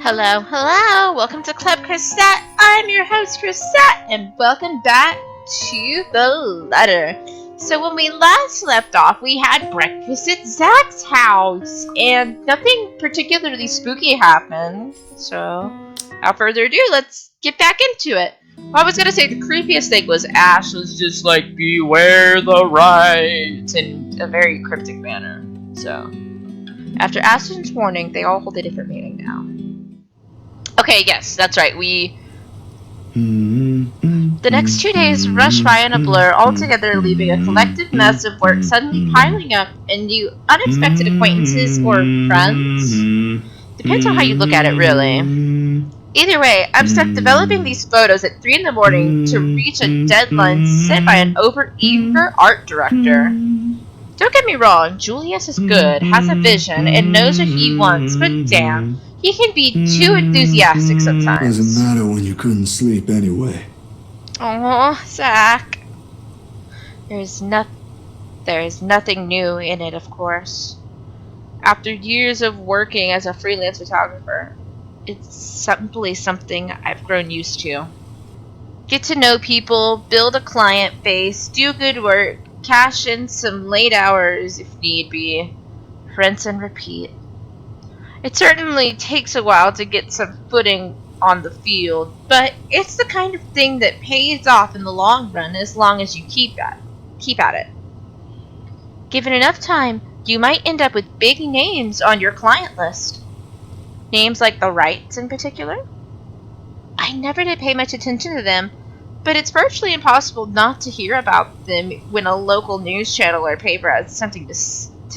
Hello, hello! Welcome to Club Chrisette. I'm your host, Chrisette, and welcome back to the letter. So when we last left off, we had breakfast at Zach's house, and nothing particularly spooky happened. So, without further ado, let's get back into it. I was gonna say the creepiest thing was Ash was just like, beware the rites, in a very cryptic manner. So, after Ashton's warning, they all hold a different meaning now. Okay, yes, that's right. The next 2 days rushed by in a blur, altogether leaving a collective mess of work suddenly piling up and new unexpected acquaintances or friends. Depends on how you look at it, really. Either way, I'm stuck developing these photos at 3 in the morning to reach a deadline set by an over-eager art director. Don't get me wrong, Julius is good, has a vision, and knows what he wants, but damn, he can be too enthusiastic sometimes. Doesn't matter when you couldn't sleep anyway. Oh, Zach. There's nothing new in it, of course. After years of working as a freelance photographer, it's simply something I've grown used to. Get to know people, build a client base, do good work, cash in some late hours if need be, rinse and repeat. It certainly takes a while to get some footing on the field, but it's the kind of thing that pays off in the long run as long as you keep at it. Given enough time, you might end up with big names on your client list. Names like the Wrights in particular. I never did pay much attention to them, but it's virtually impossible not to hear about them when a local news channel or paper has something to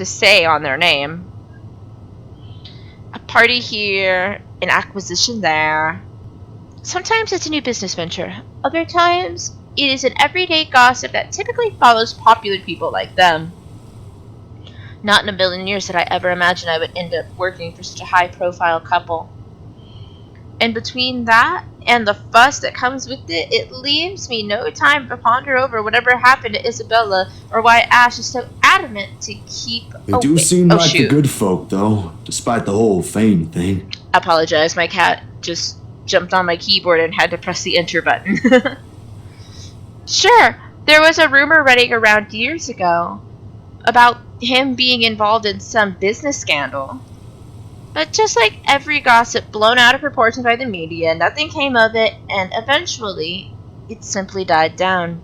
say on their name. A party here, an acquisition there. Sometimes it's a new business venture. Other times, it is an everyday gossip that typically follows popular people like them. Not in a million years did I ever imagine I would end up working for such a high-profile couple. And between that and the fuss that comes with it, it leaves me no time to ponder over whatever happened to Isabella or why Ash is so adamant to keep They do seem like the good folk, though, despite the whole fame thing. I apologize, my cat just jumped on my keyboard and had to press the enter button. Sure, there was a rumor running around years ago about him being involved in some business scandal. But just like every gossip blown out of proportion by the media, nothing came of it, and eventually, it simply died down.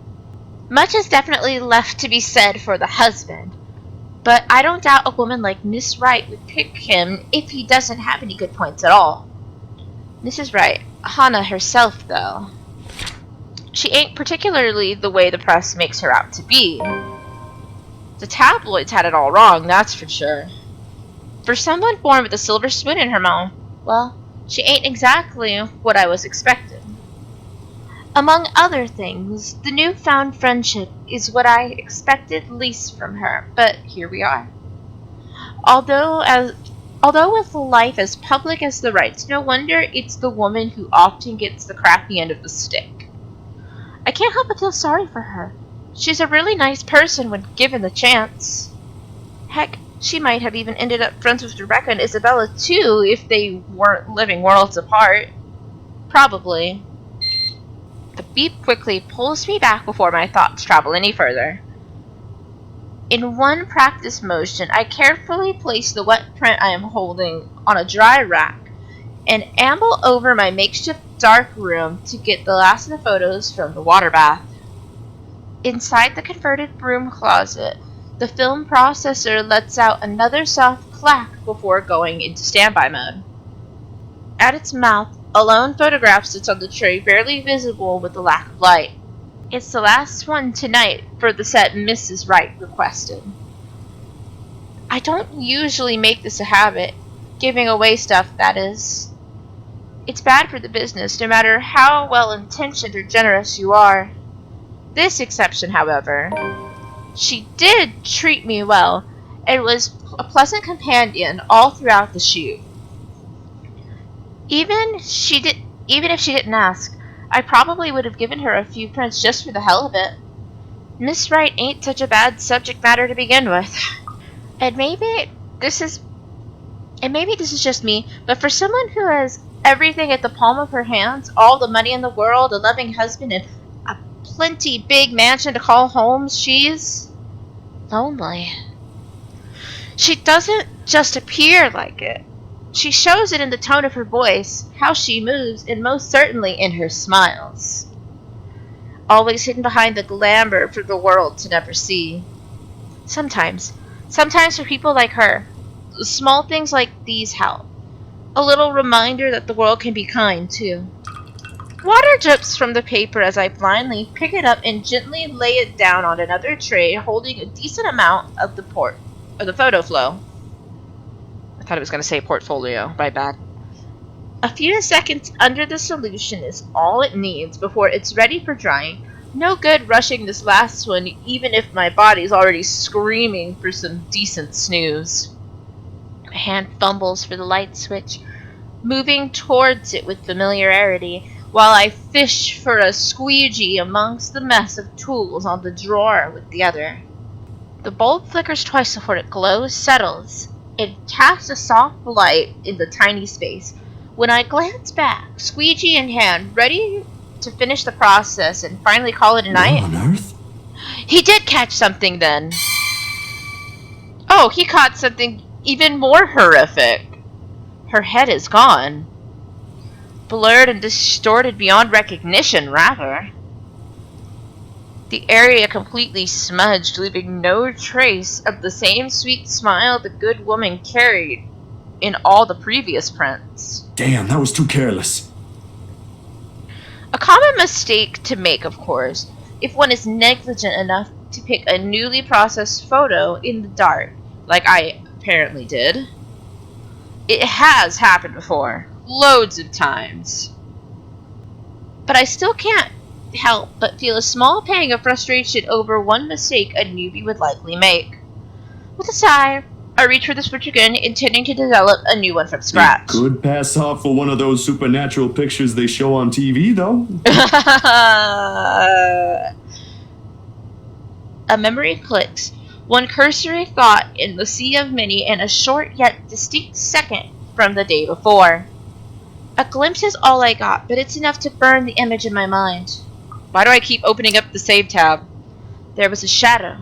Much is definitely left to be said for the husband, but I don't doubt a woman like Miss Wright would pick him if he doesn't have any good points at all. Mrs. Wright, Hannah herself, though, she ain't particularly the way the press makes her out to be. The tabloids had it all wrong, that's for sure. For someone born with a silver spoon in her mouth, well, she ain't exactly what I was expecting. Among other things, the newfound friendship is what I expected least from her, but here we are. Although with life as public as the Wrights, no wonder it's the woman who often gets the crappy end of the stick. I can't help but feel sorry for her. She's a really nice person when given the chance. Heck, she might have even ended up friends with Rebecca and Isabella too if they weren't living worlds apart. Probably. The beep quickly pulls me back before my thoughts travel any further. In one practice motion, I carefully place the wet print I am holding on a dry rack and amble over my makeshift dark room to get the last of the photos from the water bath. Inside the converted broom closet, the film processor lets out another soft clack before going into standby mode. At its mouth, a lone photograph sits on the tray, barely visible with the lack of light. It's the last one tonight for the set Mrs. Wright requested. I don't usually make this a habit, giving away stuff, that is. It's bad for the business, no matter how well-intentioned or generous you are. This exception, however, she did treat me well, and was a pleasant companion all throughout the shoot. Even if she didn't ask, I probably would have given her a few prints just for the hell of it. Miss Wright ain't such a bad subject matter to begin with. And maybe this is just me, but for someone who has Everything at the palm of her hands, all the money in the world, a loving husband, and a plenty big mansion to call home. She's lonely. She doesn't just appear like it. She shows it in the tone of her voice, how she moves, and most certainly in her smiles. Always hidden behind the glamour for the world to never see. Sometimes for people like her, small things like these help. A little reminder that the world can be kind, too. Water drips from the paper as I blindly pick it up and gently lay it down on another tray, holding a decent amount of the photo flow. I thought it was going to say portfolio. My bad. A few seconds under the solution is all it needs before it's ready for drying. No good rushing this last one, even if my body's already screaming for some decent snooze. My hand fumbles for the light switch, moving towards it with familiarity, while I fish for a squeegee amongst the mess of tools on the drawer with the other. The bulb flickers twice before it glows, settles, and casts a soft light in the tiny space. When I glance back, squeegee in hand, ready to finish the process and finally call it a night. What on earth? He did catch something then. Oh, he caught something even more horrific. Her head is gone. Blurred and distorted beyond recognition, rather. The area completely smudged, leaving no trace of the same sweet smile the good woman carried in all the previous prints. Damn, that was too careless. A common mistake to make, of course, if one is negligent enough to pick a newly processed photo in the dark, like I apparently did. It has happened before, loads of times. But I still can't help but feel a small pang of frustration over one mistake a newbie would likely make. With a sigh, I reach for the switch again, intending to develop a new one from scratch. It could pass off for one of those supernatural pictures they show on TV, though. A memory clicks, one cursory thought in the sea of many, and a short yet distinct second from the day before. A glimpse is all I got, but it's enough to burn the image in my mind. Why do I keep opening up the save tab? There was a shadow.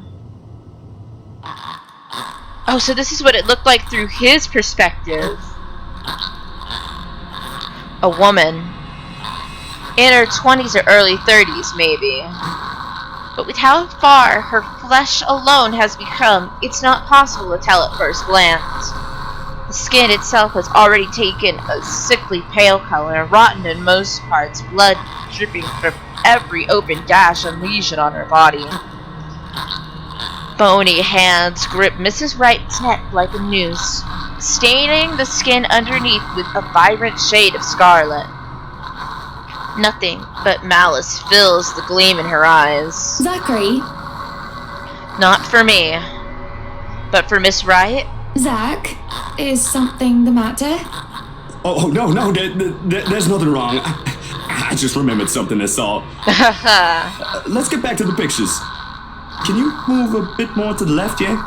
Oh, so this is what it looked like through his perspective. A woman. In her 20s or early 30s, maybe. But with how far her flesh alone has become, it's not possible to tell at first glance. The skin itself has already taken a sickly pale color, rotten in most parts, blood dripping from every open gash and lesion on her body. Bony hands grip Mrs. Wright's neck like a noose, staining the skin underneath with a vibrant shade of scarlet. Nothing but malice fills the gleam in her eyes. Zachary? Not for me, but for Miss Wright. Zach, is something the matter? Oh, no, there's nothing wrong. I just remembered something, that's all. Let's get back to the pictures. Can you move a bit more to the left, yeah?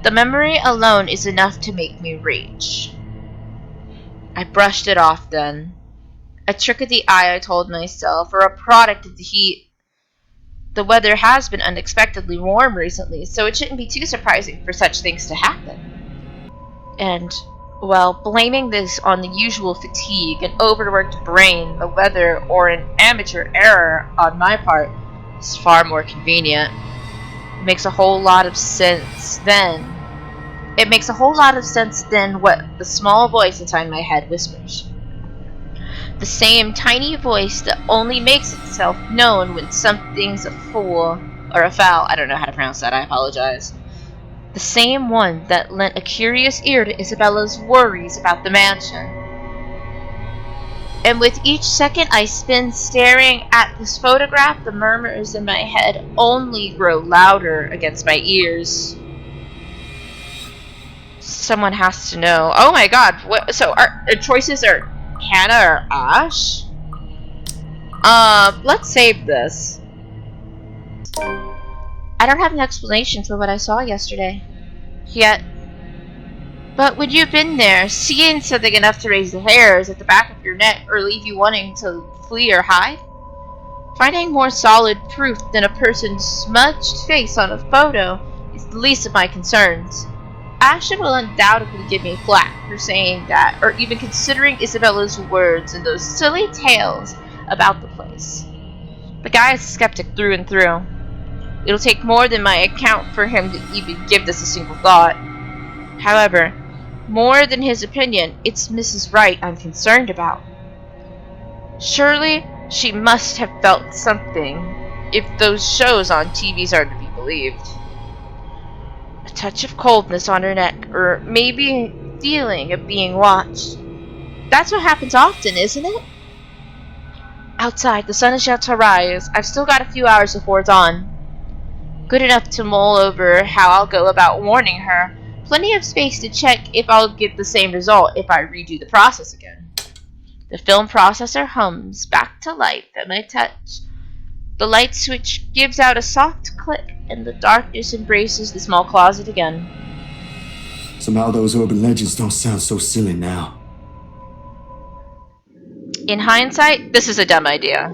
The memory alone is enough to make me rage. I brushed it off then. A trick of the eye, I told myself, or a product of the heat. The weather has been unexpectedly warm recently, so it shouldn't be too surprising for such things to happen. And, well, blaming this on the usual fatigue, an overworked brain, the weather, or an amateur error on my part is far more convenient. It makes a whole lot of sense then. It makes a whole lot of sense then what the small voice inside my head whispers. The same tiny voice that only makes itself known when something's a fool or a foul. I don't know how to pronounce that, I apologize. The same one that lent a curious ear to Isabella's worries about the mansion. And with each second I spend staring at this photograph, the murmurs in my head only grow louder against my ears. Someone has to know. Oh my god, so our choices are Hannah or Ash? Let's save this. I don't have an explanation for what I saw yesterday. Yet, But when you've been there, seeing something enough to raise the hairs at the back of your neck or leave you wanting to flee or hide? Finding more solid proof than a person's smudged face on a photo is the least of my concerns. Ashton will undoubtedly give me flack for saying that, or even considering Isabella's words and those silly tales about the place. The guy is a skeptic through and through. It'll take more than my account for him to even give this a single thought. However, more than his opinion, it's Mrs. Wright I'm concerned about. Surely she must have felt something, if those shows on TVs are to be believed. A touch of coldness on her neck, or maybe a feeling of being watched. That's what happens often, isn't it? Outside, the sun is yet to rise. I've still got a few hours before dawn. Good enough to mull over how I'll go about warning her. Plenty of space to check if I'll get the same result if I redo the process again. The film processor hums back to life at my touch. The light switch gives out a soft click, and the darkness embraces the small closet again. Somehow those urban legends don't sound so silly now. In hindsight, this is a dumb idea.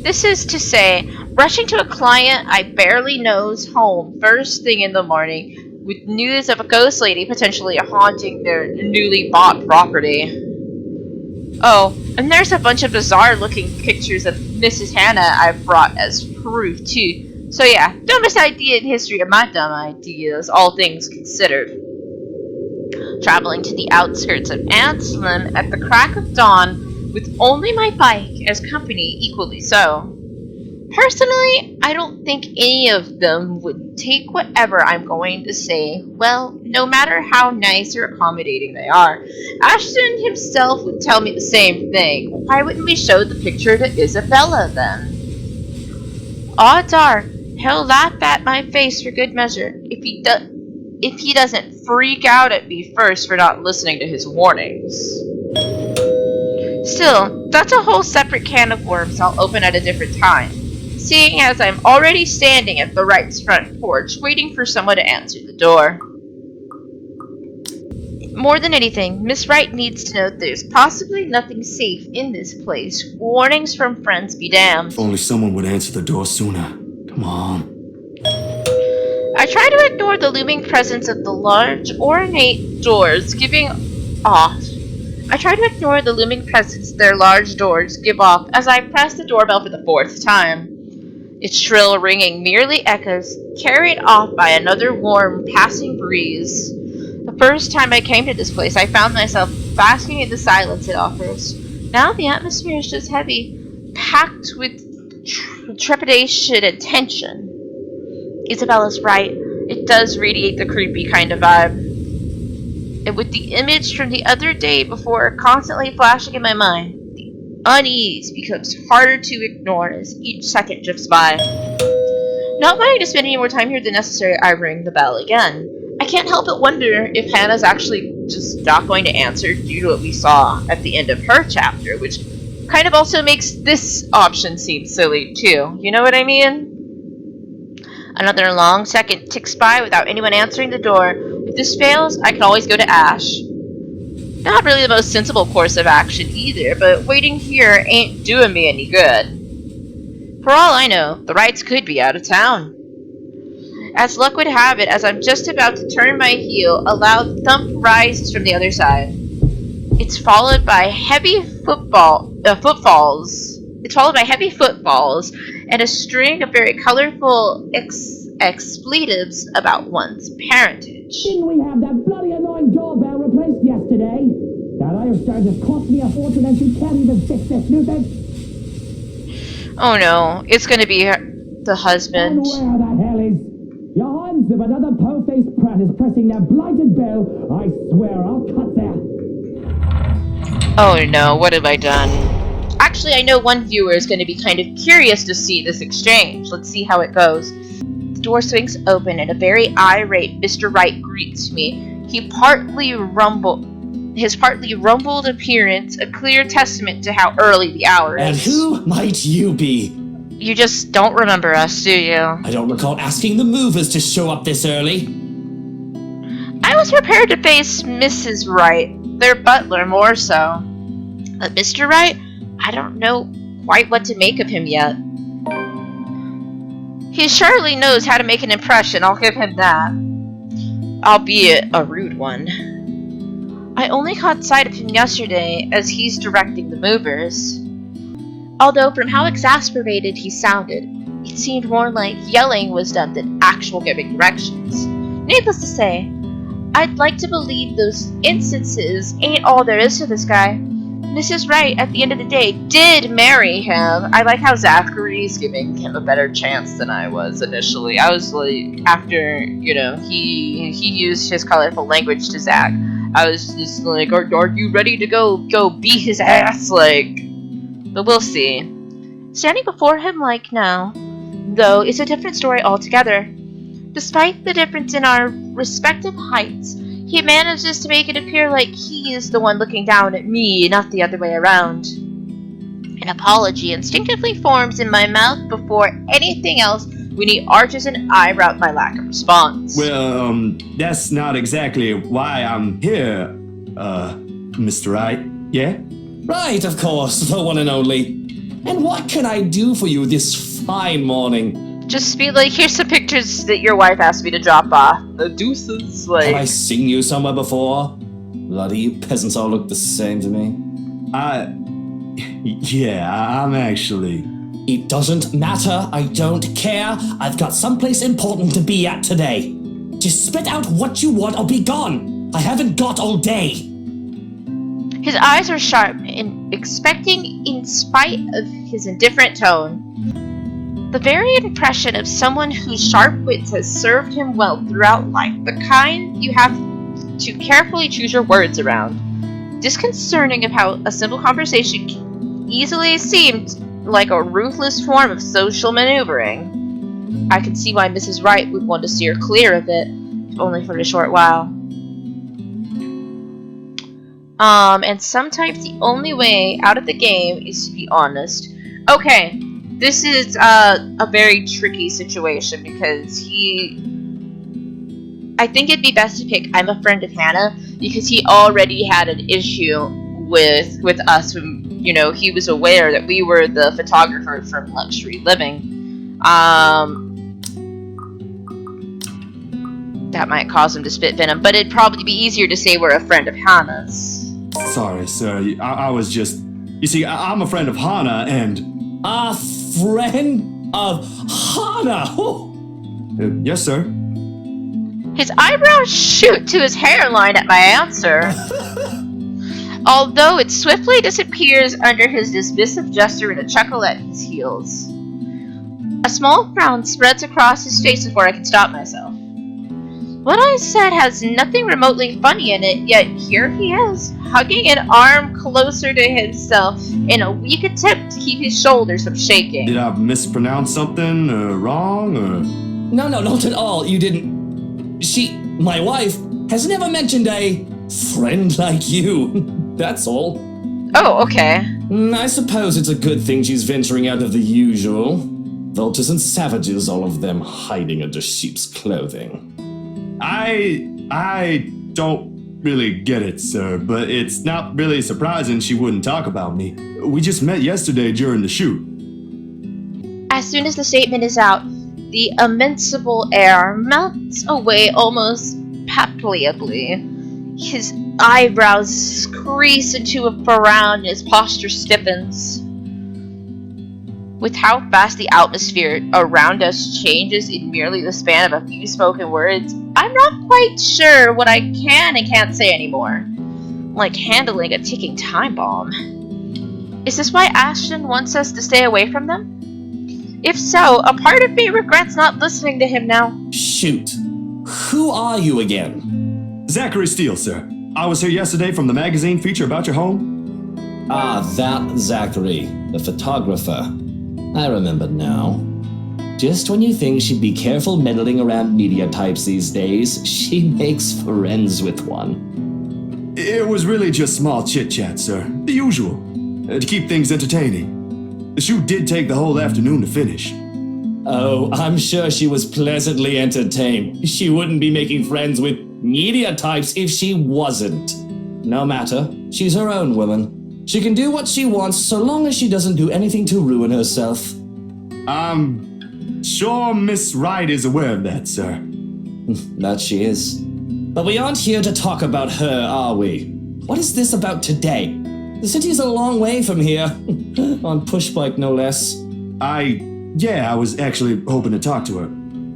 This is to say, rushing to a client I barely know's home first thing in the morning with news of a ghost lady potentially haunting their newly bought property. Oh, and there's a bunch of bizarre-looking pictures of Mrs. Hannah I've brought as proof, too. So yeah, dumbest idea in history of my dumb ideas, all things considered. Traveling to the outskirts of Anselm at the crack of dawn with only my bike as company, equally so. Personally, I don't think any of them would take whatever I'm going to say, well, no matter how nice or accommodating they are. Ashton himself would tell me the same thing. Why wouldn't we show the picture to Isabella, then? Odds are, he'll laugh at my face for good measure, if he doesn't freak out at me first for not listening to his warnings. Still, that's a whole separate can of worms I'll open at a different time, seeing as I'm already standing at the Wright's front porch waiting for someone to answer the door. More than anything, Miss Wright needs to know there's possibly nothing safe in this place. Warnings from friends be damned. If only someone would answer the door sooner. Come on. I try to ignore the looming presence of the large, ornate doors their large doors give off as I press the doorbell for the fourth time. Its shrill ringing merely echoes, carried off by another warm, passing breeze. The first time I came to this place, I found myself basking in the silence it offers. Now the atmosphere is just heavy, packed with trepidation and tension. Isabella's right. It does radiate the creepy kind of vibe. And with the image from the other day before constantly flashing in my mind, the unease becomes harder to ignore as each second drifts by. Not wanting to spend any more time here than necessary, I ring the bell again. I can't help but wonder if Hannah's actually just not going to answer due to what we saw at the end of her chapter, which kind of also makes this option seem silly too. You know what I mean? Another long second ticks by without anyone answering the door. If this fails, I can always go to Ash. Not really the most sensible course of action either, but waiting here ain't doing me any good. For all I know, the Wrights could be out of town. As luck would have it, as I'm just about to turn my heel, a loud thump rises from the other side. It's followed by heavy footfalls. It's followed by heavy footfalls and a string of very colorful expletives about one's parentage. Didn't we have that bloody annoying doorbell replaced yesterday? That Irish charge has cost me a fortune and she can't even fix this new thing. Oh no, it's gonna be the husband. And where the hell is... Your hands, if another po-faced prat is pressing that blighted bell, I swear I'll cut there. Oh no, what have I done? Actually, I know one viewer is going to be kind of curious to see this exchange. Let's see how it goes. The door swings open and a very irate Mr. Wright greets me. His partly rumbled appearance, a clear testament to how early the hour is. And who might you be? You just don't remember us, do you? I don't recall asking the movers to show up this early. I was prepared to face Mrs. Wright, their butler more so. But Mr. Wright, I don't know quite what to make of him yet. He surely knows how to make an impression, I'll give him that. Albeit a rude one. I only caught sight of him yesterday as he's directing the movers. Although from how exasperated he sounded, it seemed more like yelling was done than actual giving directions. Needless to say, I'd like to believe those instances ain't all there is to this guy. Mrs. Wright, at the end of the day, did marry him. I like how Zachary's giving him a better chance than I was initially. I was like, after, he used his colorful language to Zach, I was just like, are you ready to go beat his ass? But we'll see. Standing before him like now, though, is a different story altogether. Despite the difference in our respective heights, he manages to make it appear like he is the one looking down at me, not the other way around. An apology instinctively forms in my mouth before anything else when he arches an eyebrow at my lack of response. Well, that's not exactly why I'm here, Mr. Wright, yeah? Right, of course, the one and only. And what can I do for you this fine morning? Just be like, here's some pictures that your wife asked me to drop off. The deuces, Have I seen you somewhere before? Bloody you peasants all look the same to me. Yeah, I'm actually... It doesn't matter, I don't care. I've got someplace important to be at today. Just spit out what you want or be gone. I haven't got all day. His eyes are sharp and expecting in spite of his indifferent tone. The very impression of someone whose sharp wits has served him well throughout life, the kind you have to carefully choose your words around. Disconcerting of how a simple conversation easily seemed like a ruthless form of social maneuvering. I can see why Mrs. Wright would want to steer clear of it, if only for a short while. And sometimes the only way out of the game is to be honest. Okay. This is a very tricky situation because I think it'd be best to pick I'm a friend of Hannah because he already had an issue with us when, he was aware that we were the photographer from Luxury Living. That might cause him to spit venom, but it'd probably be easier to say we're a friend of Hannah's. Sorry, sir. I was just... You see, I'm a friend of Hannah and... A friend of Hana. Yes, sir. His eyebrows shoot to his hairline at my answer. Although it swiftly disappears under his dismissive gesture and a chuckle at his heels. A small frown spreads across his face before I can stop myself. What I said has nothing remotely funny in it, yet here he is, hugging an arm closer to himself in a weak attempt to keep his shoulders from shaking. Did I mispronounce something wrong, or...? No, not at all. You didn't. My wife, has never mentioned a friend like you. That's all. Oh, okay. I suppose it's a good thing she's venturing out of the usual. Vultures and savages, all of them hiding under sheep's clothing. I don't really get it, sir, but it's not really surprising she wouldn't talk about me. We just met yesterday during the shoot. As soon as the statement is out, the immensible air melts away almost palpably. His eyebrows crease into a frown and his posture stiffens. With how fast the atmosphere around us changes in merely the span of a few spoken words, I'm not quite sure what I can and can't say anymore. Like handling a ticking time bomb. Is this why Ashton wants us to stay away from them? If so, a part of me regrets not listening to him now. Shoot. Who are you again? Zachary Steele, sir. I was here yesterday from the magazine feature about your home. Ah, that Zachary, the photographer. I remember now. Just when you think she'd be careful meddling around media types these days, she makes friends with one. It was really just small chit-chat, sir. The usual. To keep things entertaining. The shoot did take the whole afternoon to finish. Oh, I'm sure she was pleasantly entertained. She wouldn't be making friends with Media types if she wasn't. No matter. She's her own woman. She can do what she wants so long as she doesn't do anything to ruin herself. I'm sure Miss Wright is aware of that, sir. That she is. But we aren't here to talk about her, are we? What is this about today? The city's a long way from here. On pushbike, no less. I was actually hoping to talk to her.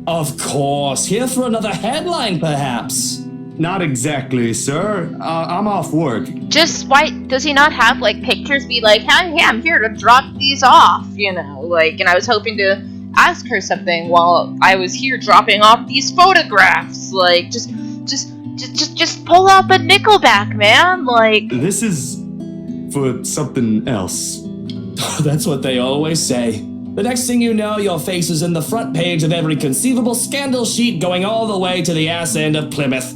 Of course. Here for another headline, perhaps. Not exactly, sir. I'm off work. Just why does he not have like pictures be like, hey, I'm here to drop these off, you know, like, and I was hoping to ask her something while I was here dropping off these photographs, like, just pull up a Nickelback, man, like. This is for something else. That's what they always say. The next thing you know, your face is in the front page of every conceivable scandal sheet going all the way to the ass end of Plymouth.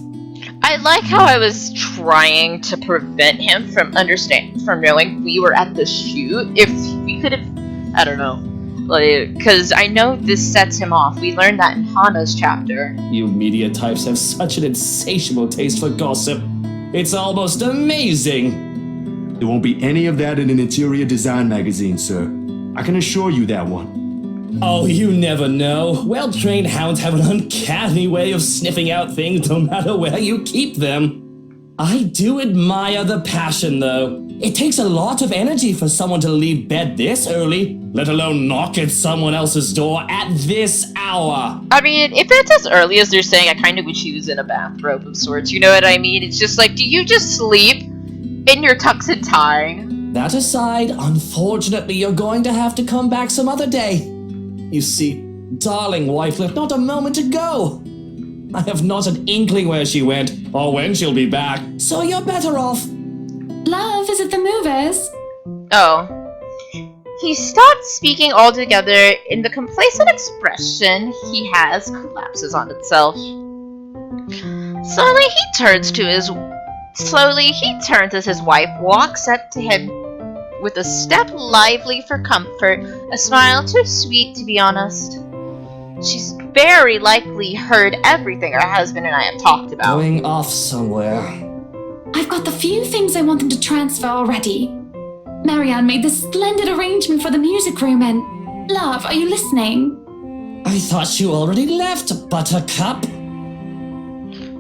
I like how I was trying to prevent him from knowing we were at the shoot. If we could have, I don't know, like, because I know this sets him off. We learned that in Hana's chapter. You media types have such an insatiable taste for gossip. It's almost amazing. There won't be any of that in an interior design magazine, sir. I can assure you that one. Oh, you never know. Well-trained hounds have an uncanny way of sniffing out things no matter where you keep them. I do admire the passion, though. It takes a lot of energy for someone to leave bed this early, let alone knock at someone else's door at this hour. I mean, if it's as early as they're saying, I kind of wish he was in a bathrobe of sorts. You know what I mean? It's just like, do you just sleep in your tux and tie? That aside, unfortunately, you're going to have to come back some other day. You see, darling wife left not a moment ago. I have not an inkling where she went, or when she'll be back, so you're better off. Love, is it the movers? Oh. He stopped speaking altogether, and the complacent expression he has collapses on itself. Slowly he turns as his wife walks up to him with a step lively for comfort, a smile too sweet to be honest. She's very likely heard everything her husband and I have talked about. Going off somewhere. I've got the few things I want them to transfer already. Marianne made this splendid arrangement for the music room and... Love, are you listening? I thought you already left, Buttercup.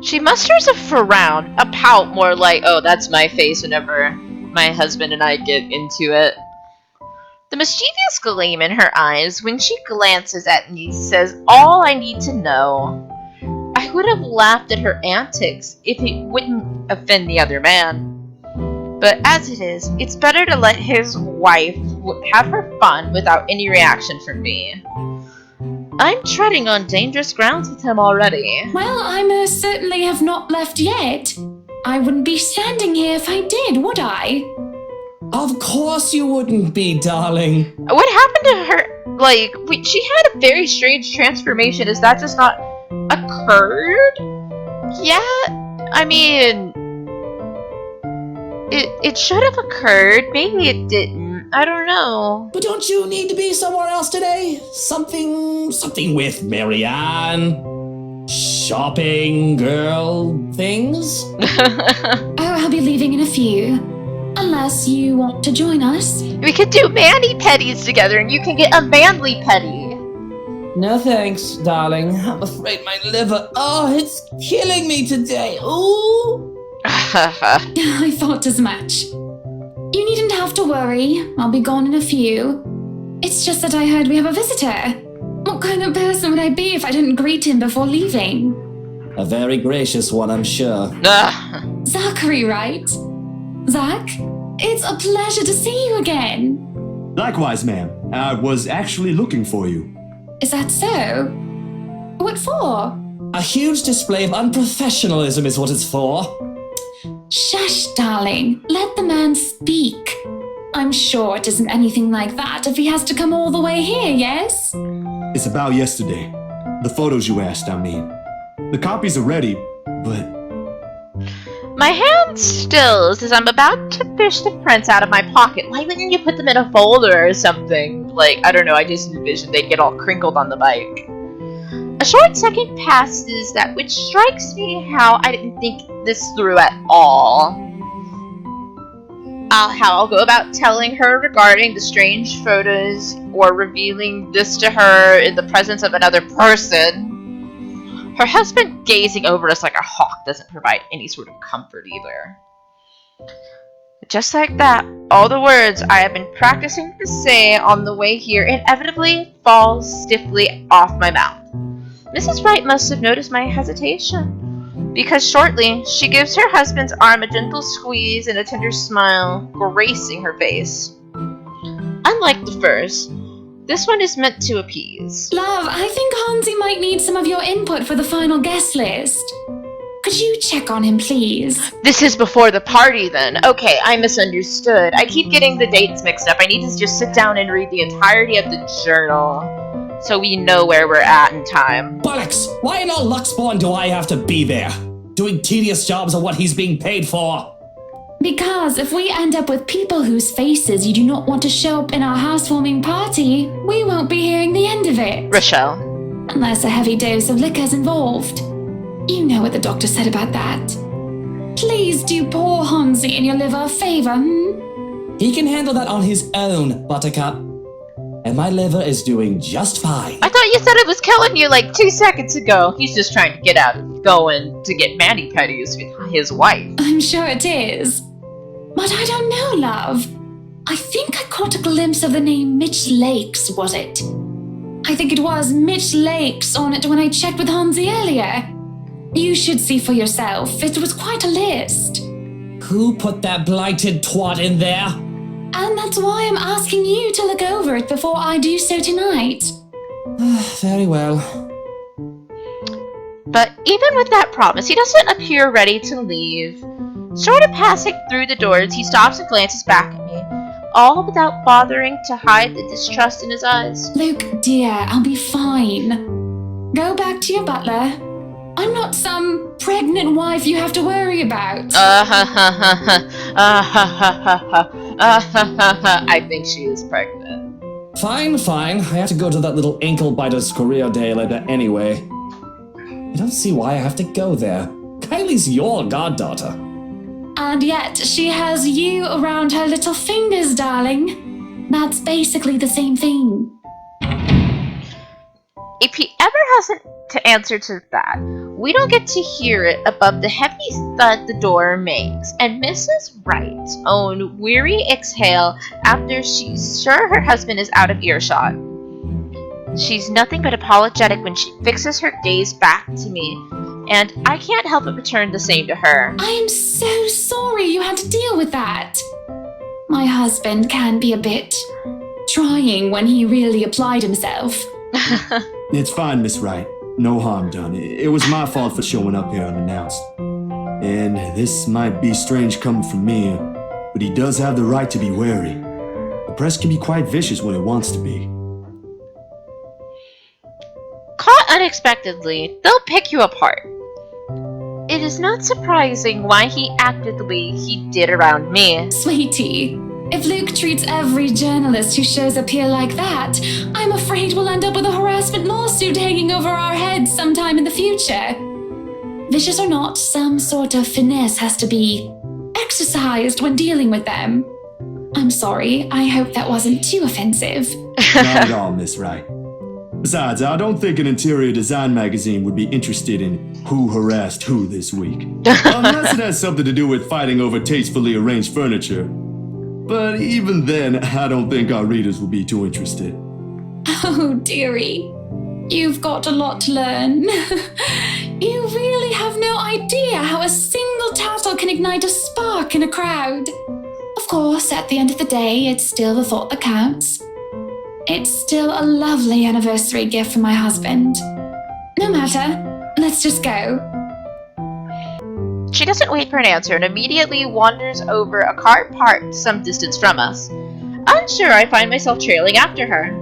She musters a frown, a pout more like, oh, that's my face whenever my husband and I get into it. The mischievous gleam in her eyes when she glances at me says all I need to know. I would have laughed at her antics if it wouldn't offend the other man. But as it is, it's better to let his wife have her fun without any reaction from me. I'm treading on dangerous grounds with him already. Well, I most certainly have not left yet. I wouldn't be standing here if I did, would I? Of course you wouldn't be, darling. What happened to her? Like, wait, she had a very strange transformation. Is that just not occurred? Yeah, I mean, it should have occurred. Maybe it didn't. I don't know. But don't you need to be somewhere else today? Something with Marianne? Shopping, girl, things? Oh, I'll be leaving in a few. Unless you want to join us. We could do mani-pedis together and you can get a manly petty. No thanks, darling. I'm afraid my liver, it's killing me today. Ooh. I thought as much. You needn't have to worry. I'll be gone in a few. It's just that I heard we have a visitor. What kind of person would I be if I didn't greet him before leaving? A very gracious one, I'm sure. Zachary, right? Zach, it's a pleasure to see you again. Likewise, ma'am. I was actually looking for you. Is that so? What for? A huge display of unprofessionalism is what it's for. Shush, darling. Let the man speak. I'm sure it isn't anything like that if he has to come all the way here, yes? It's about yesterday. The photos you asked, I mean. The copies are ready, but... My hand stills as I'm about to fish the prints out of my pocket. Why wouldn't you put them in a folder or something? Like, I don't know, I just envisioned they'd get all crinkled on the bike. A short second passes that which strikes me how I didn't think this through at all. How I'll go about telling her regarding the strange photos or revealing this to her in the presence of another person. Her husband gazing over us like a hawk doesn't provide any sort of comfort either. Just like that, all the words I have been practicing to say on the way here inevitably fall stiffly off my mouth. Mrs. Wright must have noticed my hesitation, because shortly she gives her husband's arm a gentle squeeze and a tender smile gracing her face. Unlike the first, this one is meant to appease. Love, I think Hansi might need some of your input for the final guest list. Could you check on him, please? This is before the party, then. Okay, I misunderstood. I keep getting the dates mixed up. I need to just sit down and read the entirety of the journal, so we know where we're at in time. Bollocks! Why in all Luxborn do I have to be there? Doing tedious jobs are what he's being paid for. Because if we end up with people whose faces you do not want to show up in our housewarming party, we won't be hearing the end of it. Rochelle. Unless a heavy dose of liquor's involved. You know what the doctor said about that. Please do poor Hansi and your liver a favor, He can handle that on his own, Buttercup. And my liver is doing just fine. I thought you said it was killing you like 2 seconds ago. He's just trying to get out of going to get mani-pedis with his wife. I'm sure it is. But I don't know, love. I think I caught a glimpse of the name Mitch Lakes, was it? I think it was Mitch Lakes on it when I checked with Hansi earlier. You should see for yourself. It was quite a list. Who put that blighted twat in there? And that's why I'm asking you to look over it before I do so tonight. Very well. But even with that promise, he doesn't appear ready to leave. Short of passing through the doors, he stops and glances back at me, all without bothering to hide the distrust in his eyes. Luke, dear, I'll be fine. Go back to your butler. I'm not some pregnant wife you have to worry about. I think she is pregnant. Fine. I have to go to that little ankle-biter's career day later anyway. I don't see why I have to go there. Kylie's your goddaughter. And yet she has you around her little fingers, darling. That's basically the same thing. If he ever hasn't to answer to that, we don't get to hear it above the heavy thud the door makes, and Mrs. Wright's own weary exhale after she's sure her husband is out of earshot. She's nothing but apologetic when she fixes her gaze back to me, and I can't help but return the same to her. I am so sorry you had to deal with that. My husband can be a bit trying when he really applied himself. It's fine, Miss Wright. No harm done. It was my fault for showing up here unannounced. And this might be strange coming from me, but he does have the right to be wary. The press can be quite vicious when it wants to be. Caught unexpectedly, they'll pick you apart. It is not surprising why he acted the way he did around me. Sweetie, if Luke treats every journalist who shows up here like that, I'm afraid we'll end up with a harassment lawsuit hanging over our heads sometime in the future. Vicious or not, some sort of finesse has to be exercised when dealing with them. I'm sorry, I hope that wasn't too offensive. Not at all, Miss Wright. Besides, I don't think an interior design magazine would be interested in who harassed who this week. Unless it has something to do with fighting over tastefully arranged furniture. But even then, I don't think our readers will be too interested. Oh, dearie. You've got a lot to learn. You really have no idea how a single tassel can ignite a spark in a crowd. Of course, at the end of the day, it's still the thought that counts. It's still a lovely anniversary gift from my husband. No matter, let's just go. She doesn't wait for an answer and immediately wanders over a car parked some distance from us. Unsure, I find myself trailing after her.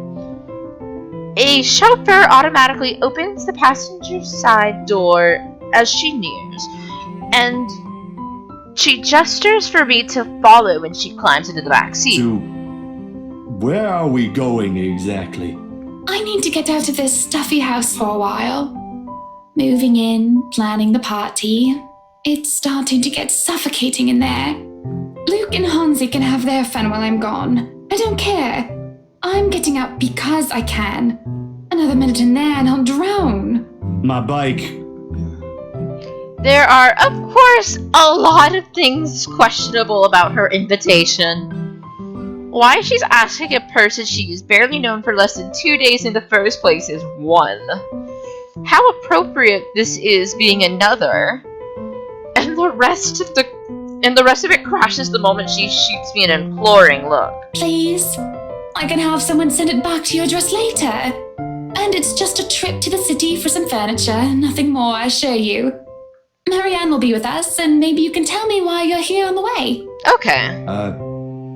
A chauffeur automatically opens the passenger side door as she nears, and she gestures for me to follow when she climbs into the back seat. To where are we going exactly? I need to get out of this stuffy house for a while. Moving in, planning the party. It's starting to get suffocating in there. Luke and Hansi can have their fun while I'm gone. I don't care. I'm getting out because I can. Another minute in there and I'll drown. My bike. There are, of course, a lot of things questionable about her invitation. Why she's asking a person she is barely known for less than 2 days in the first place is one. How appropriate this is being another. And the rest of it crashes the moment she shoots me an imploring look. Please? I can have someone send it back to your address later. And it's just a trip to the city for some furniture, nothing more, I assure you. Marianne will be with us, and maybe you can tell me why you're here on the way. Okay.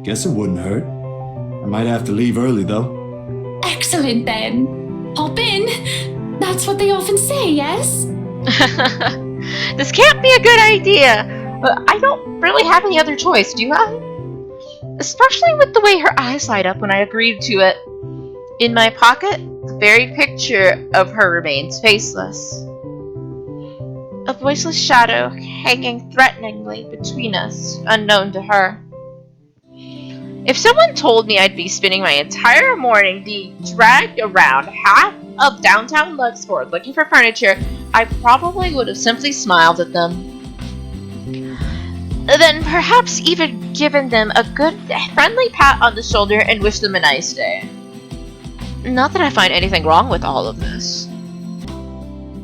Guess it wouldn't hurt. I might have to leave early, though. Excellent, then. Hop in. That's what they often say, yes? This can't be a good idea, but I don't really have any other choice, do I? Especially with the way her eyes light up when I agreed to it. In my pocket, the very picture of her remains faceless. A voiceless shadow hanging threateningly between us, unknown to her. If someone told me I'd be spending my entire morning being dragged around half of downtown Luxford looking for furniture, I probably would have simply smiled at them. Then perhaps even given them a good, friendly pat on the shoulder and wished them a nice day. Not that I find anything wrong with all of this.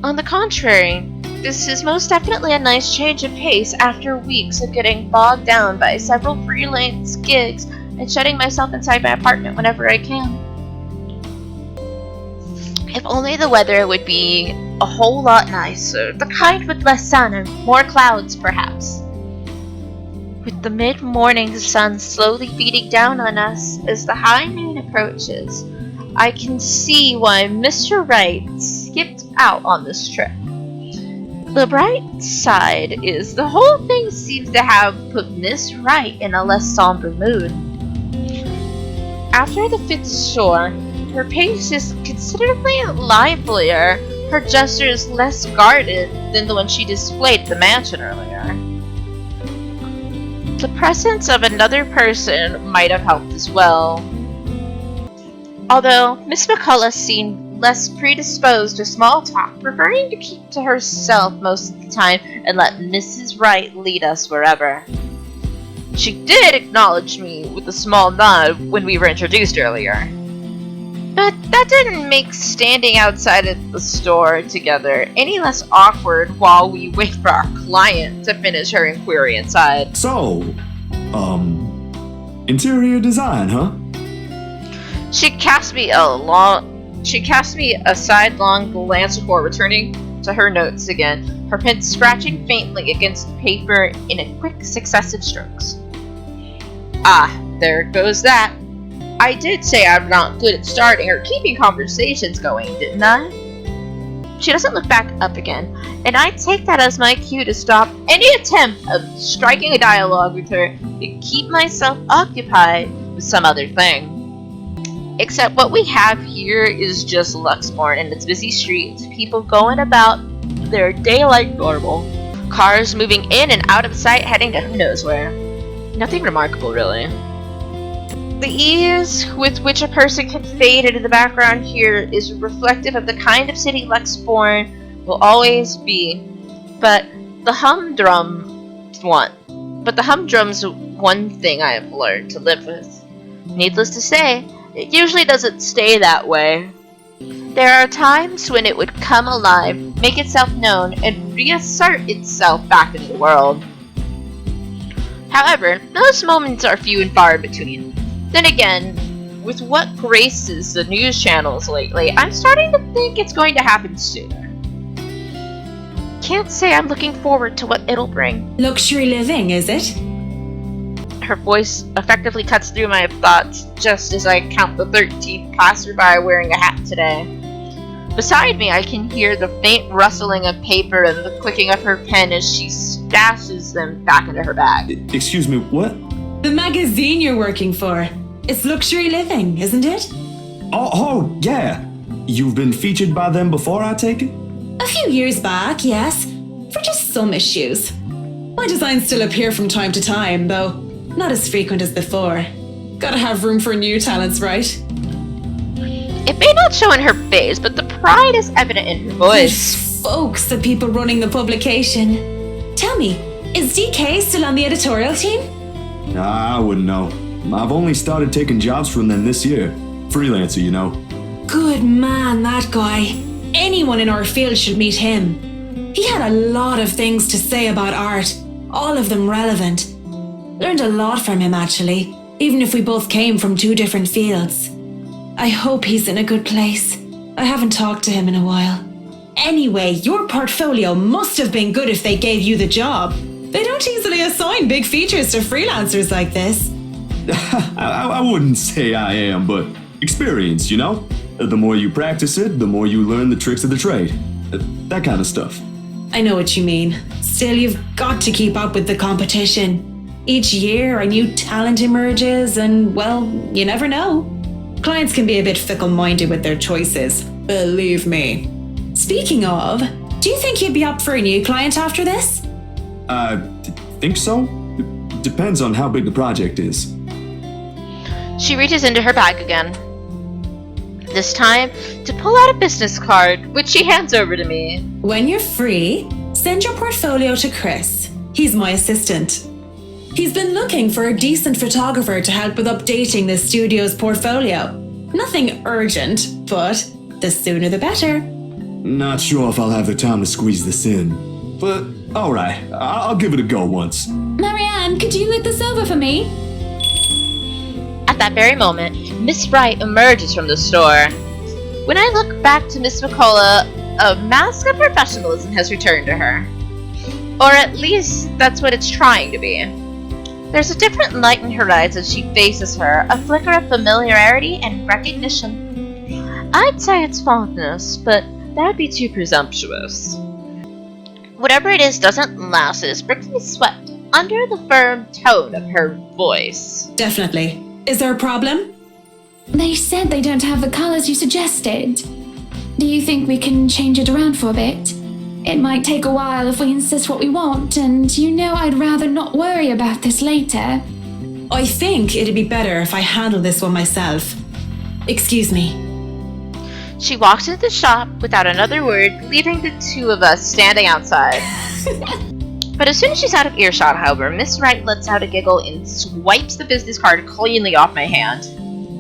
On the contrary, this is most definitely a nice change of pace after weeks of getting bogged down by several freelance gigs and shutting myself inside my apartment whenever I can. If only the weather would be a whole lot nicer, the kind with less sun and more clouds, perhaps. With the mid-morning sun slowly beating down on us as the high noon approaches, I can see why Mr. Wright skipped out on this trip. The bright side is the whole thing seems to have put Miss Wright in a less somber mood. After the fifth store, her pace is considerably livelier, her gestures less guarded than the one she displayed at the mansion earlier. The presence of another person might have helped as well. Although Miss McCullough seemed less predisposed to small talk, preferring to keep to herself most of the time and let Mrs. Wright lead us wherever. She did acknowledge me with a small nod when we were introduced earlier. But that didn't make standing outside of the store together any less awkward while we wait for our client to finish her inquiry inside. So, interior design, huh? She cast me a sidelong glance before returning to her notes again, her pen scratching faintly against paper in a quick successive strokes. Ah, there goes that. I did say I'm not good at starting or keeping conversations going, didn't I? She doesn't look back up again, and I take that as my cue to stop any attempt of striking a dialogue with her and keep myself occupied with some other thing. Except what we have here is just Luxmore and its busy streets, people going about their day like normal. Cars moving in and out of sight heading to who knows where. Nothing remarkable, really. The ease with which a person can fade into the background here is reflective of the kind of city Luxborn will always be, but the humdrum's one thing I have learned to live with. Needless to say, it usually doesn't stay that way. There are times when it would come alive, make itself known, and reassert itself back into the world. However, those moments are few and far between. Then again, with what graces the news channels lately, I'm starting to think it's going to happen sooner. Can't say I'm looking forward to what it'll bring. Luxury living, is it? Her voice effectively cuts through my thoughts just as I count the 13th passerby wearing a hat today. Beside me, I can hear the faint rustling of paper and the clicking of her pen as she stashes them back into her bag. Excuse me, what? The magazine you're working for. It's luxury living, isn't it? Oh, yeah. You've been featured by them before, I take it? A few years back, yes, for just some issues. My designs still appear from time to time, though not as frequent as before. Gotta have room for new talents, right? It may not show in her face, but the pride is evident in her voice. Folks, the people running the publication. Tell me, is DK still on the editorial team? I wouldn't know. I've only started taking jobs from them this year. Freelancer, you know. Good man, that guy. Anyone in our field should meet him. He had a lot of things to say about art, all of them relevant. Learned a lot from him, actually, even if we both came from two different fields. I hope he's in a good place. I haven't talked to him in a while. Anyway, your portfolio must have been good if they gave you the job. They don't easily assign big features to freelancers like this. I wouldn't say I am, but experience, you know? The more you practice it, the more you learn the tricks of the trade. That kind of stuff. I know what you mean. Still, you've got to keep up with the competition. Each year, a new talent emerges, and, well, you never know. Clients can be a bit fickle-minded with their choices. Believe me. Speaking of, do you think you'd be up for a new client after this? I think so. Depends on how big the project is. She reaches into her bag again. This time, to pull out a business card, which she hands over to me. When you're free, send your portfolio to Chris. He's my assistant. He's been looking for a decent photographer to help with updating the studio's portfolio. Nothing urgent, but the sooner the better. Not sure if I'll have the time to squeeze this in. But, alright, I'll give it a go once. Marianne, could you look this over for me? At that very moment, Miss Wright emerges from the store. When I look back to Miss McCullough, a mask of professionalism has returned to her. Or at least, that's what it's trying to be. There's a different light in her eyes as she faces her, a flicker of familiarity and recognition. I'd say it's fondness, but that'd be too presumptuous. Whatever it is doesn't last and is briefly swept under the firm tone of her voice. Definitely. Is there a problem? They said they don't have the colors you suggested. Do you think we can change it around for a bit? It might take a while if we insist what we want, and you know I'd rather not worry about this later. I think it'd be better if I handle this one myself. Excuse me. She walks into the shop without another word, leaving the two of us standing outside. But as soon as she's out of earshot, however, Miss Wright lets out a giggle and swipes the business card cleanly off my hand.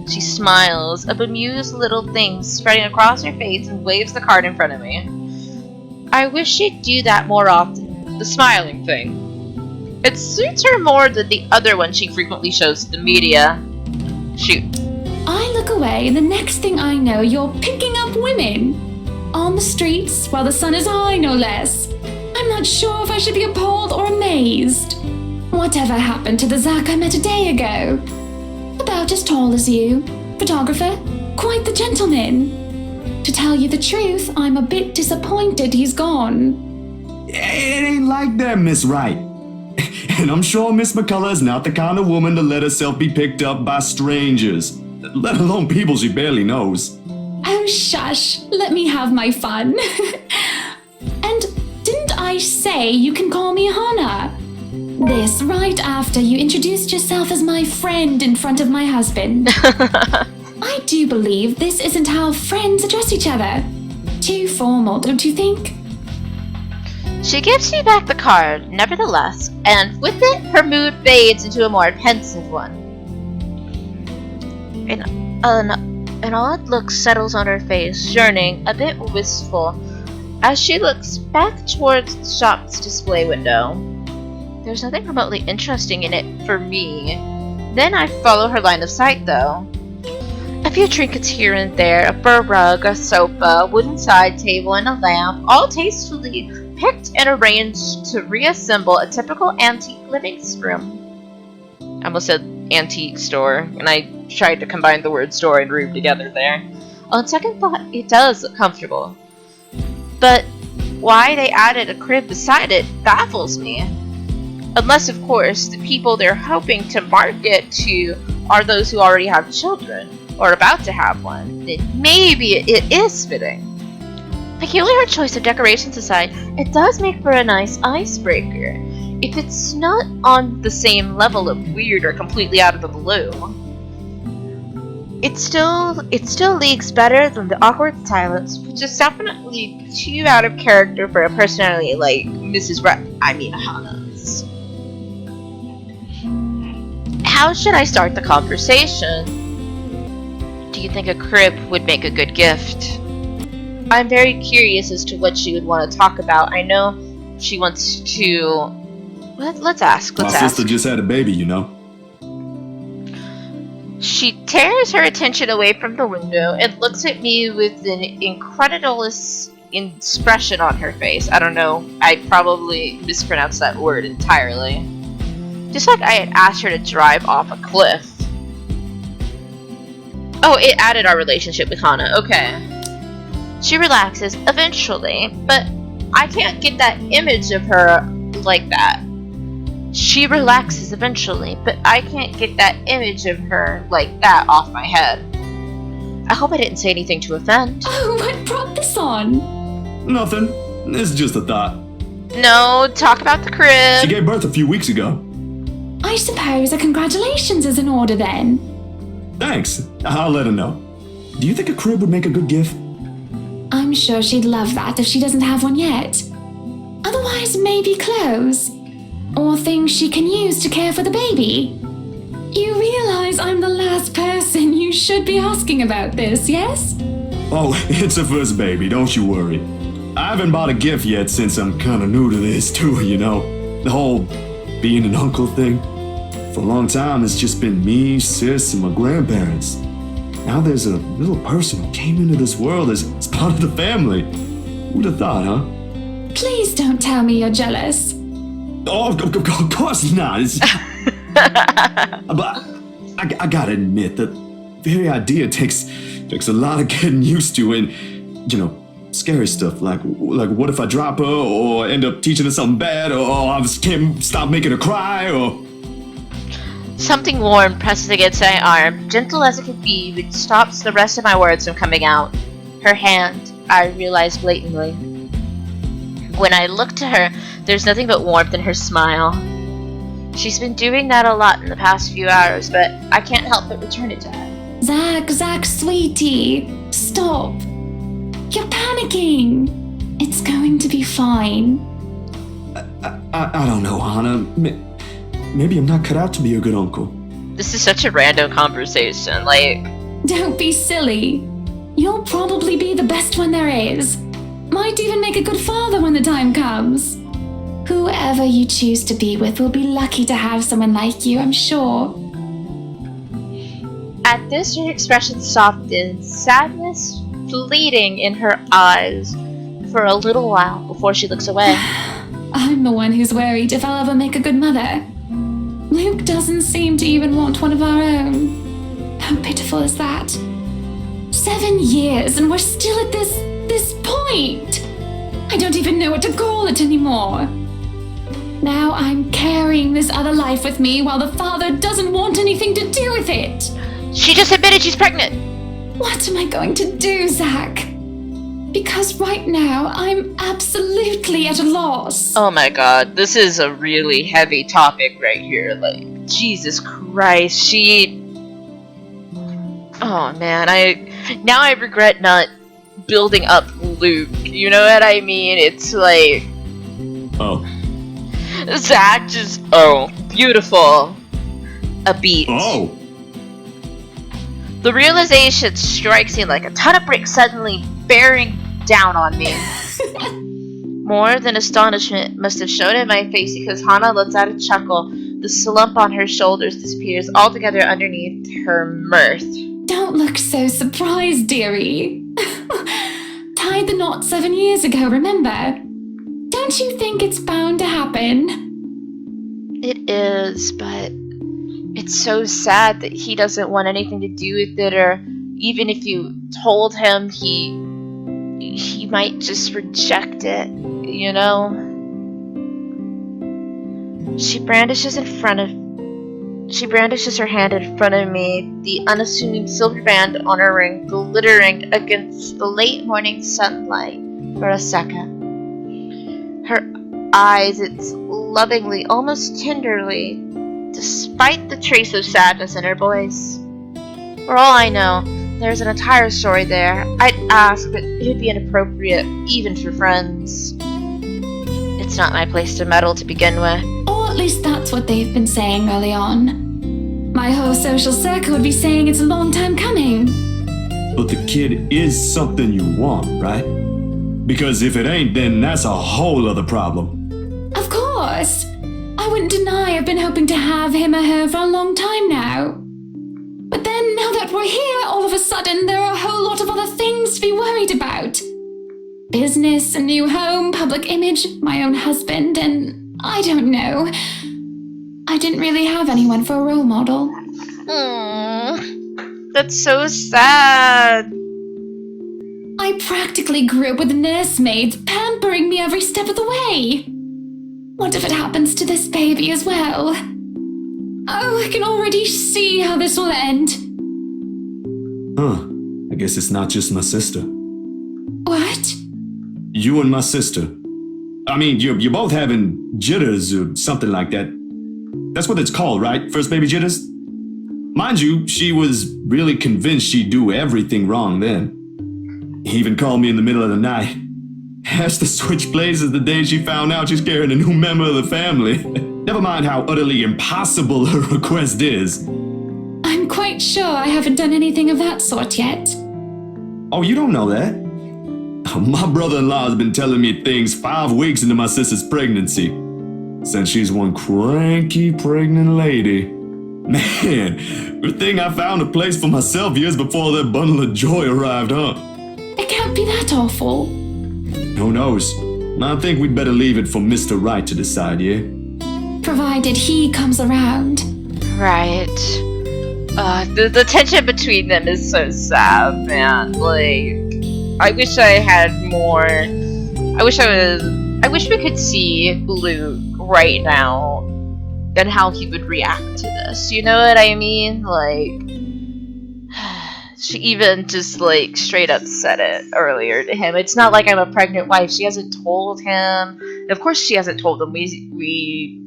She smiles, a bemused little thing spreading across her face, and waves the card in front of me. I wish she'd do that more often, the smiling thing. It suits her more than the other one she frequently shows to the media. Shoot. I look away, and the next thing I know, you're picking up women. On the streets, while the sun is high, no less. I'm not sure if I should be appalled or amazed. Whatever happened to the Zach I met a day ago? About as tall as you. Photographer. Quite the gentleman. To tell you the truth, I'm a bit disappointed he's gone. It ain't like that, Miss Wright. And I'm sure Miss McCullough is not the kind of woman to let herself be picked up by strangers, let alone people she barely knows. Oh, shush. Let me have my fun. And didn't I say you can call me Hannah? This right after you introduced yourself as my friend in front of my husband. I do believe this isn't how friends address each other. Too formal, don't you think? She gives me back the card, nevertheless, and with it, her mood fades into a more pensive one. An odd look settles on her face, yearning, a bit wistful, as she looks back towards the shop's display window. There's nothing remotely interesting in it for me. Then I follow her line of sight, though. A few trinkets here and there, a fur rug, a sofa, a wooden side table, and a lamp, all tastefully picked and arranged to reassemble a typical antique living room. I almost said antique store, and I tried to combine the word store and room together there. On second thought, it does look comfortable. But why they added a crib beside it baffles me. Unless, of course, the people they're hoping to market to are those who already have children. or about to have one, then maybe it is fitting. Peculiar choice of decorations aside, it does make for a nice icebreaker, if it's not on the same level of weird or completely out of the blue. It still leagues better than the awkward silence, which is definitely too out of character for a personality like Hannah's. How should I start the conversation? Do you think a crib would make a good gift? I'm very curious as to what she would want to talk about. I know she wants to... Let's ask. My sister just had a baby, you know. She tears her attention away from the window and looks at me with an incredulous expression on her face. I don't know. I probably mispronounced that word entirely. Just like I had asked her to drive off a cliff. Oh, it added our relationship with Hannah. Okay. She relaxes eventually, but I can't get that image of her like that. She relaxes eventually, but I can't get that image of her like that off my head. I hope I didn't say anything to offend. Oh, what brought this on? Nothing. It's just a thought. No, talk about the crib. She gave birth a few weeks ago. I suppose a congratulations is in order then. Thanks. I'll let her know. Do you think a crib would make a good gift? I'm sure she'd love that if she doesn't have one yet. Otherwise, maybe clothes. Or things she can use to care for the baby. You realize I'm the last person you should be asking about this, yes? Oh, it's her first baby, don't you worry. I haven't bought a gift yet since I'm kinda new to this too, you know. The whole being an uncle thing. For a long time, it's just been me, sis, and my grandparents. Now there's a little person who came into this world as part of the family. Who'd have thought, huh? Please don't tell me you're jealous. Oh, of course not. But I gotta admit, the very idea takes a lot of getting used to, and, you know, scary stuff like what if I drop her, or end up teaching her something bad, or I just can't stop making her cry, or... Something warm presses against my arm, gentle as it could be, which stops the rest of my words from coming out. Her hand, I realize blatantly. When I look to her, there's nothing but warmth in her smile. She's been doing that a lot in the past few hours, but I can't help but return it to her. Zach, sweetie, stop. You're panicking. It's going to be fine. I don't know, Hannah. Maybe I'm not cut out to be a good uncle. This is such a random conversation, like... Don't be silly. You'll probably be the best one there is. Might even make a good father when the time comes. Whoever you choose to be with will be lucky to have someone like you, I'm sure. At this, her expression softens, sadness fleeting in her eyes for a little while before she looks away. I'm the one who's worried if I'll ever make a good mother. Luke doesn't seem to even want one of our own. How pitiful is that? 7 years and we're still at this point. I don't even know what to call it anymore. Now I'm carrying this other life with me while the father doesn't want anything to do with it. She just admitted she's pregnant. What am I going to do, Zach? Because right now I'm absolutely at a loss. Oh my god, this is a really heavy topic right here. Like, Jesus Christ, she... Oh man, now I regret not building up Luke. You know what I mean? It's like... Oh. Zach just... Oh, beautiful. A beat. Oh. The realization strikes me like a ton of bricks suddenly bearing down on me. More than astonishment must have shown in my face because Hannah lets out a chuckle. The slump on her shoulders disappears altogether underneath her mirth. Don't look so surprised, dearie. Tied the knot 7 years ago, remember? Don't you think it's bound to happen? It is, but it's so sad that he doesn't want anything to do with it, or even if you told him, he might just reject it, you know? She brandishes in front of She brandishes her hand in front of me, the unassuming silver band on her ring glittering against the late morning sunlight for a second. Her eyes, it's lovingly, almost tenderly, despite the trace of sadness in her voice. For all I know, there's an entire story there. I'd ask, but it would be inappropriate, even for friends. It's not my place to meddle to begin with. Or at least that's what they've been saying early on. My whole social circle would be saying it's a long time coming. But the kid is something you want, right? Because if it ain't, then that's a whole other problem. Of course. I wouldn't deny I've been hoping to have him or her for a long time now. But then, now that we're here, all of a sudden, there are a whole lot of other things to be worried about. Business, a new home, public image, my own husband, and I don't know. I didn't really have anyone for a role model. That's so sad. I practically grew up with nursemaids pampering me every step of the way. What if it happens to this baby as well? Oh, I can already see how this will end. Huh. I guess it's not just my sister. What? You and my sister. I mean, you're both having jitters or something like that. That's what it's called, right? First baby jitters? Mind you, she was really convinced she'd do everything wrong then. He even called me in the middle of the night. Asked to switch places the day she found out she's carrying a new member of the family. Never mind how utterly impossible her request is. I'm quite sure I haven't done anything of that sort yet. Oh, you don't know that? My brother-in-law has been telling me things 5 weeks into my sister's pregnancy. Since she's one cranky pregnant lady. Man, good thing I found a place for myself years before that bundle of joy arrived, huh? It can't be that awful. Who knows? I think we'd better leave it for Mr. Right to decide, yeah? Provided he comes around. Right. The tension between them is so sad, man. Like, I wish I had more. I wish we could see Luke right now and how he would react to this. You know what I mean? Like, she even just like straight up said it earlier to him. It's not like I'm a pregnant wife. She hasn't told him. And of course, she hasn't told him. We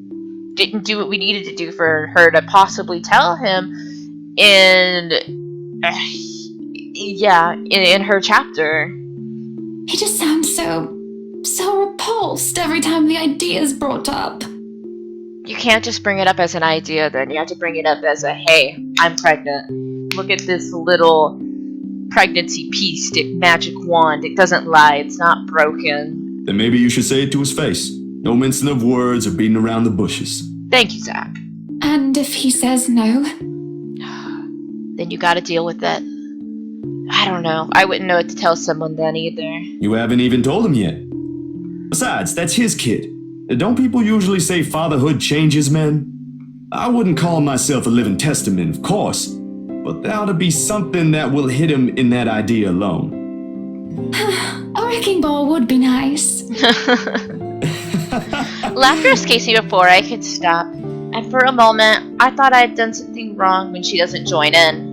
didn't do what we needed to do for her to possibly tell him. And yeah, in her chapter. He just sounds so repulsed every time the idea is brought up. You can't just bring it up as an idea then. You have to bring it up as a, hey, I'm pregnant. Look at this little pregnancy pea stick magic wand. It doesn't lie. It's not broken. Then maybe you should say it to his face. No mincing of words or beating around the bushes. Thank you, Zach. And if he says no? Then you gotta deal with it. I don't know. I wouldn't know what to tell someone then either. You haven't even told him yet. Besides, that's his kid. Don't people usually say fatherhood changes men? I wouldn't call myself a living testament, of course, but there ought to be something that will hit him in that idea alone. A wrecking ball would be nice. Laughter escapes me before I could stop, and for a moment, I thought I had done something wrong when she doesn't join in.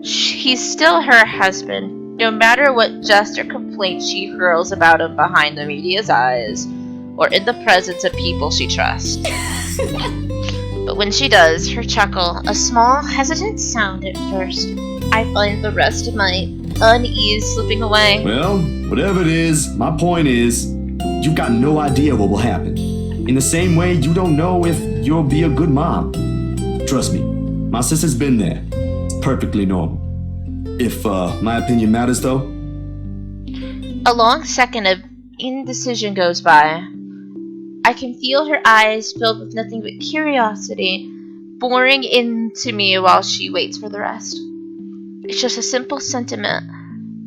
He's still her husband, no matter what jest or complaint she hurls about him behind the media's eyes, or in the presence of people she trusts. But when she does, her chuckle, a small, hesitant sound at first, I find the rest of my unease slipping away. Well, whatever it is, my point is, you've got no idea what will happen. In the same way, you don't know if you'll be a good mom. Trust me, my sister's been there. It's perfectly normal. If my opinion matters, though. A long second of indecision goes by. I can feel her eyes filled with nothing but curiosity, boring into me while she waits for the rest. It's just a simple sentiment,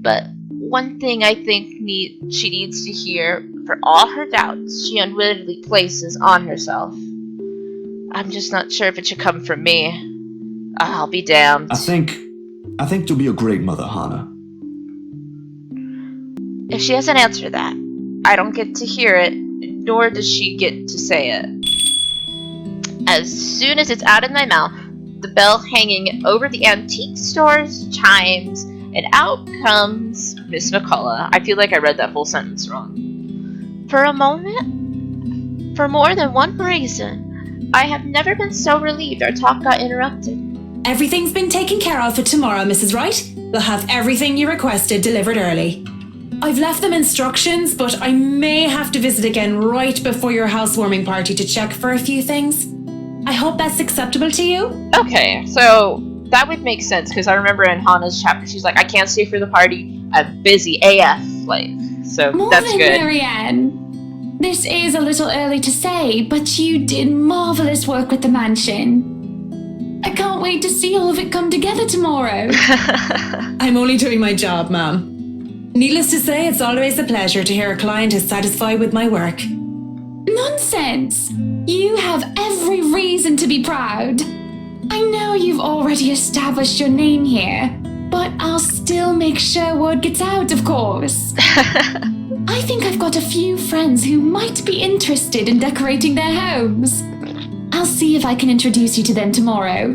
but one thing I think she needs to hear for all her doubts she unwittingly places on herself. I'm just not sure if it should come from me. I'll be damned. I think you'll be a great mother, Hannah. If she doesn't answer that, I don't get to hear it, nor does she get to say it. As soon as it's out of my mouth, the bell hanging over the antique stores chimes, and out comes Miss McCullough. I feel like I read that whole sentence wrong. For a moment, for more than one reason, I have never been so relieved our talk got interrupted. Everything's been taken care of for tomorrow, Mrs. Wright. We'll have everything you requested delivered early. I've left them instructions, but I may have to visit again right before your housewarming party to check for a few things. I hope that's acceptable to you. Okay, so that would make sense, because I remember in Hannah's chapter, she's like, I can't stay for the party. I'm busy AF. Like, so that's Morning, good. Marianne. This is a little early to say, but you did marvelous work with the mansion. I can't wait to see all of it come together tomorrow. I'm only doing my job, ma'am. Needless to say, it's always a pleasure to hear a client is satisfied with my work. Nonsense! You have every reason to be proud. I know you've already established your name here, but I'll still make sure word gets out, of course. I think I've got a few friends who might be interested in decorating their homes. I'll see if I can introduce you to them tomorrow.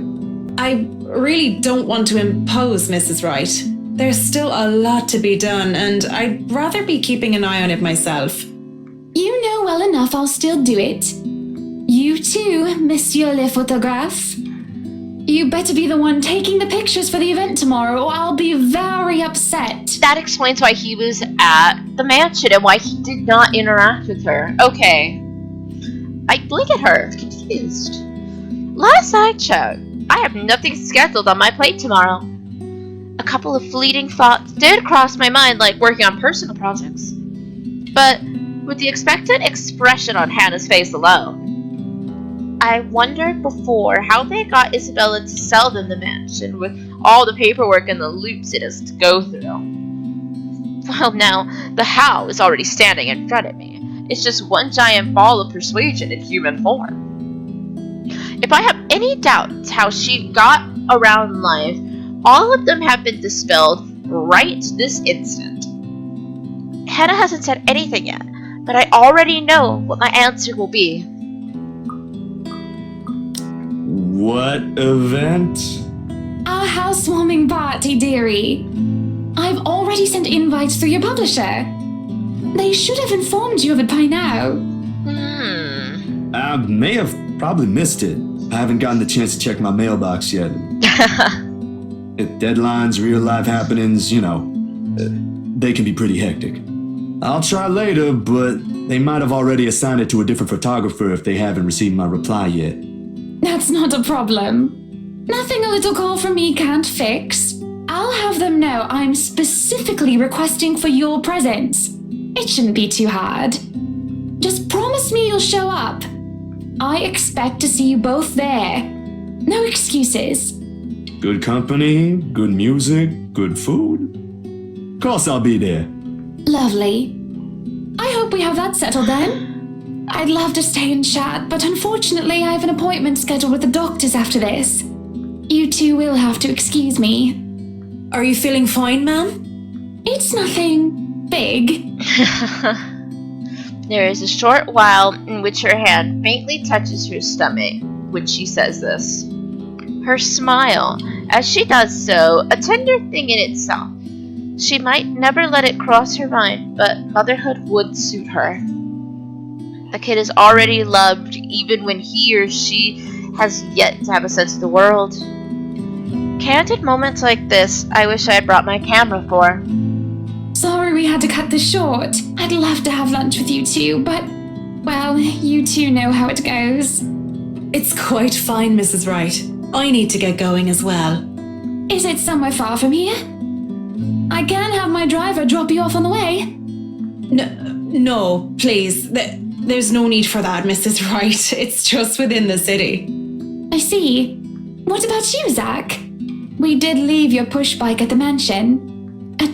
I really don't want to impose, Mrs. Wright. There's still a lot to be done, and I'd rather be keeping an eye on it myself. You know well enough I'll still do it. You too, Monsieur le Photographe. You better be the one taking the pictures for the event tomorrow, or I'll be very upset. That explains why he was at the mansion and why he did not interact with her. Okay. I look at her, confused. Last I checked, I have nothing scheduled on my plate tomorrow. A couple of fleeting thoughts did cross my mind, like working on personal projects. But with the expectant expression on Hannah's face alone, I wondered before how they got Isabella to sell them the mansion with all the paperwork and the loops it has to go through. Well, now, the how is already standing in front of me. It's just one giant ball of persuasion in human form. If I have any doubts how she got around life, all of them have been dispelled right this instant. Hannah hasn't said anything yet, but I already know what my answer will be. What event? Our housewarming party, dearie. I've already sent invites through your publisher. They should have informed you of it by now. I may have probably missed it. I haven't gotten the chance to check my mailbox yet. Deadlines, real life happenings, they can be pretty hectic. I'll try later, but they might have already assigned it to a different photographer if they haven't received my reply yet. That's not a problem. Nothing a little call from me can't fix. I'll have them know I'm specifically requesting for your presence. It shouldn't be too hard. Just promise me you'll show up. I expect to see you both there. No excuses. Good company, good music, good food. Of course I'll be there. Lovely. I hope we have that settled then. I'd love to stay and chat, but unfortunately I have an appointment scheduled with the doctors after this. You two will have to excuse me. Are you feeling fine, ma'am? It's nothing big. There is a short while in which her hand faintly touches her stomach when she says this. Her smile, as she does so, a tender thing in itself. She might never let it cross her mind, but motherhood would suit her. The kid is already loved even when he or she has yet to have a sense of the world. Candid moments like this, I wish I had brought my camera for. Sorry we had to cut this short. I'd love to have lunch with you two, but, well, you two know how it goes. It's quite fine, Mrs. Wright. I need to get going as well. Is it somewhere far from here? I can have my driver drop you off on the way. No, please. There's no need for that, Mrs. Wright. It's just within the city. I see. What about you, Zach? We did leave your push bike at the mansion.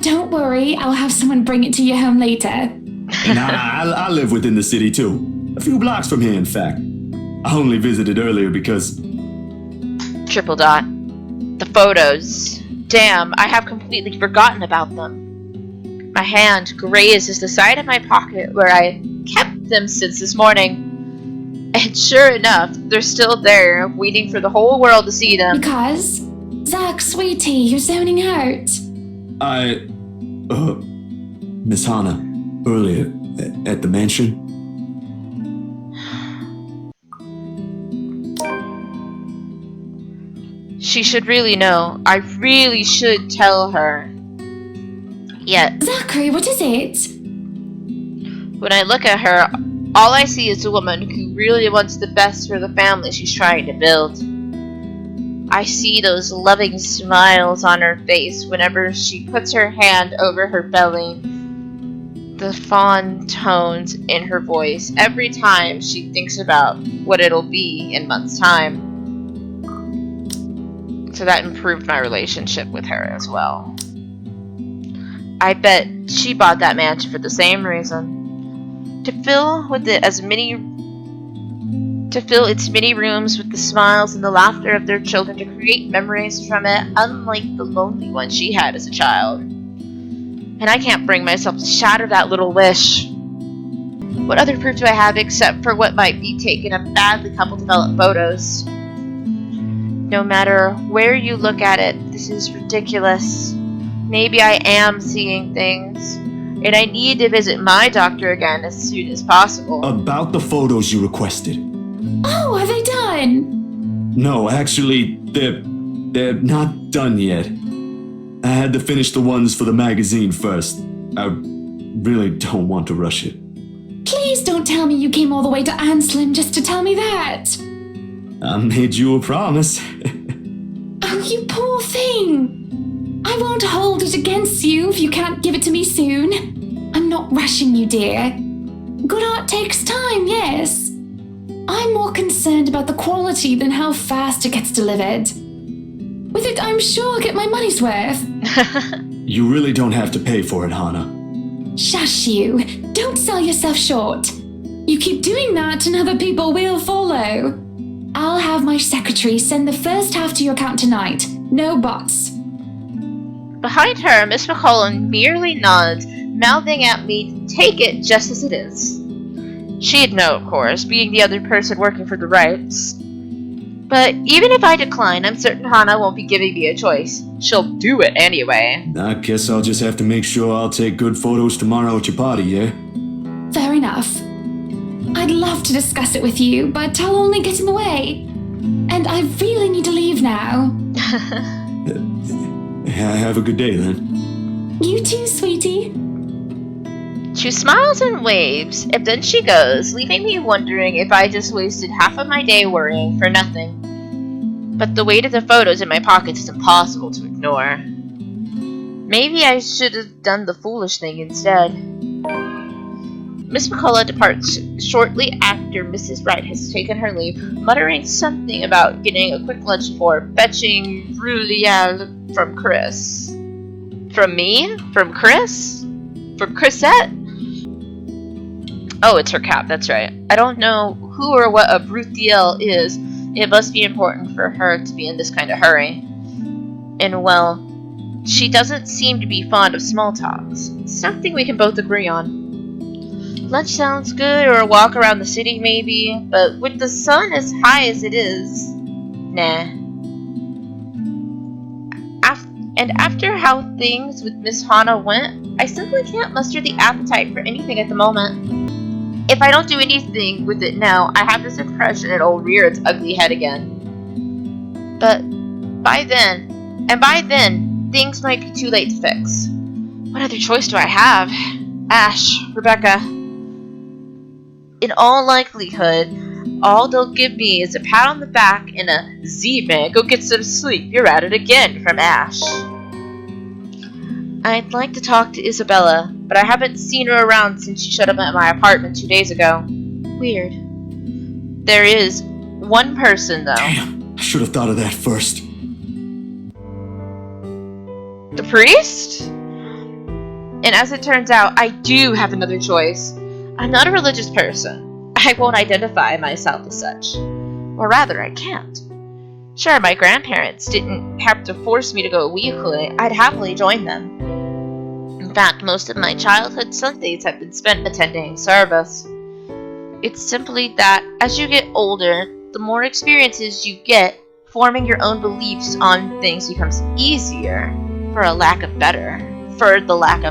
Don't worry, I'll have someone bring it to your home later. Nah, I live within the city too. A few blocks from here, in fact. I only visited earlier because... Triple dot. The photos. Damn, I have completely forgotten about them. My hand grazes the side of my pocket where I kept them since this morning. And sure enough, they're still there, waiting for the whole world to see them. Because? Zach, sweetie, you're zoning out. Miss Hana, earlier, at the mansion? She should really know. I really should tell her. Yet, Zachary, what is it? when I look at her, all I see is a woman who really wants the best for the family she's trying to build. I see those loving smiles on her face whenever she puts her hand over her belly, the fond tones in her voice every time she thinks about what it'll be in months' time. So that improved my relationship with her as well. I bet she bought that mansion for the same reason. To fill its many rooms with the smiles and the laughter of their children, to create memories from it, unlike the lonely one she had as a child. And I can't bring myself to shatter that little wish. What other proof do I have except for what might be taken of badly coupled developed photos? No matter where you look at it, this is ridiculous. Maybe I am seeing things, and I need to visit my doctor again as soon as possible. About the photos you requested. Oh, are they done? No, actually, they're not done yet. I had to finish the ones for the magazine first. I really don't want to rush it. Please don't tell me you came all the way to Anslim just to tell me that. I made you a promise. Oh, you poor thing. I won't hold it against you if you can't give it to me soon. I'm not rushing you, dear. Good art takes time, yes. I'm more concerned about the quality than how fast it gets delivered. With it, I'm sure I'll get my money's worth. You really don't have to pay for it, Hana. Shush you. Don't sell yourself short. You keep doing that and other people will follow. I'll have my secretary send the first half to your account tonight. No buts. Behind her, Miss McCullen merely nods, mouthing at me to take it just as it is. She'd know, of course, being the other person working for the rights. But even if I decline, I'm certain Hana won't be giving me a choice. She'll do it anyway. I guess I'll just have to make sure I'll take good photos tomorrow at your party, yeah? Fair enough. I'd love to discuss it with you, but I'll only get in the way. And I really need to leave now. Have a good day, then. You too, sweetie. She smiles and waves, and then she goes, leaving me wondering if I just wasted half of my day worrying for nothing. But the weight of the photos in my pockets is impossible to ignore. Maybe I should have done the foolish thing instead. Miss McCullough departs shortly after Mrs. Wright has taken her leave, muttering something about getting a quick lunch before fetching Roulial from Chris. From me? From Chris? From Chrisette? Oh, it's her cap, that's right. I don't know who or what a Bruthiel is. It must be important for her to be in this kind of hurry. And well, she doesn't seem to be fond of small talks. Something we can both agree on. Lunch sounds good, or a walk around the city maybe, but with the sun as high as it is, nah. And after how things with Miss Hana went, I simply can't muster the appetite for anything at the moment. If I don't do anything with it now, I have this impression it'll rear its ugly head again. But by then, things might be too late to fix. What other choice do I have? Ash, Rebecca. In all likelihood, all they'll give me is a pat on the back and a Z-Man, go get some sleep, you're at it again, from Ash. I'd like to talk to Isabella, but I haven't seen her around since she showed up at my apartment 2 days ago. Weird. There is one person, though. Damn, I should have thought of that first. The priest? And as it turns out, I do have another choice. I'm not a religious person. I won't identify myself as such. Or rather, I can't. Sure, my grandparents didn't have to force me to go weekly. I'd happily join them. In fact, most of my childhood Sundays have been spent attending service. It's simply that as you get older, the more experiences you get, forming your own beliefs on things becomes easier, for the lack of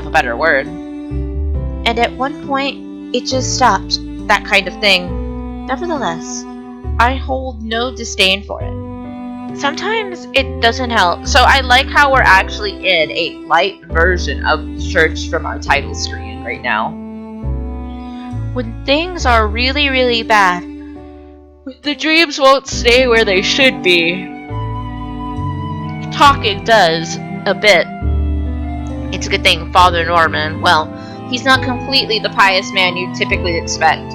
a better word. And at one point, it just stopped, that kind of thing. Nevertheless, I hold no disdain for it. Sometimes it doesn't help, so I like how we're actually in a light version of church from our title screen right now. When things are really, really bad, when the dreams won't stay where they should be, talking does a bit. It's a good thing Father Norman, well, he's not completely the pious man you'd typically expect.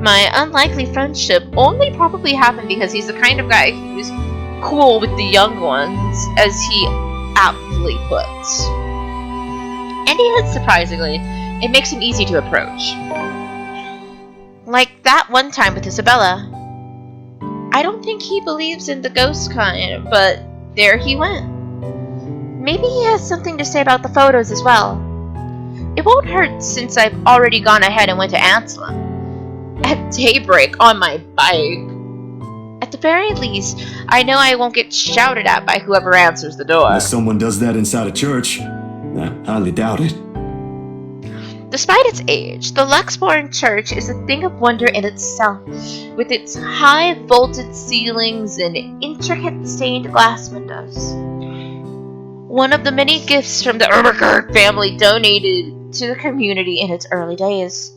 My unlikely friendship only probably happened because he's the kind of guy who's cool with the young ones, as he aptly puts. And yet, surprisingly, it makes him easy to approach. Like that one time with Isabella. I don't think he believes in the ghost kind, but there he went. Maybe he has something to say about the photos as well. It won't hurt since I've already gone ahead and went to Anselm. At daybreak on my bike. At the very least, I know I won't get shouted at by whoever answers the door. Unless someone does that inside a church. I highly doubt it. Despite its age, the Luxborn Church is a thing of wonder in itself, with its high vaulted ceilings and intricate stained glass windows. One of the many gifts from the Erbergard family donated to the community in its early days.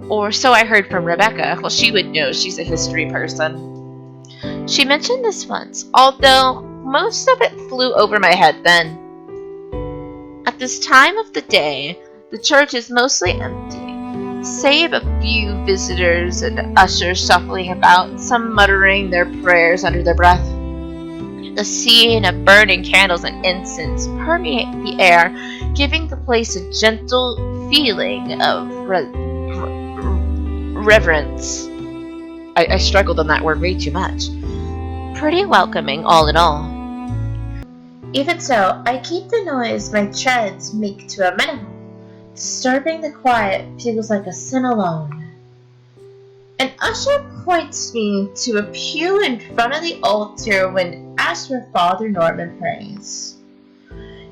Or so I heard from Rebecca. Well, she would know, she's a history person. She mentioned this once, although most of it flew over my head then. At this time of the day, the church is mostly empty, save a few visitors and ushers shuffling about, some muttering their prayers under their breath. The scene of burning candles and incense permeate the air, giving the place a gentle feeling of reverence. I struggled on that word way too much. Pretty welcoming, all in all. Even so, I keep the noise my treads make to a minimum. Disturbing the quiet feels like a sin alone. An usher points me to a pew in front of the altar when asked where Father Norman prays.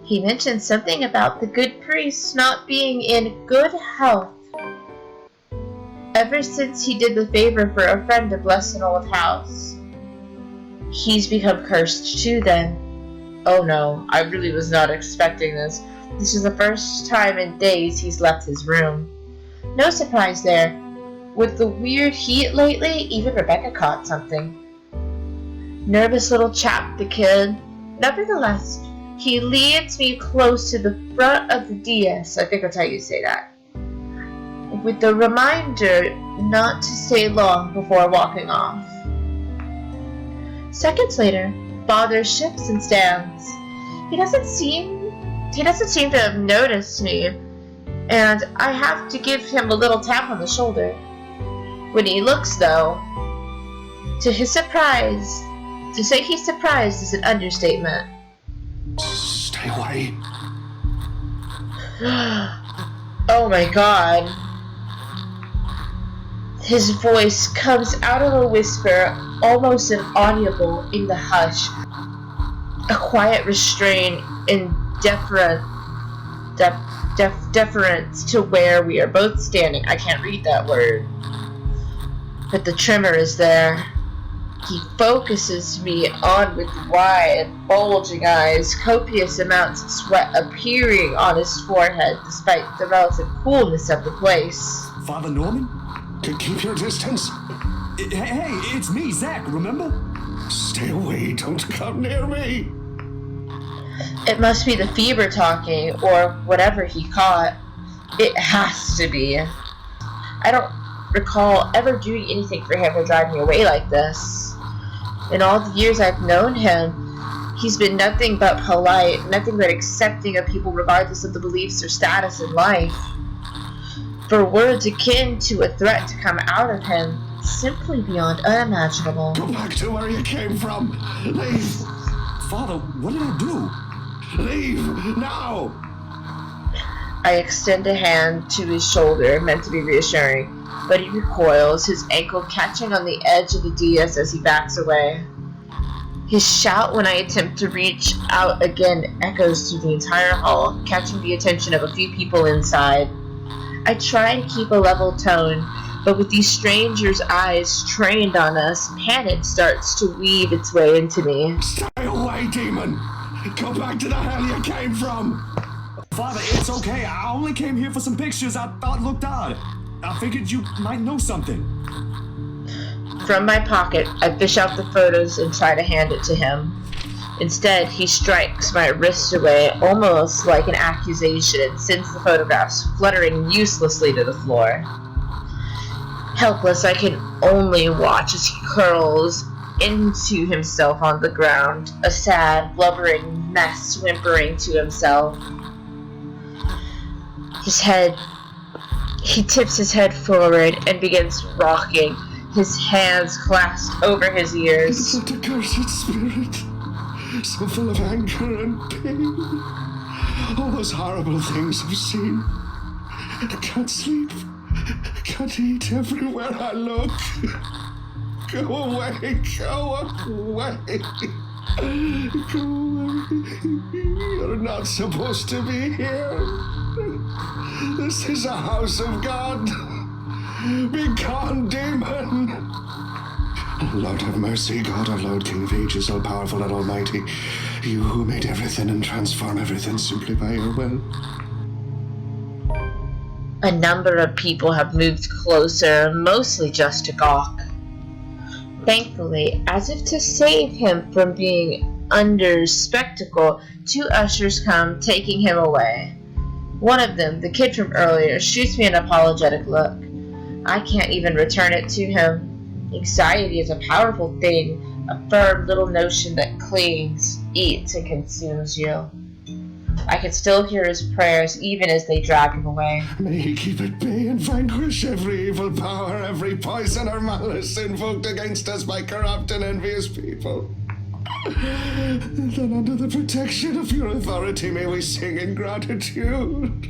He mentioned something about the good priest not being in good health ever since he did the favor for a friend to bless an old house. He's become cursed too then. Oh no, I really was not expecting this. This is the first time in days he's left his room. No surprise there. With the weird heat lately, even Rebecca caught something. Nervous little chap, the kid. Nevertheless, he leads me close to the front of the dais, I think that's how you say that, with the reminder not to stay long before walking off. Seconds later, Father shifts and stands. He doesn't seem to have noticed me, and I have to give him a little tap on the shoulder. When he looks, though, to his surprise, to say he's surprised is an understatement. Stay away. Oh my god. His voice comes out of a whisper, almost inaudible in the hush. A quiet restraint and deference to where we are both standing. I can't read that word. But the tremor is there. He focuses me on with wide, bulging eyes, copious amounts of sweat appearing on his forehead despite the relative coolness of the place. Father Norman? Keep your distance. Hey, it's me, Zach, remember? Stay away, don't come near me. It must be the fever talking, or whatever he caught. It has to be. I don't recall ever doing anything for him to drive me away like this. In all the years I've known him, he's been nothing but polite, nothing but accepting of people regardless of the beliefs or status in life. For words akin to a threat to come out of him, simply beyond unimaginable. Go back to where you came from. Leave. Father, what did I do? Leave, now. I extend a hand to his shoulder, meant to be reassuring, but he recoils, his ankle catching on the edge of the dais as he backs away. His shout when I attempt to reach out again echoes through the entire hall, catching the attention of a few people inside. I try to keep a level tone, but with these strangers' eyes trained on us, panic starts to weave its way into me. Stay away, demon! Go back to the hell you came from! Father, it's okay. I only came here for some pictures I thought looked odd. I figured you might know something. From my pocket, I fish out the photos and try to hand it to him. Instead, he strikes my wrist away, almost like an accusation, and sends the photographs fluttering uselessly to the floor. Helpless, I can only watch as he curls into himself on the ground, a sad, blubbering mess whimpering to himself. He tips his head forward and begins rocking, his hands clasped over his ears. Such a cursed spirit, so full of anger and pain. All those horrible things I've seen. I can't sleep, I can't eat everywhere I look. Go away, go away. Go away. You're not supposed to be here. This is a house of God. Be gone, demon. Lord have mercy, God our Lord, King of ages, all powerful and almighty. You who made everything and transform everything simply by your will. A number of people have moved closer, mostly just to gawk. Thankfully, as if to save him from being under spectacle, 2 ushers come, taking him away. One of them, the kid from earlier, shoots me an apologetic look. I can't even return it to him. Anxiety is a powerful thing, a firm little notion that clings, eats, and consumes you. I can still hear his prayers even as they drag him away. May he keep at bay and vanquish every evil power, every poison or malice invoked against us by corrupt and envious people. And then under the protection of your authority may we sing in gratitude.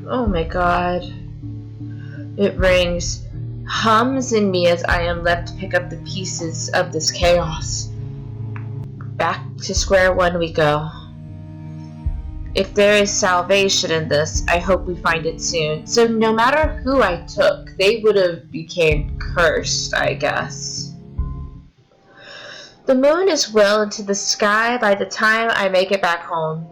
Oh my god. It rings, hums in me as I am left to pick up the pieces of this chaos. Back to square one we go. If there is salvation in this, I hope we find it soon. So no matter who I took, they would have became cursed, I guess. The moon is well into the sky by the time I make it back home.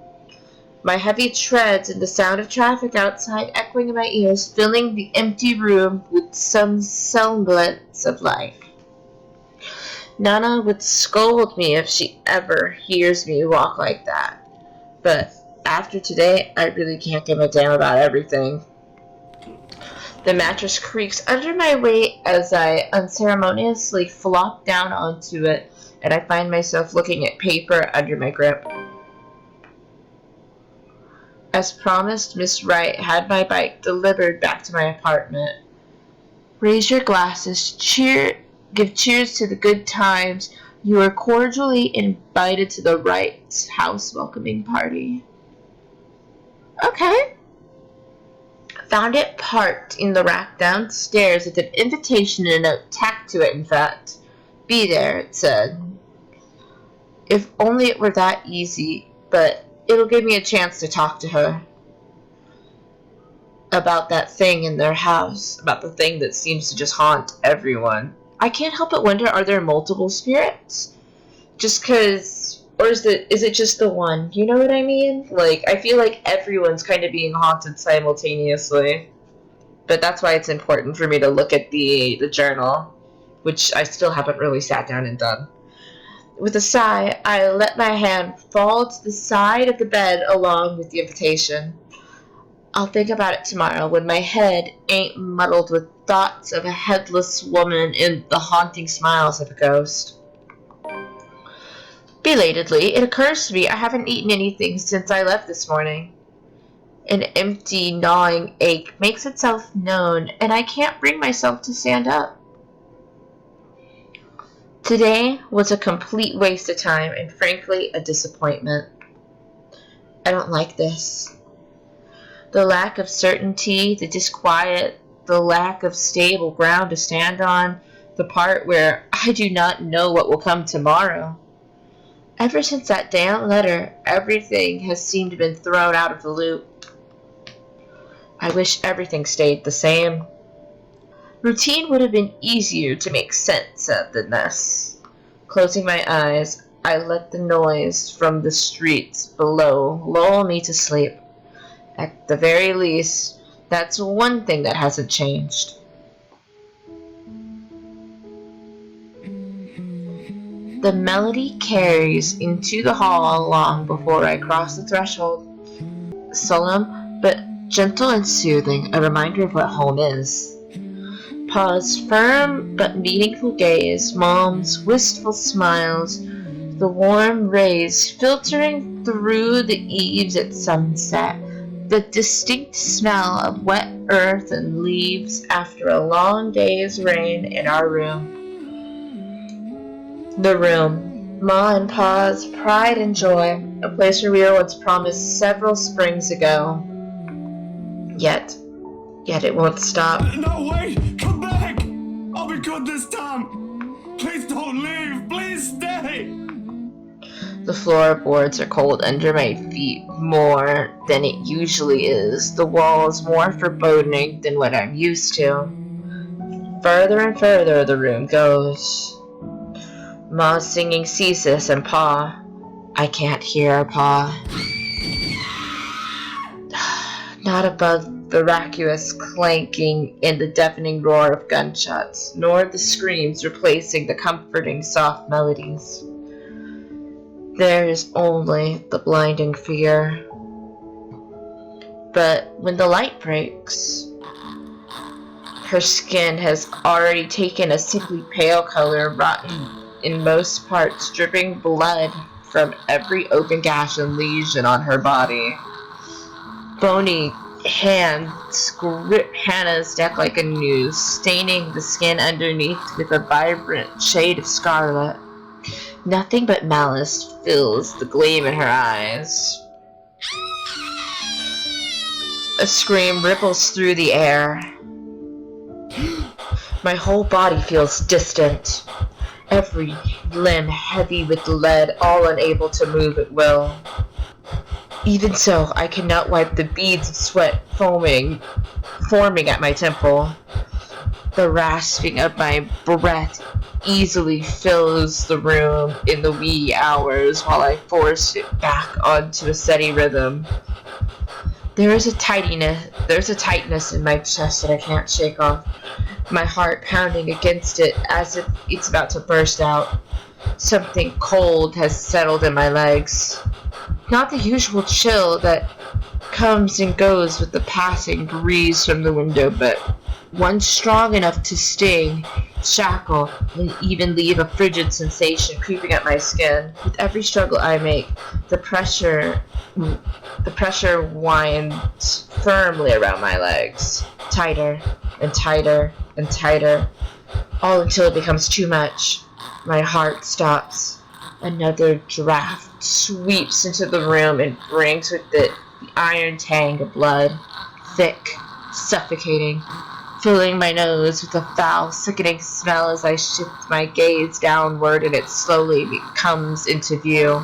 My heavy treads and the sound of traffic outside echoing in my ears, filling the empty room with some semblance of life. Nana would scold me if she ever hears me walk like that. But after today, I really can't give a damn about everything. The mattress creaks under my weight as I unceremoniously flop down onto it, and I find myself looking at paper under my grip. As promised, Miss Wright had my bike delivered back to my apartment. Raise your glasses, give cheers to the good times. You are cordially invited to the Wright's house welcoming party. Okay. Found it parked in the rack downstairs with an invitation and a note tacked to it, in fact. Be there, it said. If only it were that easy, but it'll give me a chance to talk to her about that thing in their house, about the thing that seems to just haunt everyone. I can't help but wonder, are there multiple spirits? Just 'cause, or is it just the one? You know what I mean? Like, I feel like everyone's kind of being haunted simultaneously. But that's why it's important for me to look at the journal, which I still haven't really sat down and done. With a sigh, I let my hand fall to the side of the bed along with the invitation. I'll think about it tomorrow when my head ain't muddled with thoughts of a headless woman and the haunting smiles of a ghost. Belatedly, it occurs to me I haven't eaten anything since I left this morning. An empty, gnawing ache makes itself known, and I can't bring myself to stand up. Today was a complete waste of time and frankly a disappointment. I don't like this. The lack of certainty, the disquiet, the lack of stable ground to stand on, the part where I do not know what will come tomorrow. Ever since that damn letter, everything has seemed to have been thrown out of the loop. I wish everything stayed the same. Routine would have been easier to make sense of than this. Closing my eyes, I let the noise from the streets below lull me to sleep. At the very least, that's one thing that hasn't changed. The melody carries into the hall long before I cross the threshold. Solemn, but gentle and soothing, a reminder of what home is. Pa's firm but meaningful gaze, Mom's wistful smiles, the warm rays filtering through the eaves at sunset, the distinct smell of wet earth and leaves after a long day's rain in our room. The room, Ma and Pa's pride and joy, a place where we were once promised several springs ago. Yet it won't stop. No, wait! Come back! I'll be good this time! Please don't leave! Please stay! The floorboards are cold under my feet more than it usually is. The walls more foreboding than what I'm used to. Further and further the room goes. Ma's singing ceases and Pa. I can't hear Pa. Not above the vacuous clanking and the deafening roar of gunshots, nor the screams replacing the comforting soft melodies. There is only the blinding fear. But when the light breaks, her skin has already taken a sickly pale color, rotten in most parts, dripping blood from every open gash and lesion on her body. Bony hands grip Hannah's neck like a noose, staining the skin underneath with a vibrant shade of scarlet. Nothing but malice fills the gleam in her eyes. A scream ripples through the air. My whole body feels distant, every limb heavy with lead, all unable to move at will. Even so, I cannot wipe the beads of sweat forming at my temple. The rasping of my breath easily fills the room in the wee hours while I force it back onto a steady rhythm. There's a tightness in my chest that I can't shake off, my heart pounding against it as if it's about to burst out. Something cold has settled in my legs. Not the usual chill that comes and goes with the passing breeze from the window, but one strong enough to sting, shackle, and even leave a frigid sensation creeping up my skin. With every struggle I make, the pressure winds firmly around my legs, tighter and tighter and tighter, all until it becomes too much. My heart stops. Another draft sweeps into the room and brings with it the iron tang of blood, thick, suffocating, filling my nose with a foul, sickening smell as I shift my gaze downward and it slowly comes into view.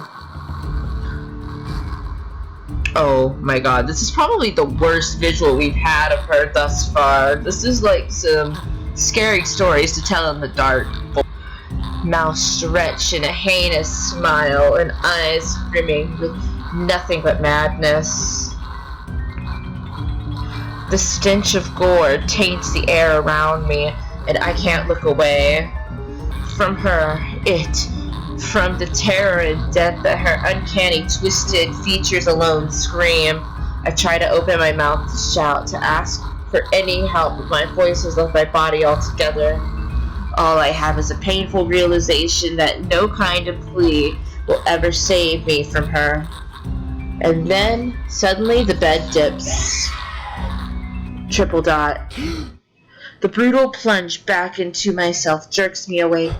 Oh my god, this is probably the worst visual we've had of her thus far. This is like some scary stories to tell in the dark. Mouth stretched in a heinous smile and eyes brimming with nothing but madness. The stench of gore taints the air around me, and I can't look away from her, from the terror and death that her uncanny, twisted features alone scream. I try to open my mouth to shout, to ask for any help, but my voice has left my body altogether. All I have is a painful realization that no kind of plea will ever save me from her. And then, suddenly, the bed dips. Triple dot. The brutal plunge back into myself jerks me awake.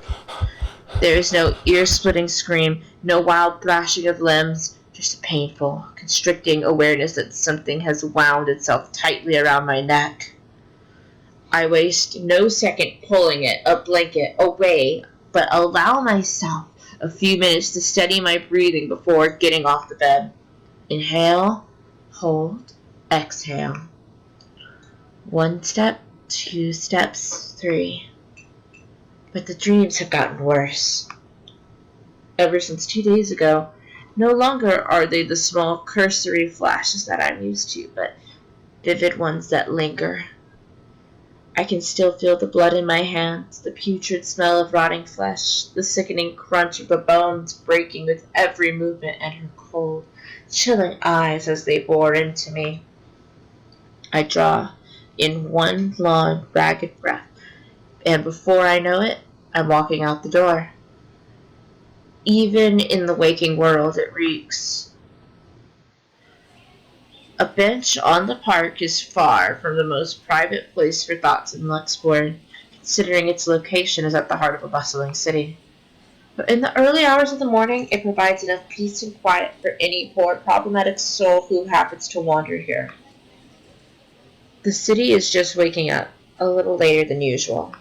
There is no ear-splitting scream, no wild thrashing of limbs, There's a painful, constricting awareness that something has wound itself tightly around my neck. I waste no second pulling a blanket away, but allow myself a few minutes to steady my breathing before getting off the bed. Inhale, hold, exhale. 1 step, 2 steps, 3. But the dreams have gotten worse. Ever since 2 days ago, no longer are they the small cursory flashes that I'm used to, but vivid ones that linger. I can still feel the blood in my hands, the putrid smell of rotting flesh, the sickening crunch of the bones breaking with every movement, and her cold, chilling eyes as they bore into me. I draw in one long, ragged breath, and before I know it, I'm walking out the door. Even in the waking world, it reeks. A bench on the park is far from the most private place for thoughts in Luxport, considering its location is at the heart of a bustling city. But in the early hours of the morning, it provides enough peace and quiet for any poor, problematic soul who happens to wander here. The city is just waking up, a little later than usual.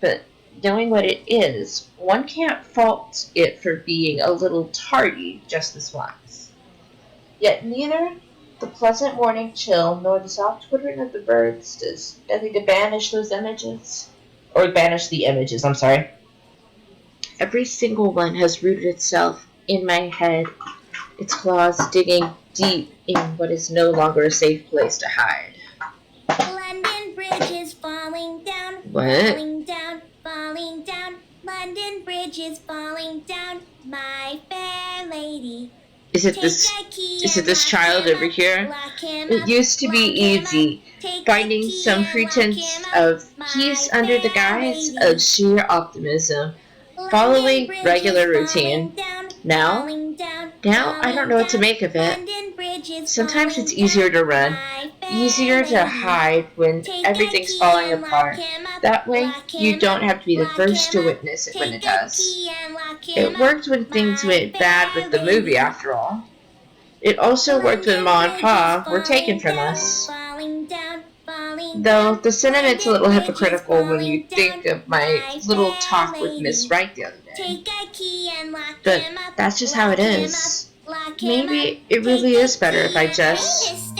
But knowing what it is, one can't fault it for being a little tardy just this once. Yet neither the pleasant morning chill nor the soft twittering of the birds does anything to banish those images. Or banish the images, I'm sorry. Every single one has rooted itself in my head, its claws digging deep in what is no longer a safe place to hide. London Bridge is falling down. What? Falling down, falling down. London Bridge is falling down. My fair lady. Is it this child over here? It used to be easy, finding some pretense of peace under the guise of sheer optimism, following regular routine. Now I don't know what to make of it. Sometimes it's easier to run, easier to hide when everything's falling apart. That way, you don't have to be the first to witness it when it does. It worked when things went bad with the movie, after all. It also worked when Ma and Pa were taken from us. Though the sentiment's a little hypocritical when you think of my little talk with Miss Wright the other day. But that's just how it is. Maybe it really is better if I just...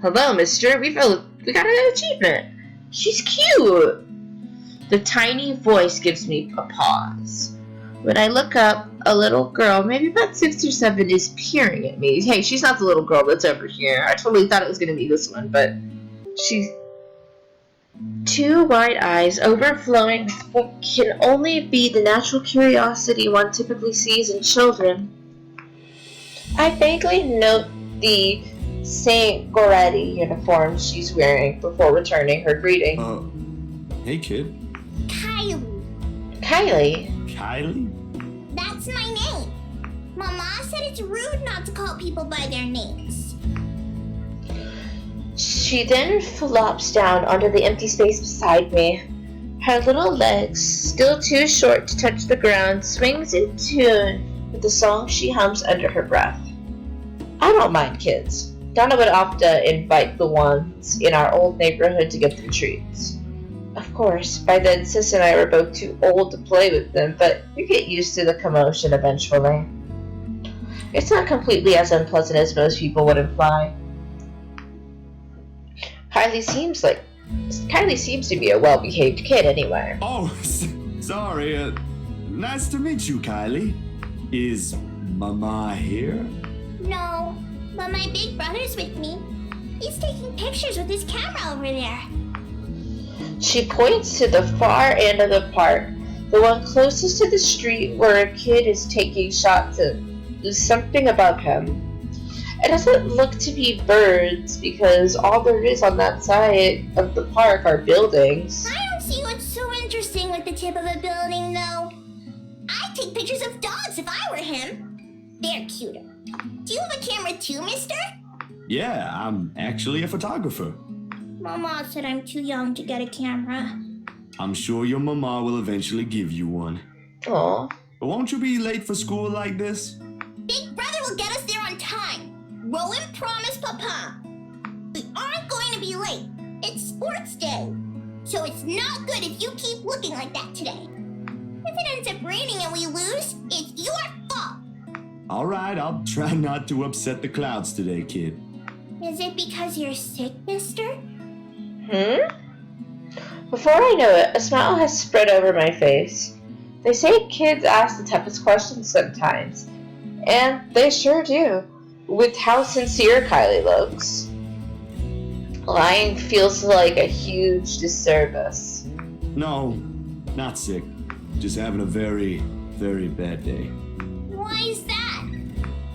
Hello, mister. We got an achievement. She's cute. The tiny voice gives me a pause. When I look up, a little girl, maybe about 6 or 7, is peering at me. Hey, she's not the little girl that's over here. I totally thought it was going to be this one, but she's... 2 wide eyes overflowing with what can only be the natural curiosity one typically sees in children. I vaguely note the St. Goretti uniform she's wearing before returning her greeting. Hey kid. Kylie. Kylie? That's my name. Mama said it's rude not to call people by their names. She then flops down onto the empty space beside me. Her little legs, still too short to touch the ground, swings in tune with the song she hums under her breath. I don't mind kids. Donna would often invite the ones in our old neighborhood to give them treats. Of course, by then Sis and I were both too old to play with them, but we get used to the commotion eventually. It's not completely as unpleasant as most people would imply. Kylie seems to be a well-behaved kid anyway. Oh, sorry. Nice to meet you, Kylie. Is Mama here? No, but my big brother's with me. He's taking pictures with his camera over there. She points to the far end of the park, the one closest to the street where a kid is taking shots at something above him. It doesn't look to be birds because all there is on that side of the park are buildings. I don't see what's so interesting with the tip of a building, though. I'd take pictures of dogs if I were him. They're cuter. Do you have a camera too, mister? Yeah, I'm actually a photographer. Mama said I'm too young to get a camera. I'm sure your mama will eventually give you one. Aw. But won't you be late for school like this? Big Brother will get us there on time. Rowan promised Papa. We aren't going to be late. It's sports day. So it's not good if you keep looking like that today. If it ends up raining and we lose, it's your fault. All right, I'll try not to upset the clouds today, kid. Is it because you're sick, mister? Before I know it, a smile has spread over my face. They say kids ask the toughest questions sometimes, and they sure do, with how sincere Kylie looks. Lying feels like a huge disservice. No, not sick. Just having a very, very bad day. Why is that?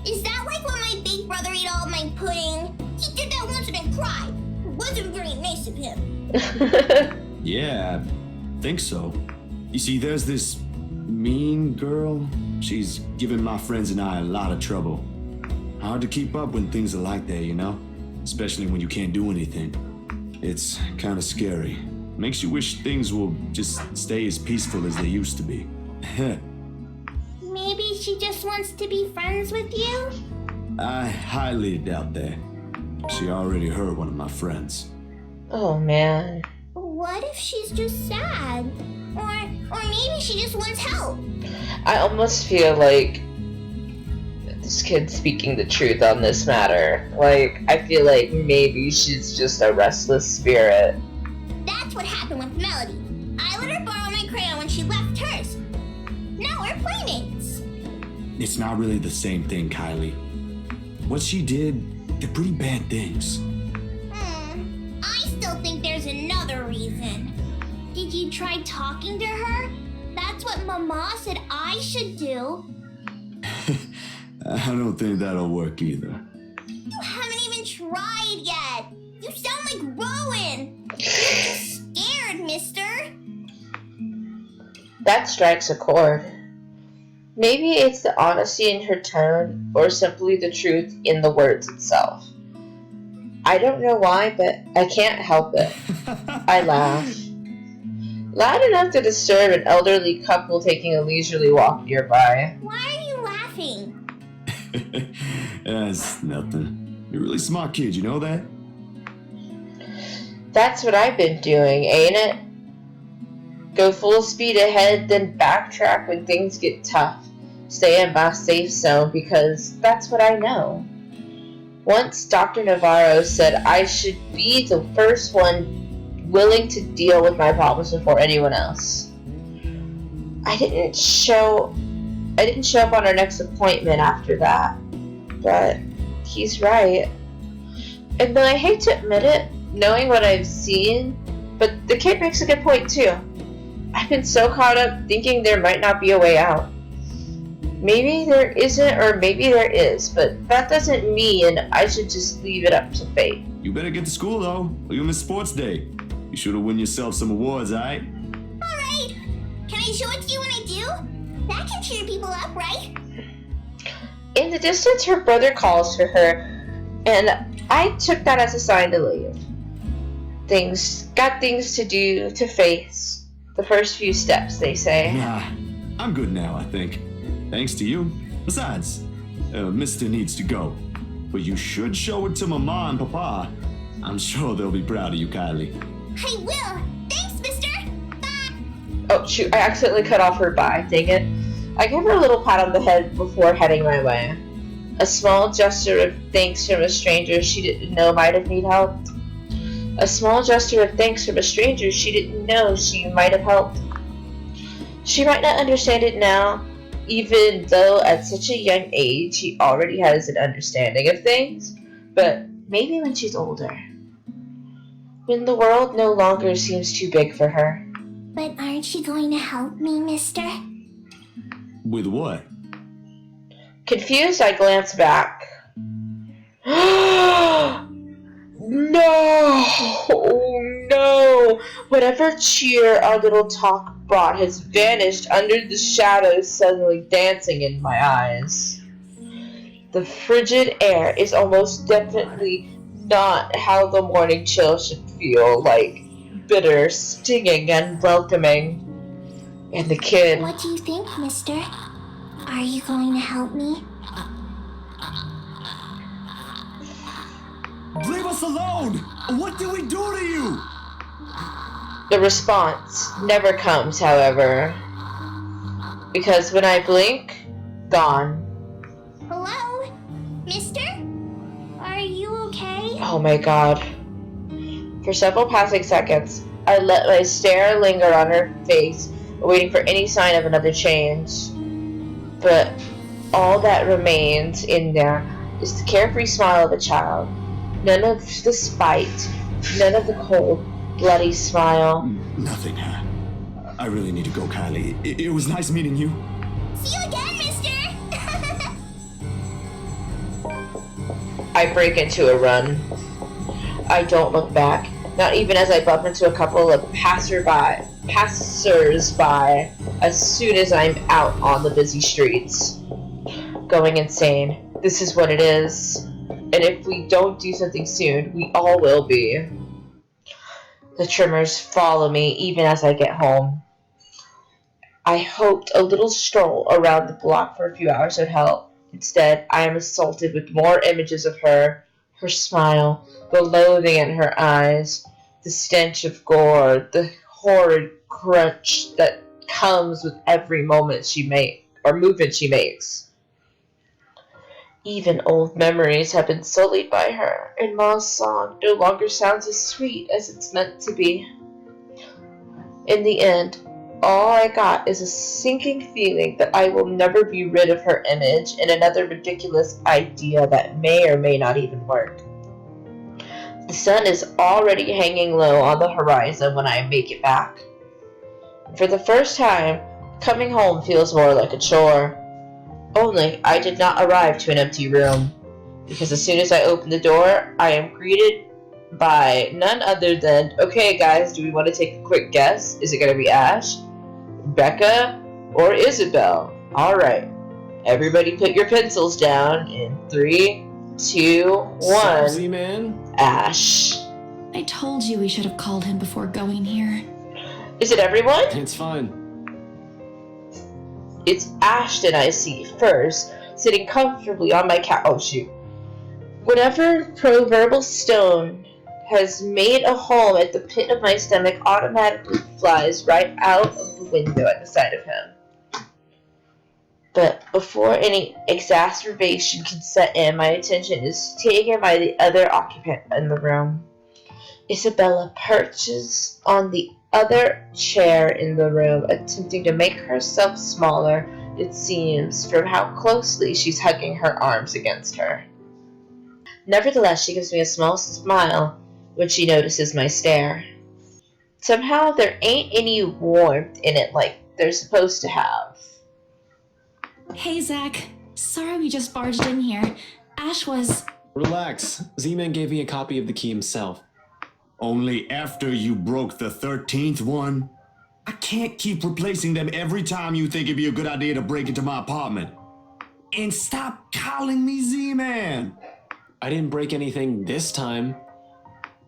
Is that like when my big brother ate all of my pudding? He did that once and then cried. It wasn't very nice of him. Yeah, I think so. You see, there's this mean girl. She's given my friends and I a lot of trouble. Hard to keep up when things are like that, you know? Especially when you can't do anything. It's kind of scary. Makes you wish things will just stay as peaceful as they used to be. Maybe she just wants to be friends with you? I highly doubt that. She already hurt one of my friends. Oh man. What if she's just sad? Or maybe she just wants help. I almost feel like this kid's speaking the truth on this matter. Like, I feel like maybe she's just a restless spirit. That's what happened with Melody. I let her borrow my crayon when she left hers. Now we're playmates. It's not really the same thing, Kylie. What she did, they're pretty bad things. I still think there's another reason. Did you try talking to her? That's what Mama said I should do. I don't think that'll work either. You haven't even tried yet. You sound like Rowan. You're just scared, mister. That strikes a chord. Maybe it's the honesty in her tone, or simply the truth in the words itself. I don't know why, but I can't help it. I laugh. Loud enough to disturb an elderly couple taking a leisurely walk nearby. Why are you laughing? That's nothing. You're a really smart kid, you know that? That's what I've been doing, ain't it? Go full speed ahead, then backtrack when things get tough. Stay in my safe zone because that's what I know. Once Dr. Navarro said I should be the first one willing to deal with my problems before anyone else. I didn't show up on our next appointment after that. But he's right. And though I hate to admit it, knowing what I've seen, but the kid makes a good point too. I've been so caught up thinking there might not be a way out. Maybe there isn't, or maybe there is, but that doesn't mean I should just leave it up to fate. You better get to school, though, or you'll miss sports day. You should have won yourself some awards, alright? Alright. Can I show it to you when I do? That can cheer people up, right? In the distance, her brother calls for her, and I took that as a sign to leave. Got things to do, to face. The first few steps, they say. Nah, I'm good now, I think. Thanks to you. Besides, Mister needs to go. But you should show it to Mama and Papa. I'm sure they'll be proud of you, Kylie. I will. Thanks, mister. Bye. Oh shoot, I accidentally cut off her bye, dang it. I gave her a little pat on the head before heading my way. A small gesture of thanks from a stranger she didn't know might have needed help. A small gesture of thanks from a stranger she didn't know she might have helped. She might not understand it now, even though at such a young age she already has an understanding of things, but maybe when she's older. When the world no longer seems too big for her. But aren't you going to help me, mister? With what? Confused, I glance back. No! Oh no! Whatever cheer our little talk brought has vanished under the shadows suddenly dancing in my eyes. The frigid air is almost definitely not how the morning chill should feel, like bitter, stinging, and welcoming. And the kid... What do you think, mister? Are you going to help me? Leave us alone! What did we do to you? The response never comes, however, because when I blink, gone. Hello? Mister? Are you okay? Oh my god. For several passing seconds, I let my stare linger on her face, waiting for any sign of another change. But all that remains in there is the carefree smile of a child. None of the spite, none of the cold, bloody smile. Nothing. I really need to go, Kylie. It was nice meeting you. See you again, mister! I break into a run. I don't look back, not even as I bump into a couple of passers-by as soon as I'm out on the busy streets. Going insane. This is what it is. And if we don't do something soon, we all will be. The tremors follow me even as I get home. I hoped a little stroll around the block for a few hours would help. Instead, I am assaulted with more images of her smile, the loathing in her eyes, the stench of gore, the horrid crunch that comes with every movement she makes. Even old memories have been sullied by her, and Ma's song no longer sounds as sweet as it's meant to be. In the end, all I got is a sinking feeling that I will never be rid of her image and another ridiculous idea that may or may not even work. The sun is already hanging low on the horizon when I make it back. For the first time, coming home feels more like a chore. Only I did not arrive to an empty room, because as soon as I open the door, I am greeted by none other than, okay guys, do we want to take a quick guess? Is it going to be Ash, Becca, or Isabel? Alright, everybody put your pencils down in 3, 2, 1. Z-Man? Ash. I told you we should have called him before going here. Is it everyone? It's fine. It's Ashton I see first, sitting comfortably on my couch. Oh shoot. Whatever proverbial stone has made a home at the pit of my stomach automatically flies right out of the window at the sight of him. But before any exacerbation can set in, my attention is taken by the other occupant in the room. Isabella perches on the other chair in the room, attempting to make herself smaller, it seems, from how closely she's hugging her arms against her. Nevertheless, she gives me a small smile when she notices my stare. Somehow, there ain't any warmth in it like they're supposed to have. Hey, Zach. Sorry we just barged in here. Ash was... Relax. Z-Man gave me a copy of the key himself. Only after you broke the 13th one? I can't keep replacing them every time you think it'd be a good idea to break into my apartment. And stop calling me Z-Man! I didn't break anything this time.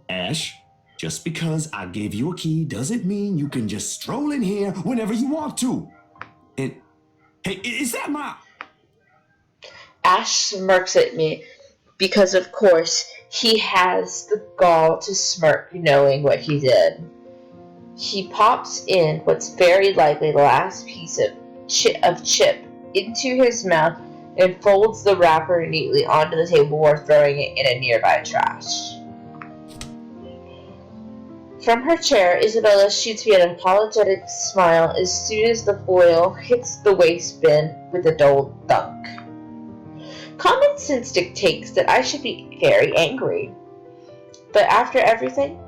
Ash, just because I gave you a key doesn't mean you can just stroll in here whenever you want to. And, hey, is that my... Ash smirks at me because, of course, he has the gall to smirk knowing what he did. He pops in what's very likely the last piece of chip into his mouth and folds the wrapper neatly onto the table before throwing it in a nearby trash. From her chair, Isabella shoots me an apologetic smile as soon as the foil hits the waste bin with a dull thunk. Common sense dictates that I should be very angry. But after everything,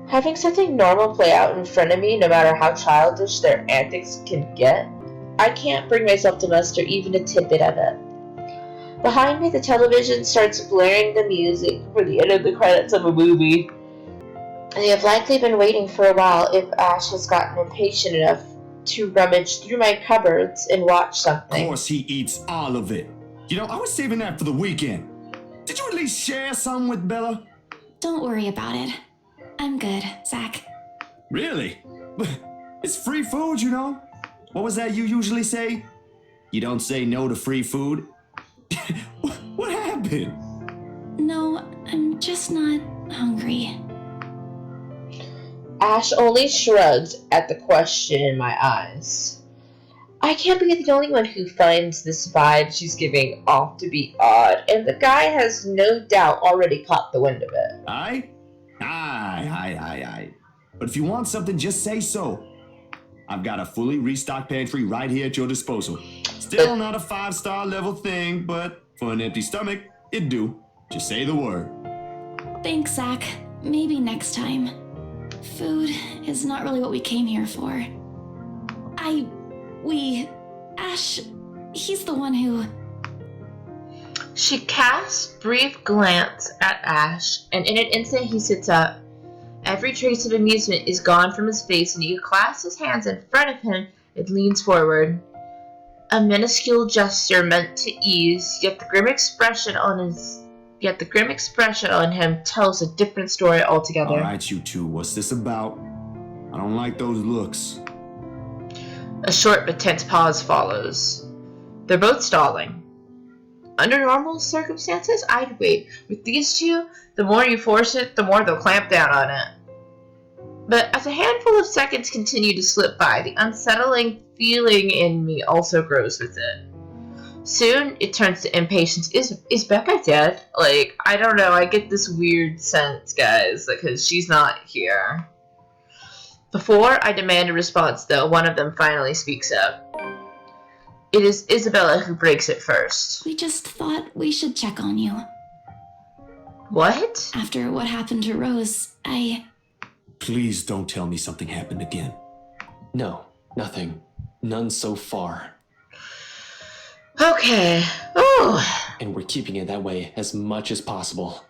having something normal play out in front of me, no matter how childish their antics can get, I can't bring myself to muster even a tidbit of it. Behind me, the television starts blaring the music for the end of the credits of a movie. They have likely been waiting for a while if Ash has gotten impatient enough to rummage through my cupboards and watch something. Of course he eats all of it. You know, I was saving that for the weekend. Did you at least share some with Bella? Don't worry about it. I'm good, Zach. Really? It's free food, you know? What was that you usually say? You don't say no to free food? What happened? No, I'm just not hungry. Ash only shrugged at the question in my eyes. I can't be the only one who finds this vibe she's giving off to be odd, and the guy has no doubt already caught the wind of it. Aye? Aye. But if you want something, just say so. I've got a fully restocked pantry right here at your disposal. Still not a 5-star level thing, but for an empty stomach, it'd do. Just say the word. Thanks, Zach. Maybe next time. Food is not really what we came here for. Ash, he's the one who... She casts a brief glance at Ash, and in an instant he sits up. Every trace of amusement is gone from his face, and he clasps his hands in front of him and leans forward. A minuscule gesture meant to ease, yet the grim expression on him tells a different story altogether. Alright, you two, what's this about? I don't like those looks. A short but tense pause follows. They're both stalling. Under normal circumstances, I'd wait. With these two, the more you force it, the more they'll clamp down on it. But as a handful of seconds continue to slip by, the unsettling feeling in me also grows with it. Soon, it turns to impatience. Is Becca dead? Like, I don't know, I get this weird sense, guys, because she's not here. Before I demand a response, though, one of them finally speaks up. It is Isabella who breaks it first. We just thought we should check on you. What? After what happened to Rose, Please don't tell me something happened again. No, nothing. None so far. Okay. Ooh. And we're keeping it that way as much as possible.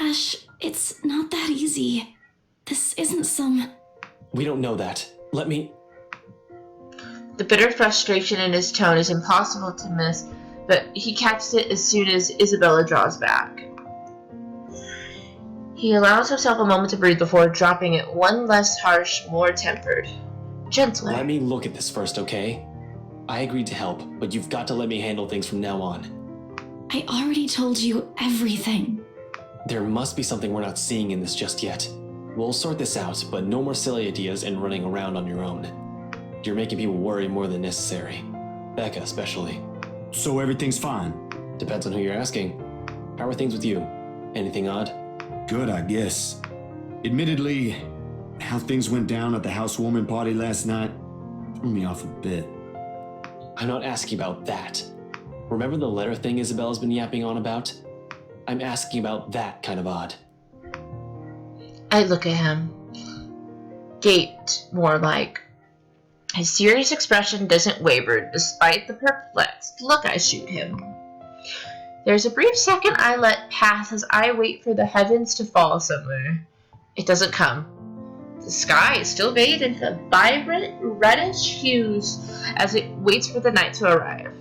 Ash, it's not that easy. This isn't some... We don't know that. Let me... The bitter frustration in his tone is impossible to miss, but he catches it as soon as Isabella draws back. He allows himself a moment to breathe before dropping it one less harsh, more tempered. Gentler. Let me look at this first, okay? I agreed to help, but you've got to let me handle things from now on. I already told you everything. There must be something we're not seeing in this just yet. We'll sort this out, but no more silly ideas and running around on your own. You're making people worry more than necessary. Becca, especially. So everything's fine? Depends on who you're asking. How are things with you? Anything odd? Good, I guess. Admittedly, how things went down at the housewarming party last night threw me off a bit. I'm not asking about that. Remember the letter thing Isabella's been yapping on about? I'm asking about that kind of odd. I look at him. Gaped, more like. His serious expression doesn't waver, despite the perplexed look I shoot him. There's a brief second I let pass as I wait for the heavens to fall somewhere. It doesn't come. The sky is still bathed in the vibrant reddish hues as it waits for the night to arrive.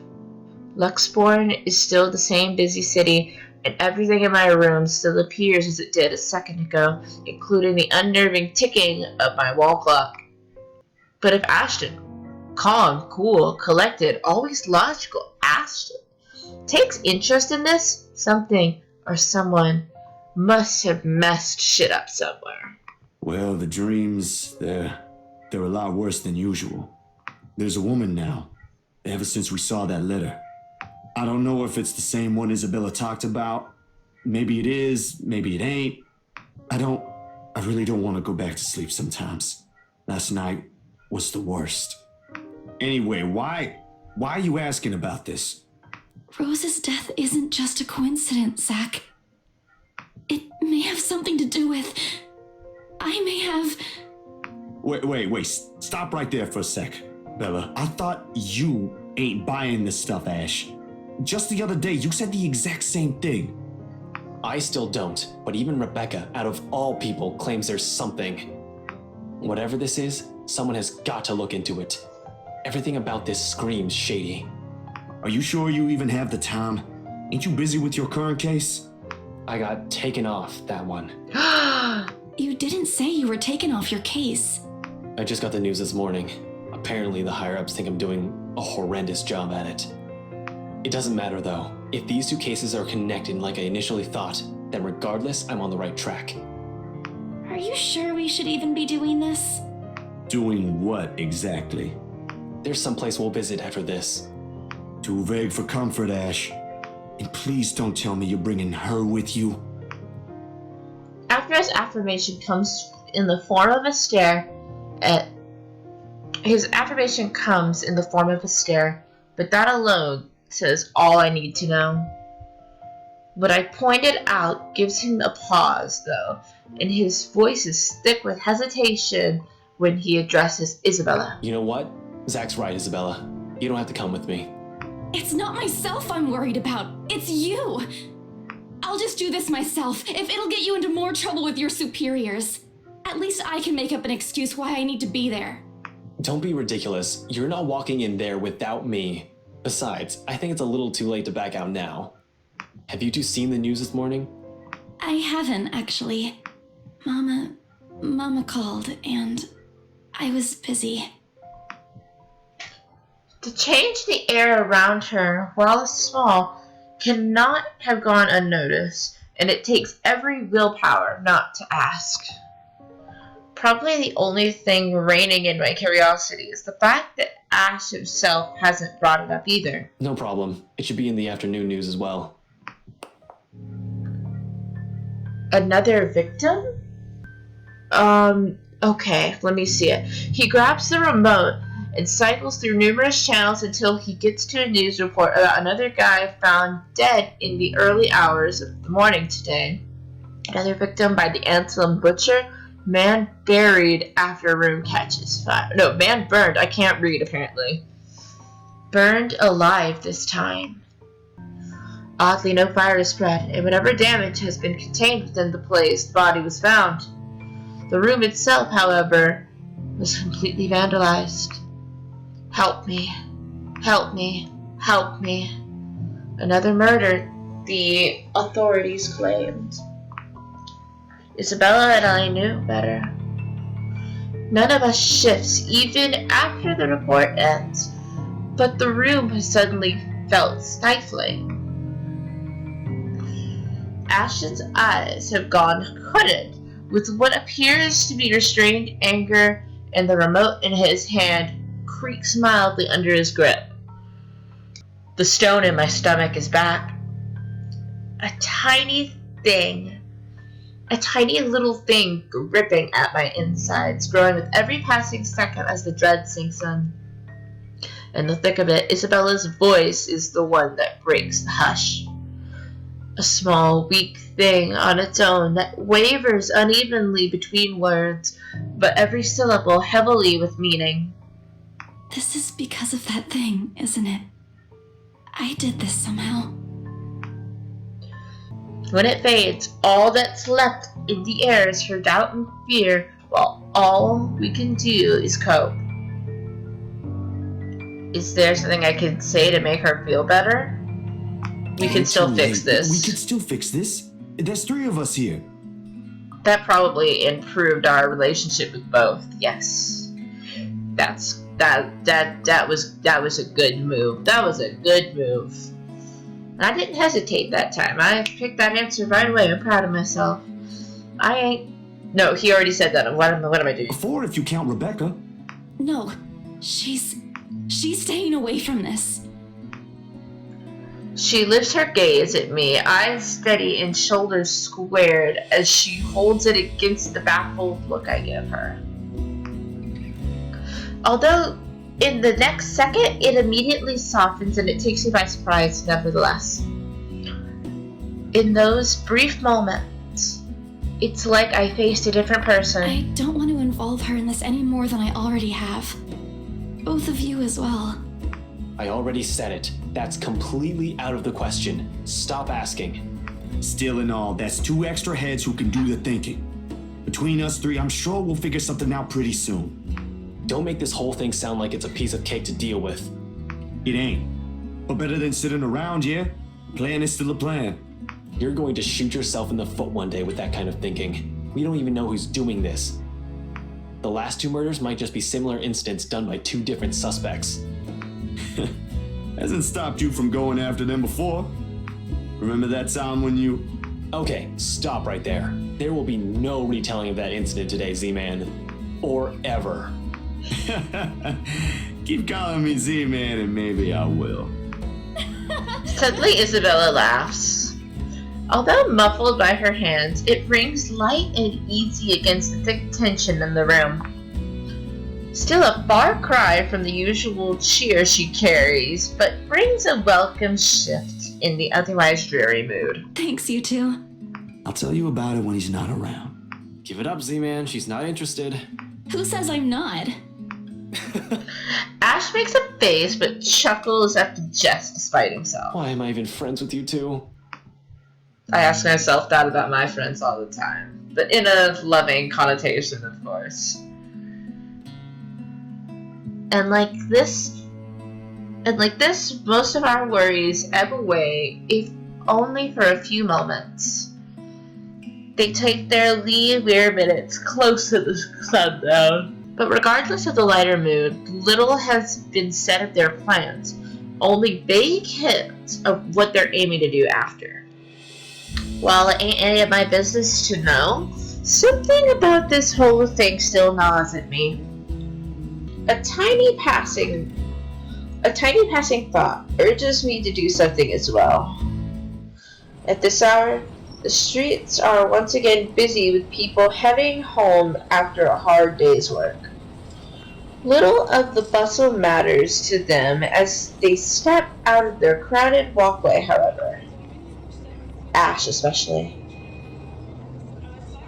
Luxborn is still the same busy city, and everything in my room still appears as it did a second ago, including the unnerving ticking of my wall clock. But if Ashton, calm, cool, collected, always logical Ashton, takes interest in this, something or someone must have messed shit up somewhere. Well, the dreams, they're a lot worse than usual. There's a woman now, ever since we saw that letter. I don't know if it's the same one Isabella talked about. Maybe it is, maybe it ain't. I really don't want to go back to sleep sometimes. Last night was the worst. Anyway, why are you asking about this? Rose's death isn't just a coincidence, Zach. It may have something to do with... I may have... Wait, stop right there for a sec, Bella. I thought you ain't buying this stuff, Ash. Just the other day, you said the exact same thing. I still don't, but even Rebecca, out of all people, claims there's something. Whatever this is, someone has got to look into it. Everything about this screams shady. Are you sure you even have the time? Ain't you busy with your current case? I got taken off that one. You didn't say you were taken off your case. I just got the news this morning. Apparently the higher-ups think I'm doing a horrendous job at it. It doesn't matter though. If these two cases are connected like I initially thought, then regardless, I'm on the right track. Are you sure we should even be doing this? Doing what exactly? There's some place we'll visit after this. Too vague for comfort, Ash. And please don't tell me you're bringing her with you. After his affirmation comes in the form of a stare, but that alone says all I need to know. What I pointed out gives him a pause, though, and his voice is thick with hesitation when he addresses Isabella. You know what? Zach's right, Isabella. You don't have to come with me. It's not myself I'm worried about. It's you. I'll just do this myself, if it'll get you into more trouble with your superiors. At least I can make up an excuse why I need to be there. Don't be ridiculous. You're not walking in there without me. Besides, I think it's a little too late to back out now. Have you two seen the news this morning? I haven't, actually. Mama called, and I was busy. To change the air around her, while small, cannot have gone unnoticed, and it takes every willpower not to ask. Probably the only thing reigning in my curiosity is the fact that Ash himself hasn't brought it up either. No problem. It should be in the afternoon news as well. Another victim? Okay, let me see it. He grabs the remote and cycles through numerous channels until he gets to a news report about another guy found dead in the early hours of the morning today. Another victim by the Anselm Butcher. Man buried after a room catches fire. No, man burned. I can't read, apparently. Burned alive this time. Oddly, no fire is spread, and whatever damage has been contained within the place the body was found. The room itself, however, was completely vandalized. Help me. Help me. Help me. Another murder, the authorities claimed. Isabella and I knew better. None of us shifts even after the report ends, but the room has suddenly felt stifling. Ashton's eyes have gone hooded with what appears to be restrained anger, and the remote in his hand creaks mildly under his grip. The stone in my stomach is back. A tiny little thing gripping at my insides, growing with every passing second as the dread sinks in. In the thick of it, Isabella's voice is the one that breaks the hush. A small, weak thing on its own that wavers unevenly between words, but every syllable heavily with meaning. This is because of that thing, isn't it? I did this somehow. When it fades, all that's left in the air is her doubt and fear, while all we can do is cope. Is there something I can say to make her feel better? We can still fix this. We can still fix this. There's 3 of us here. That probably improved our relationship with both. Yes. That was a good move. That was a good move. And I didn't hesitate that time. I picked that answer right away. I'm proud of myself. I ain't... No, he already said that. What am I doing? 4 if you count Rebecca. No, she's staying away from this. She lifts her gaze at me, eyes steady and shoulders squared as she holds it against the baffled look I give her. Although, in the next second, it immediately softens and it takes me by surprise, nevertheless. In those brief moments, it's like I faced a different person. I don't want to involve her in this any more than I already have. Both of you as well. I already said it. That's completely out of the question. Stop asking. Still in all, that's 2 extra heads who can do the thinking. Between us 3, I'm sure we'll figure something out pretty soon. Don't make this whole thing sound like it's a piece of cake to deal with. It ain't. But better than sitting around, yeah? Plan is still a plan. You're going to shoot yourself in the foot one day with that kind of thinking. We don't even know who's doing this. The last 2 murders might just be similar incidents done by 2 different suspects. Hasn't stopped you from going after them before. Remember that time when you Okay, stop right there. There will be no retelling of that incident today, Z-Man. Or ever. Keep calling me Z-Man and maybe I will. Suddenly, Isabella laughs. Although muffled by her hands, it rings light and easy against the thick tension in the room. Still a far cry from the usual cheer she carries, but brings a welcome shift in the otherwise dreary mood. Thanks, you two. I'll tell you about it when he's not around. Give it up, Z-Man. She's not interested. Who says I'm not? Ash makes a face but chuckles at the jest despite himself. Why am I even friends with you two? I ask myself that about my friends all the time, but in a loving connotation, of course. And like this, most of our worries ebb away, if only for a few moments. They take their weird minutes close to the sundown. But regardless of the lighter mood, little has been said of their plans, only vague hints of what they're aiming to do after. While it ain't any of my business to know, something about this whole thing still gnaws at me. A tiny passing thought urges me to do something as well. At this hour, the streets are once again busy with people heading home after a hard day's work. Little of the bustle matters to them as they step out of their crowded walkway, however. Ash especially.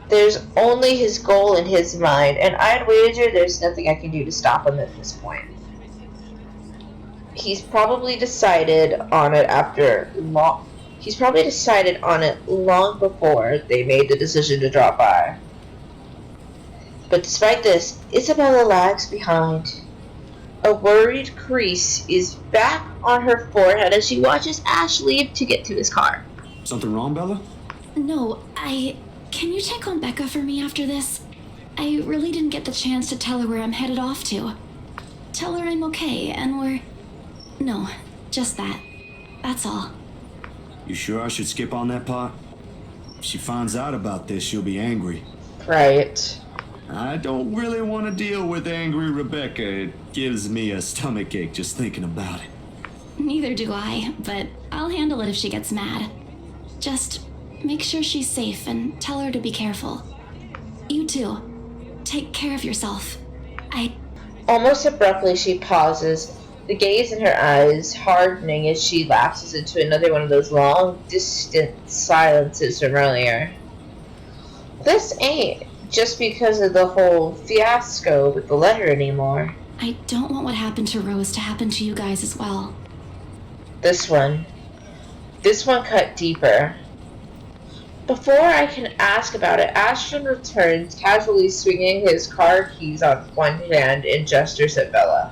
There's only his goal in his mind, and I'd wager there's nothing I can do to stop him at this point. He's probably decided on it long before they made the decision to drop by. But despite this, Isabella lags behind. A worried crease is back on her forehead as she watches Ash leave to get to his car. Something wrong, Bella? No, Can you check on Becca for me after this? I really didn't get the chance to tell her where I'm headed off to. Tell her I'm okay and No, just that. That's all. You sure I should skip on that part? If she finds out about this, she'll be angry. Right. I don't really want to deal with angry Rebecca. It gives me a stomachache just thinking about it. Neither do I, but I'll handle it if she gets mad. Just make sure she's safe and tell her to be careful. You too. Take care of yourself. Almost abruptly, she pauses, the gaze in her eyes hardening as she lapses into another one of those long, distant silences from earlier. This ain't just because of the whole fiasco with the letter anymore. I don't want what happened to Rose to happen to you guys as well. This one cut deeper. Before I can ask about it, Ashton returns, casually swinging his car keys on one hand and gestures at Bella.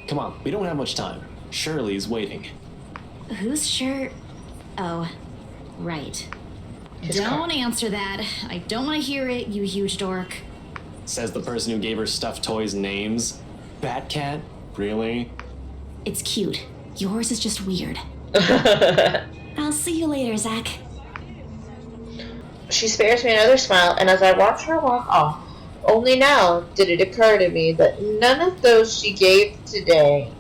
Come on, we don't have much time. Shirley's waiting. Who's sure? Oh, right. Don't answer that. I don't want to hear it, you huge dork. Says the person who gave her stuffed toys names. Batcat? Really? It's cute. Yours is just weird. I'll see you later, Zach. She spares me another smile, and as I watch her walk off, only now did it occur to me that none of those she gave today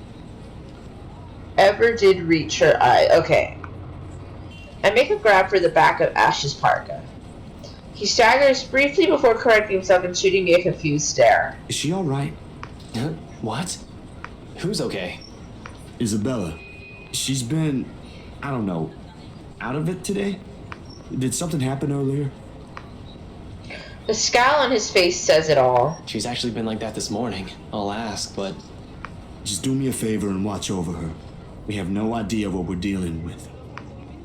ever did reach her eye. Okay. I make a grab for the back of Ash's parka. He staggers briefly before correcting himself and shooting me a confused stare. Is she alright? Huh? What? Who's okay? Isabella. She's been, I don't know, out of it today? Did something happen earlier? The scowl on his face says it all. She's actually been like that this morning. I'll ask, but... Just do me a favor and watch over her. We have no idea what we're dealing with.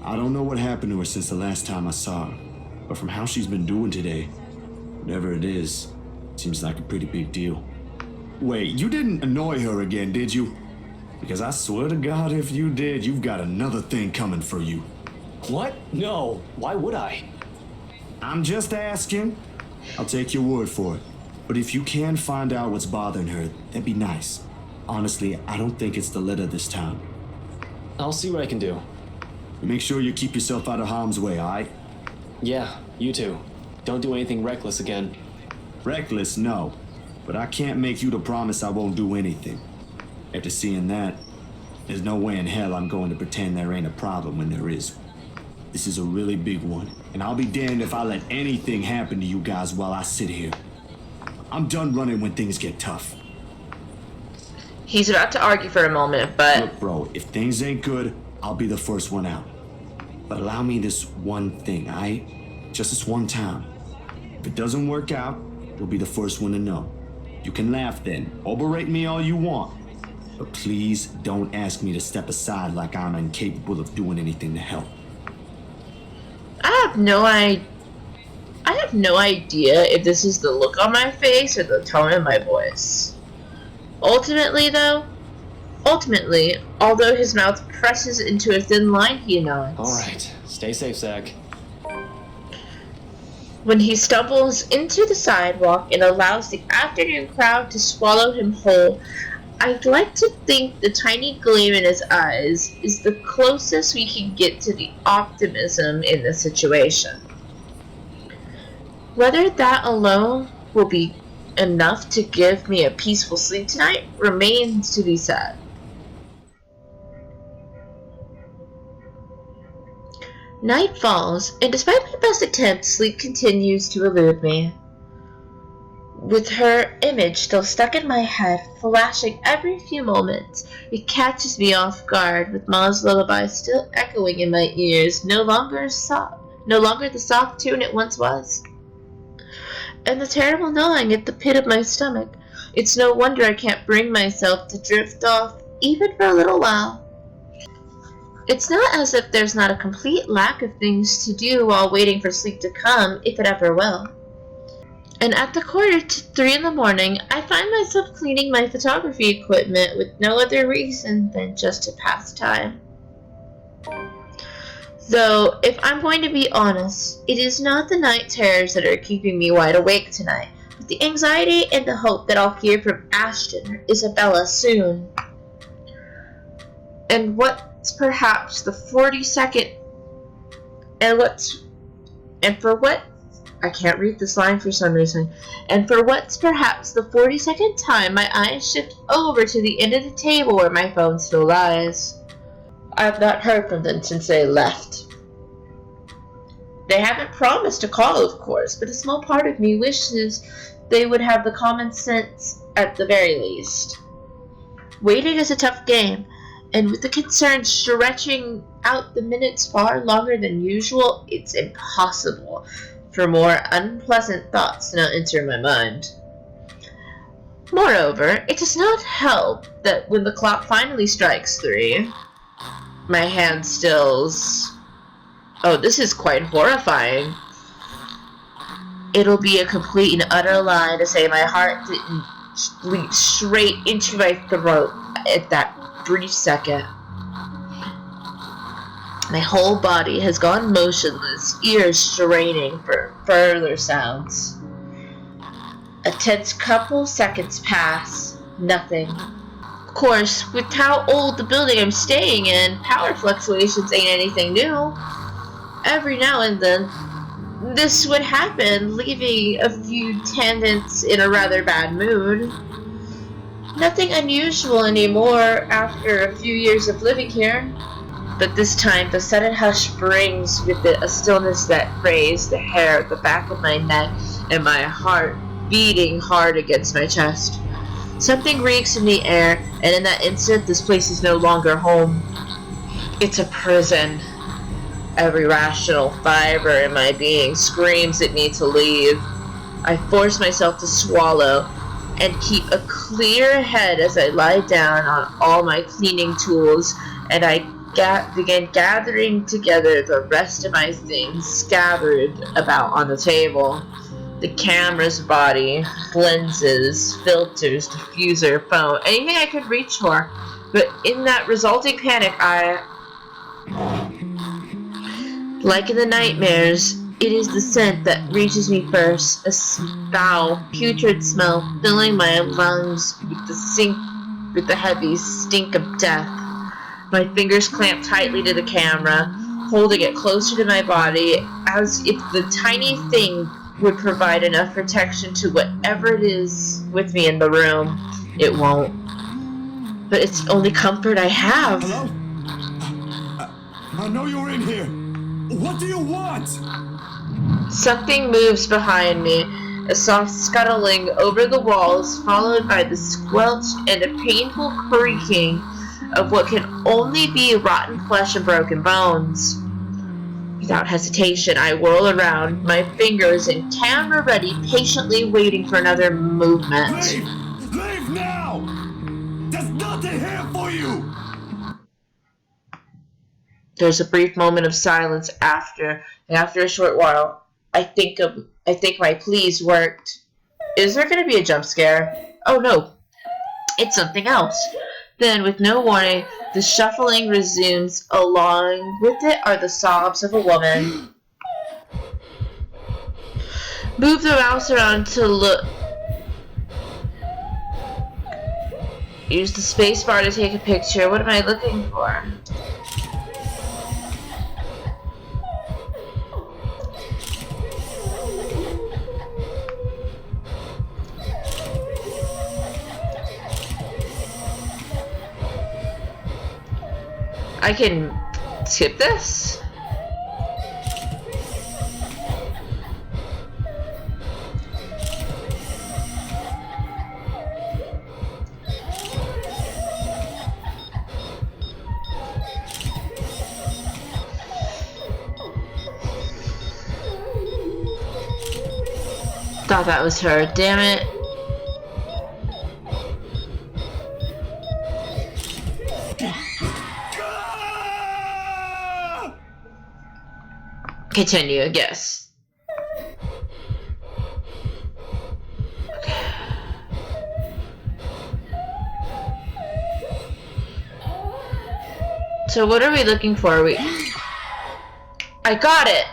I don't know what happened to her since the last time I saw her, but from how she's been doing today, whatever it is, seems like a pretty big deal. Wait, you didn't annoy her again, did you? Because I swear to God, if you did, you've got another thing coming for you. What? No. Why would I? I'm just asking. I'll take your word for it. But if you can find out what's bothering her, that'd be nice. Honestly, I don't think it's the letter this time. I'll see what I can do. Make sure you keep yourself out of harm's way, alright? Yeah, you too. Don't do anything reckless again. Reckless, no. But I can't make you to promise I won't do anything. After seeing that, there's no way in hell I'm going to pretend there ain't a problem when there is. This is a really big one, and I'll be damned if I let anything happen to you guys while I sit here. I'm done running when things get tough. He's about to argue for a moment, but... Look, bro, if things ain't good, I'll be the first one out. But allow me this one thing, alright? Just this one time. If it doesn't work out, you'll be the first one to know. You can laugh then, or berate me all you want. But please don't ask me to step aside like I'm incapable of doing anything to help. I have no idea if this is the look on my face or the tone of my voice. Ultimately, although his mouth presses into a thin line, he nods. Alright, stay safe, Zach. When he stumbles into the sidewalk and allows the afternoon crowd to swallow him whole, I'd like to think the tiny gleam in his eyes is the closest we can get to the optimism in the situation. Whether that alone will be enough to give me a peaceful sleep tonight remains to be said. Night falls, and despite my best attempts, sleep continues to elude me. With her image still stuck in my head, flashing every few moments, it catches me off guard, with Ma's lullaby still echoing in my ears, no longer the soft tune it once was. And the terrible gnawing at the pit of my stomach. It's no wonder I can't bring myself to drift off, even for a little while. It's not as if there's not a complete lack of things to do while waiting for sleep to come, if it ever will. And at the 2:45 in the morning, I find myself cleaning my photography equipment with no other reason than just to pass time. Though, if I'm going to be honest, it is not the night terrors that are keeping me wide awake tonight, but the anxiety and the hope that I'll hear from Ashton or Isabella soon. And what's perhaps the 42nd... I can't read this line for some reason. And for what's perhaps the 42nd time, my eyes shift over to the end of the table where my phone still lies. I've not heard from them since they left. They haven't promised to call, of course, but a small part of me wishes they would have the common sense at the very least. Waiting is a tough game, and with the concern stretching out the minutes far longer than usual, it's impossible for more unpleasant thoughts to not enter my mind. Moreover, it does not help that when the clock finally strikes 3, my hand stills. Oh, this is quite horrifying. It'll be a complete and utter lie to say my heart didn't leap straight into my throat at that brief second. My whole body has gone motionless, ears straining for further sounds. A tense couple seconds pass. Nothing. Of course, with how old the building I'm staying in, power fluctuations ain't anything new. Every now and then, this would happen, leaving a few tenants in a rather bad mood. Nothing unusual anymore after a few years of living here. But this time, the sudden hush brings with it a stillness that raised the hair at the back of my neck and my heart beating hard against my chest. Something reeks in the air, and in that instant, this place is no longer home. It's a prison. Every rational fiber in my being screams at me to leave. I force myself to swallow and keep a clear head as I lie down on all my cleaning tools, and I began gathering together the rest of my things scattered about on the table. The camera's body, lenses, filters, diffuser, phone, anything I could reach for. But in that resulting panic, like in the nightmares, it is the scent that reaches me first, a foul, putrid smell filling my lungs with the heavy stink of death. My fingers clamp tightly to the camera, holding it closer to my body, as if the tiny thing would provide enough protection to whatever it is with me in the room. It won't. But it's the only comfort I have. Hello? I know you're in here. What do you want? Something moves behind me, a soft scuttling over the walls, followed by the squelch and a painful creaking of what can only be rotten flesh and broken bones. Without hesitation, I whirl around, my fingers in camera ready, patiently waiting for another movement. Leave! Leave now! There's nothing here for you! There's a brief moment of silence and after a short while, I think my pleas worked. Is there going to be a jump scare? Oh no, it's something else. Then, with no warning, the shuffling resumes. Along with it are the sobs of a woman. Move the mouse around to look. Use the space bar to take a picture. What am I looking for? I can skip this? Thought that was her, damn it. Continue, I guess. So what are we looking for? I got it!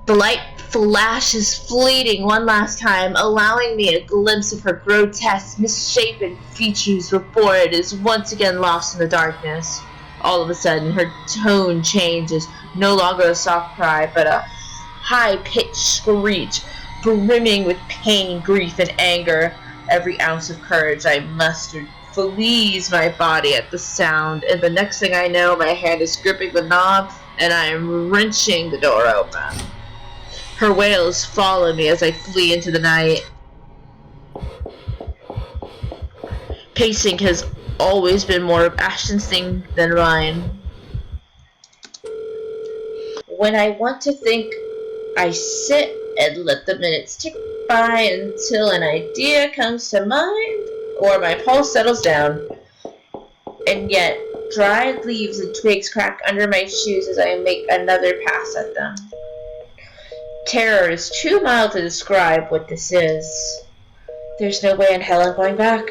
The light flashes fleeting one last time, allowing me a glimpse of her grotesque, misshapen features before it is once again lost in the darkness. All of a sudden, her tone changes, no longer a soft cry, but a high-pitched screech, brimming with pain, grief, and anger. Every ounce of courage I mustered flees my body at the sound, and the next thing I know, my hand is gripping the knob, and I am wrenching the door open. Her wails follow me as I flee into the night. Pacing has always been more of Ashton's thing than mine. When I want to think, I sit and let the minutes tick by until an idea comes to mind or my pulse settles down. And yet, dried leaves and twigs crack under my shoes as I make another pass at them. Terror is too mild to describe what this is. There's no way in hell I'm going back.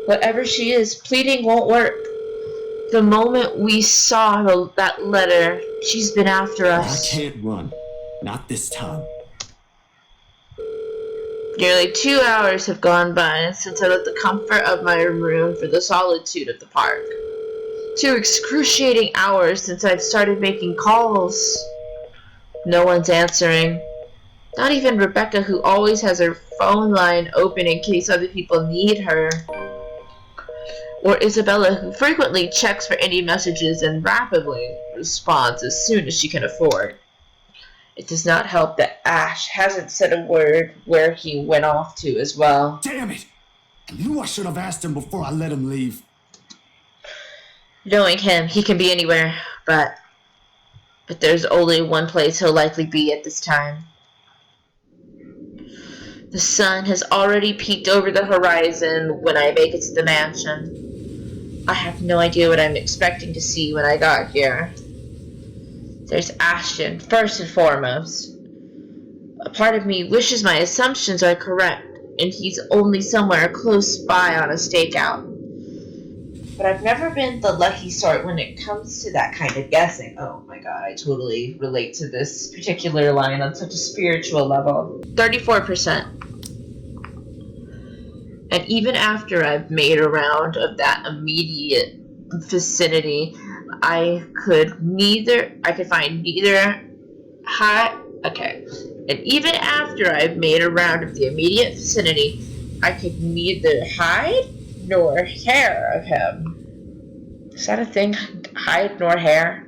Whatever she is, pleading won't work. The moment we saw that letter, she's been after us. I can't run. Not this time. Nearly 2 hours have gone by since I left the comfort of my room for the solitude of the park. 2 excruciating hours since I've started making calls. No one's answering. Not even Rebecca, who always has her phone line open in case other people need her. Or Isabella, who frequently checks for any messages and rapidly responds as soon as she can afford. It does not help that Ash hasn't said a word where he went off to as well. Damn it! I knew I should have asked him before I let him leave. Knowing him, he can be anywhere, but there's only one place he'll likely be at this time. The sun has already peeked over the horizon when I make it to the mansion. I have no idea what I'm expecting to see when I got here. There's Ashton, first and foremost. A part of me wishes my assumptions are correct, and he's only somewhere close by on a stakeout. But I've never been the lucky sort when it comes to that kind of guessing. Oh my god, I totally relate to this particular line on such a spiritual level. 34%. And even after I've made a round of that immediate vicinity, I could find neither okay. And even after I've made a round of the immediate vicinity, I could neither hide nor hair of him. Is that a thing? Hide nor hair?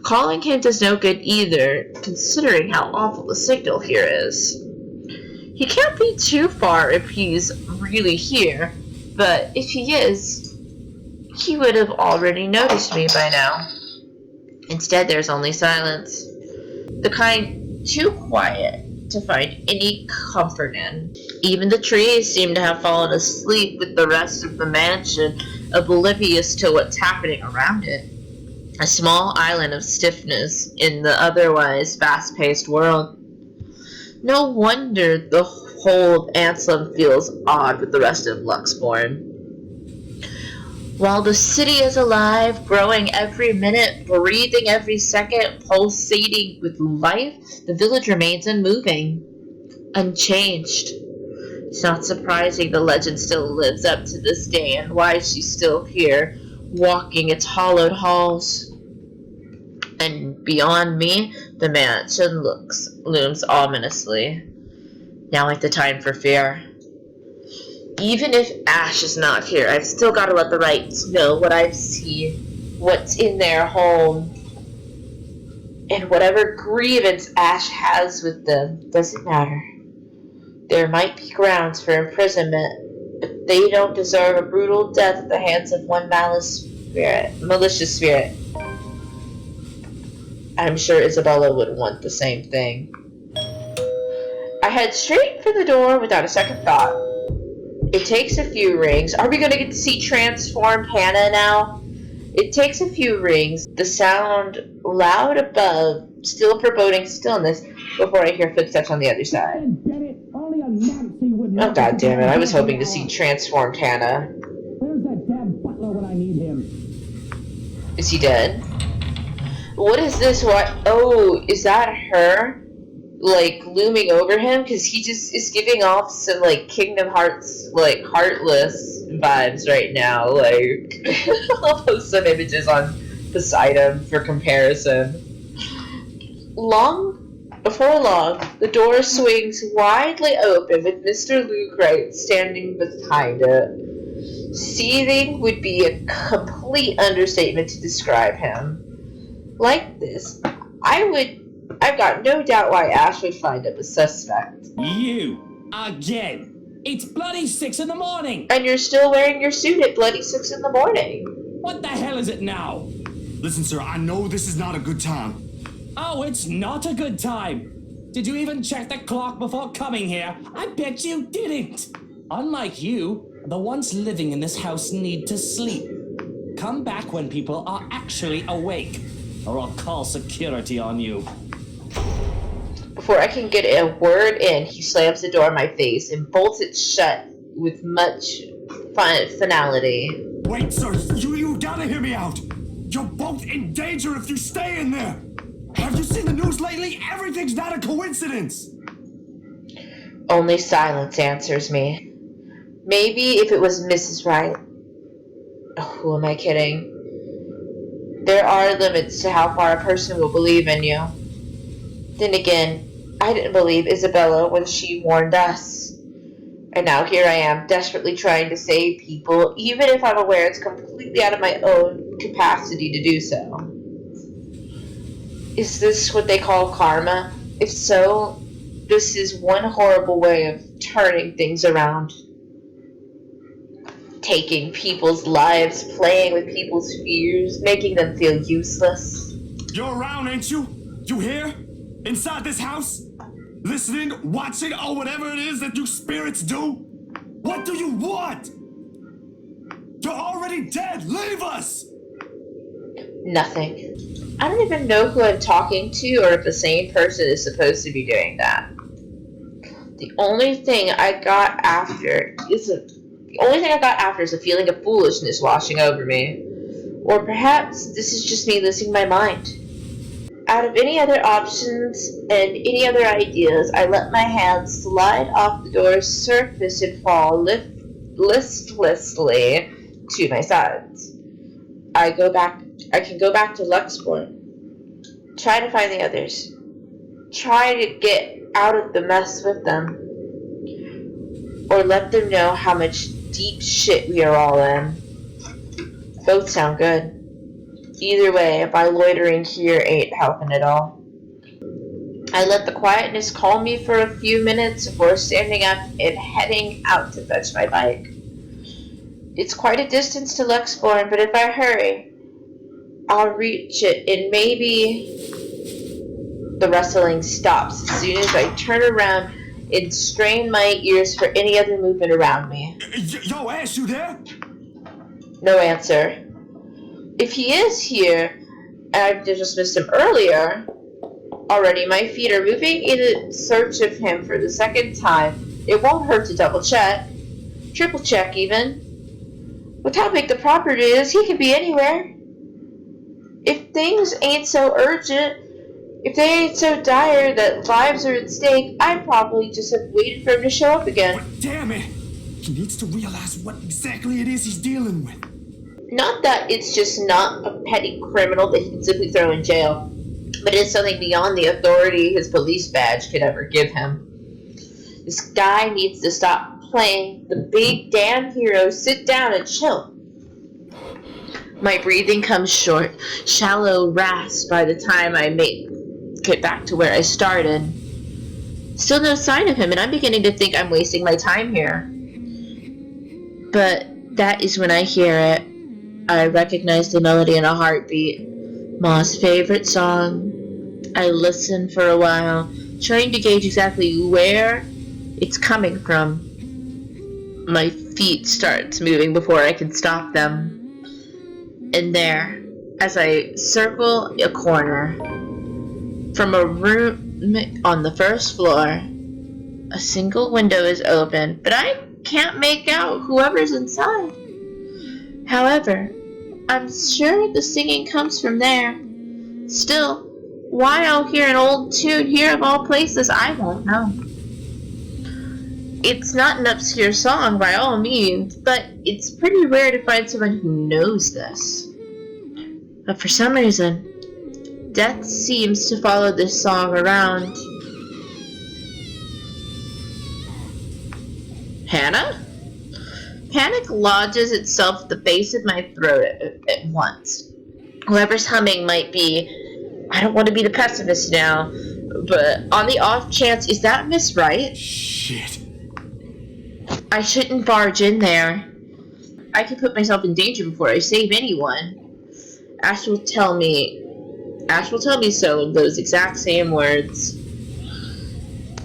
Calling him does no good either, considering how awful the signal here is. He can't be too far if he's really here, but if he is, he would have already noticed me by now. Instead, there's only silence. The kind too quiet to find any comfort in. Even the trees seem to have fallen asleep with the rest of the mansion, oblivious to what's happening around it. A small island of stiffness in the otherwise fast-paced world. No wonder the whole of Anselm feels odd with the rest of Luxborn. While the city is alive, growing every minute, breathing every second, pulsating with life, the village remains unmoving, unchanged. It's not surprising the legend still lives up to this day and why she's still here, walking its hollowed halls. And beyond me, the mansion looms ominously. Now ain't the time for fear. Even if Ash is not here, I've still got to let the Wrights know what I've seen, what's in their home. And whatever grievance Ash has with them doesn't matter. There might be grounds for imprisonment, but they don't deserve a brutal death at the hands of one malicious spirit. I'm sure Isabella would want the same thing. I head straight for the door without a second thought. It takes a few rings. Are we going to get to see transformed Hannah now? It takes a few rings, the sound loud above, still foreboding stillness, before I hear footsteps on the other side. Oh, god damn it, I was hoping to see transformed Hannah. Where's that damn butler when I need him? Is he dead? What is this? What? Oh, is that her? Like, looming over him? Because he just is giving off some, like, Kingdom Hearts, like, Heartless vibes right now. Like, I'll post some images on beside him for comparison. Before long, the door swings widely open with Mr. Luke Wright standing behind it. Seething would be a complete understatement to describe him. Like this, I've got no doubt why Ash would find him a suspect. You again? It's bloody 6 in the morning. And you're still wearing your suit at bloody 6 in the morning. What the hell is it now? Listen, sir, I know this is not a good time. Oh, it's not a good time. Did you even check the clock before coming here? I bet you didn't. Unlike you, the ones living in this house need to sleep. Come back when people are actually awake, or I'll call security on you. Before I can get a word in, he slams the door in my face and bolts it shut with much finality. Wait, sir, you gotta hear me out. You're both in danger if you stay in there. Have you seen the news lately? Everything's not a coincidence. Only silence answers me. Maybe if it was Mrs. Wright. Oh, who am I kidding? There are limits to how far a person will believe in you. Then again, I didn't believe Isabella when she warned us. And now here I am, desperately trying to save people, even if I'm aware it's completely out of my own capacity to do so. Is this what they call karma? If so, this is one horrible way of turning things around. Taking people's lives, playing with people's fears, making them feel useless. You're around, ain't you? You here? Inside this house? Listening, watching, or whatever it is that you spirits do? What do you want? You're already dead! Leave us! Nothing. I don't even know who I'm talking to or if the same person is supposed to be doing that. The only thing I got after is a feeling of foolishness washing over me. Or perhaps this is just me losing my mind. Out of any other options and any other ideas, I let my hands slide off the door's surface and fall listlessly to my sides. I go back I can go back to Luxport, try to find the others, try to get out of the mess with them, or let them know how much deep shit we are all in. Both sound good. Either way, my loitering here ain't helping at all. I let the quietness calm me for a few minutes before standing up and heading out to fetch my bike. It's quite a distance to Luxborn, but if I hurry, I'll reach it, and maybe... The rustling stops as soon as I turn around and strain my ears for any other movement around me. Yo, Ash, you there? No answer. If he is here, and I've dismissed him earlier, already my feet are moving in search of him for the second time. It won't hurt to double check. Triple check, even. With how big the property is, he could be anywhere. If things ain't so urgent, if they ain't so dire that lives are at stake, I'd probably just have waited for him to show up again. But damn it! He needs to realize what exactly it is he's dealing with. Not that it's just not a petty criminal that he can simply throw in jail, but it's something beyond the authority his police badge could ever give him. This guy needs to stop playing the big damn hero, sit down and chill. My breathing comes short, shallow rasp by the time I get back to where I started. Still no sign of him, and I'm beginning to think I'm wasting my time here. But that is when I hear it. I recognize the melody in a heartbeat. Ma's favorite song. I listen for a while, trying to gauge exactly where it's coming from. My feet start moving before I can stop them. And there, as I circle a corner, from a room on the first floor, a single window is open, but I can't make out whoever's inside. However, I'm sure the singing comes from there. Still, why I'll hear an old tune here of all places, I won't know. It's not an obscure song by all means, but it's pretty rare to find someone who knows this. But for some reason, death seems to follow this song around. Hannah? Panic lodges itself at the base of my throat at once. Whoever's humming might be... I don't want to be the pessimist now, but on the off chance, is that Miss Wright? Shit. I shouldn't barge in there. I could put myself in danger before I save anyone. Ash will tell me so in those exact same words.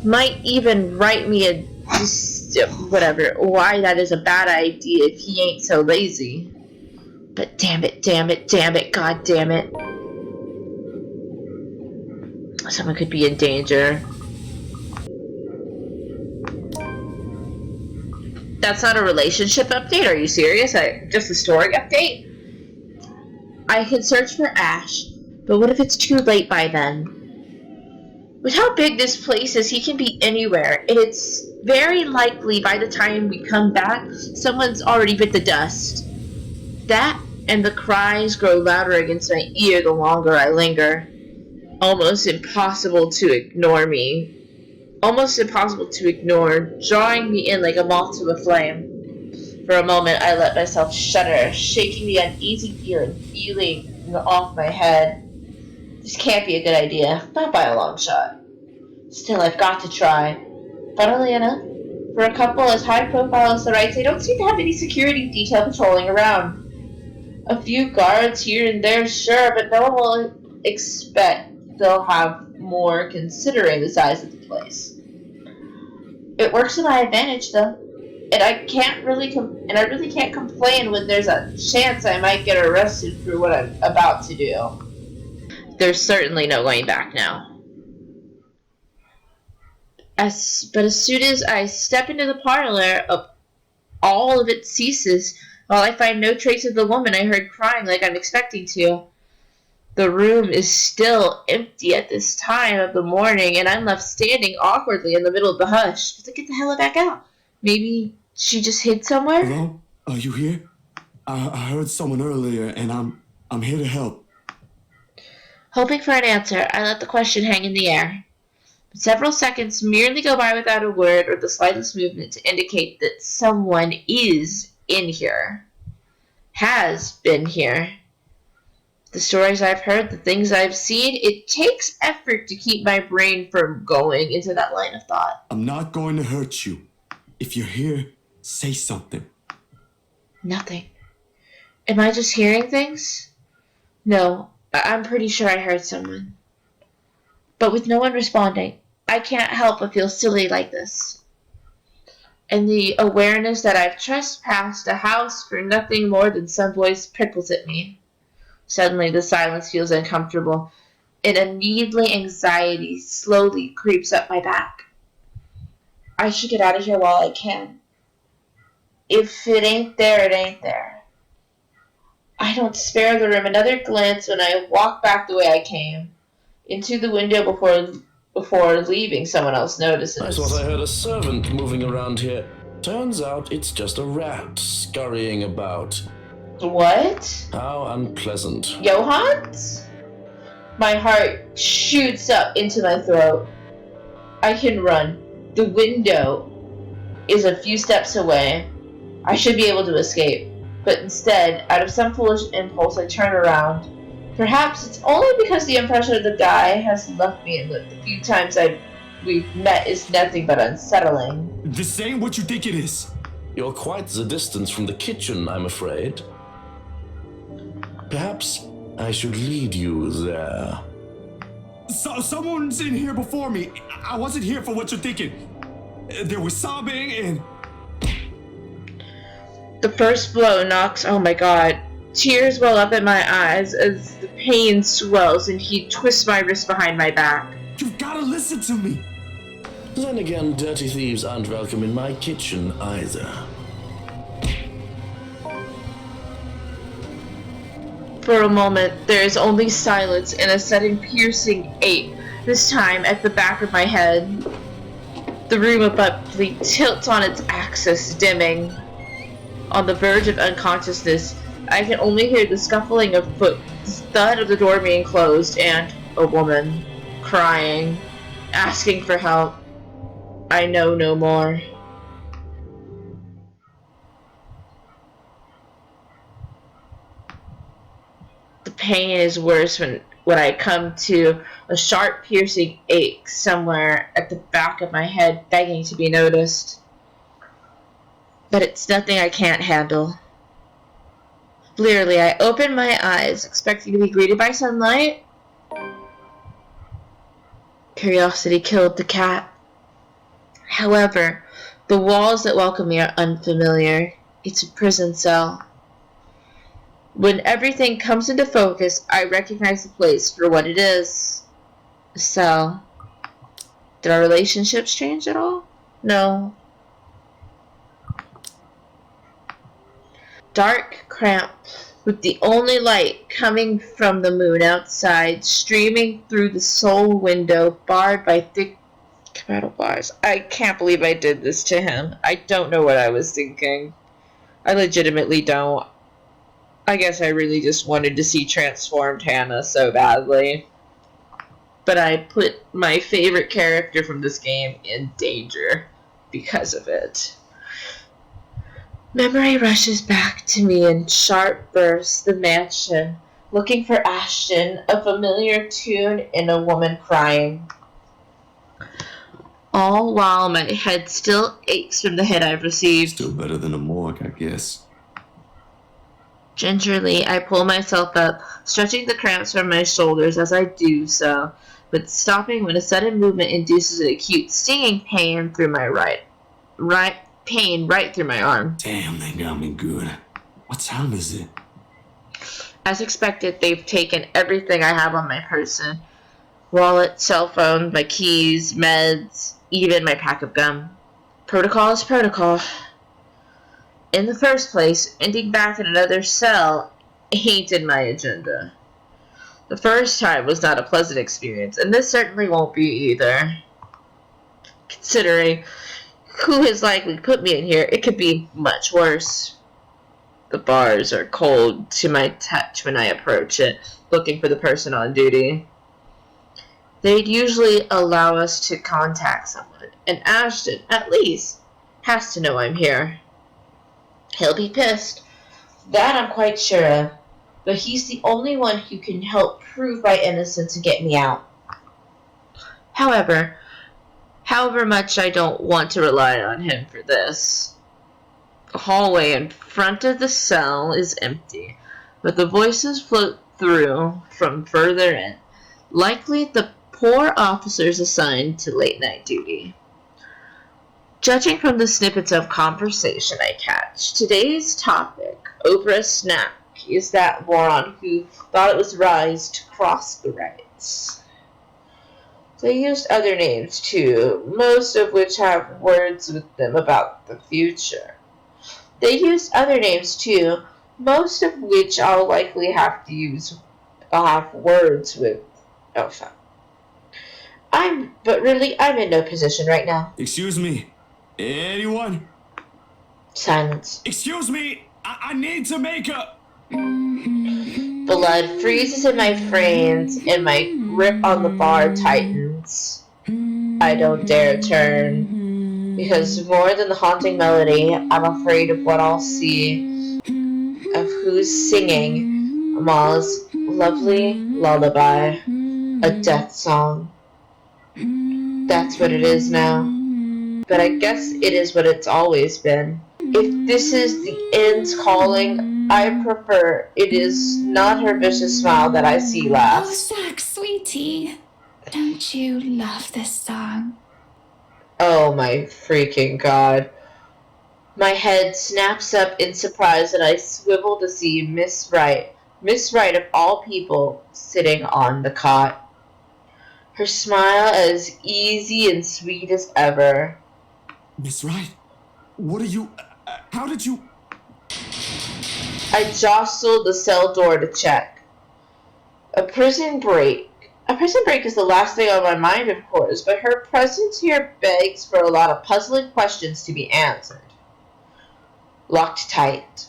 Might even write me a whatever, why that is a bad idea if he ain't so lazy. But damn it, god damn it. Someone could be in danger. That's not a relationship update, are you serious? Just a story update? I could search for Ash, but what if it's too late by then? With how big this place is, he can be anywhere, and it's very likely by the time we come back, someone's already bit the dust. That and the cries grow louder against my ear the longer I linger. Almost impossible to ignore me. Almost impossible to ignore, drawing me in like a moth to a flame. For a moment, I let myself shudder, shaking the uneasy feeling off my head. This can't be a good idea, not by a long shot. Still, I've got to try. Funnily enough, for a couple as high profile as the Wrights, they don't seem to have any security detail patrolling around. A few guards here and there, sure, but no one will expect they'll have more considering the size of the place. It works to my advantage, though, and I really can't complain when there's a chance I might get arrested for what I'm about to do. There's certainly no going back now. But as soon as I step into the parlor, all of it ceases, while I find no trace of the woman I heard crying like I'm expecting to. The room is still empty at this time of the morning, and I'm left standing awkwardly in the middle of the hush. Just to get the hell back out. Maybe she just hid somewhere? Hello? Are you here? I heard someone earlier, and I'm I'm here to help. Hoping for an answer, I let the question hang in the air. Several seconds merely go by without a word or the slightest movement to indicate that someone is in here. Has been here. The stories I've heard, the things I've seen, it takes effort to keep my brain from going into that line of thought. I'm not going to hurt you. If you're here, say something. Nothing. Am I just hearing things? No, I'm pretty sure I heard someone. But with no one responding, I can't help but feel silly like this. And the awareness that I've trespassed a house for nothing more than some voice prickles at me. Suddenly the silence feels uncomfortable, and a needling anxiety slowly creeps up my back. I should get out of here while I can. If it ain't there, it ain't there. I don't spare the room another glance when I walk back the way I came, into the window before leaving someone else notices. I thought I heard a servant moving around here. Turns out it's just a rat scurrying about. What? How unpleasant. Johans? My heart shoots up into my throat. I can run. The window is a few steps away. I should be able to escape. But instead, out of some foolish impulse, I turn around. Perhaps it's only because the impression of the guy has left me, and the few times we've met is nothing but unsettling. This ain't what you think it is. You're quite the distance from the kitchen, I'm afraid. Perhaps I should lead you there. Someone's in here before me. I wasn't here for what you're thinking. There was sobbing and... The first blow knocks, oh my god. Tears well up in my eyes as the pain swells and he twists my wrist behind my back. You've gotta listen to me. Then again, dirty thieves aren't welcome in my kitchen either. For a moment, there is only silence and a sudden piercing ache, this time at the back of my head. The room abruptly tilts on its axis, dimming. On the verge of unconsciousness, I can only hear the scuffling of foot, the thud of the door being closed, and a woman crying, asking for help. I know no more. The pain is worse when I come to a sharp piercing ache somewhere at the back of my head begging to be noticed. But it's nothing I can't handle. Blearily, I open my eyes, expecting to be greeted by sunlight. Curiosity killed the cat. However, the walls that welcome me are unfamiliar. It's a prison cell. When everything comes into focus, I recognize the place for what it is. A cell. Did our relationships change at all? No. Dark, cramped, with the only light coming from the moon outside, streaming through the sole window, barred by thick metal bars. I can't believe I did this to him. I don't know what I was thinking. I legitimately don't. I guess I really just wanted to see transformed Hannah so badly. But I put my favorite character from this game in danger because of it. Memory rushes back to me in sharp bursts, the mansion, looking for Ashton, a familiar tune, and a woman crying. All while my head still aches from the hit I've received. Still better than a morgue, I guess. Gingerly, I pull myself up, stretching the cramps from my shoulders as I do so, but stopping when a sudden movement induces an acute stinging pain through my pain right through my arm. Damn, they got me good. What time is it? As expected, they've taken everything I have on my person. Wallet, cell phone, my keys, meds, even my pack of gum. Protocol is protocol. In the first place, ending back in another cell ain't in my agenda. The first time was not a pleasant experience, and this certainly won't be either. Considering who has likely put me in here, it could be much worse. The bars are cold to my touch when I approach it, looking for the person on duty. They'd usually allow us to contact someone, and Ashton, at least, has to know I'm here. He'll be pissed. That I'm quite sure of. But he's the only one who can help prove my innocence and get me out. However much I don't want to rely on him for this. The hallway in front of the cell is empty, but the voices float through from further in, likely the poor officers assigned to late-night duty. Judging from the snippets of conversation I catch, today's topic, over a snack, is that moron who thought it was wise to cross the rights. They used other names too, most of which have words with them about the future. They used other names too, most of which I'll likely have words with. Oh fuck. I'm in no position right now. Excuse me. Anyone? Silence. Excuse me! I need to make a... Blood freezes in my veins and my grip on the bar tightens. I don't dare turn, because more than the haunting melody, I'm afraid of what I'll see, of who's singing Amal's lovely lullaby, a death song. That's what it is now. But I guess it is what it's always been. If this is the end's calling, I prefer it is not her vicious smile that I see Oh, last. Zach, sweetie. Don't you love this song? Oh my freaking god. My head snaps up in surprise and I swivel to see Miss Wright. Miss Wright of all people, sitting on the cot. Her smile as easy and sweet as ever. Miss Wright? What are you... how did you... I jostled the cell door to check. A prison break. A prison break is the last thing on my mind, of course, but her presence here begs for a lot of puzzling questions to be answered. Locked tight.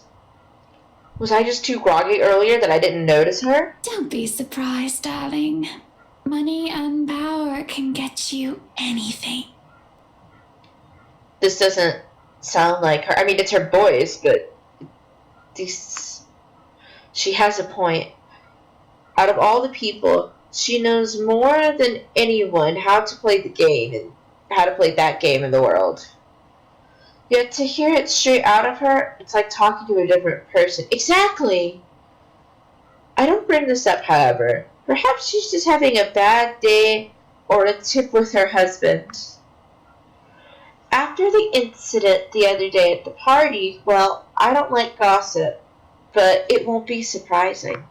Was I just too groggy earlier that I didn't notice her? Don't be surprised, darling. Money and power can get you anything. This doesn't sound like her. I mean, it's her voice, but she has a point. Out of all the people, she knows more than anyone how to play the game and how to play that game in the world. Yet to hear it straight out of her, it's like talking to a different person. Exactly! I don't bring this up, however. Perhaps she's just having a bad day or a tip with her husband. After the incident the other day at the party, well, I don't like gossip, but it won't be surprising.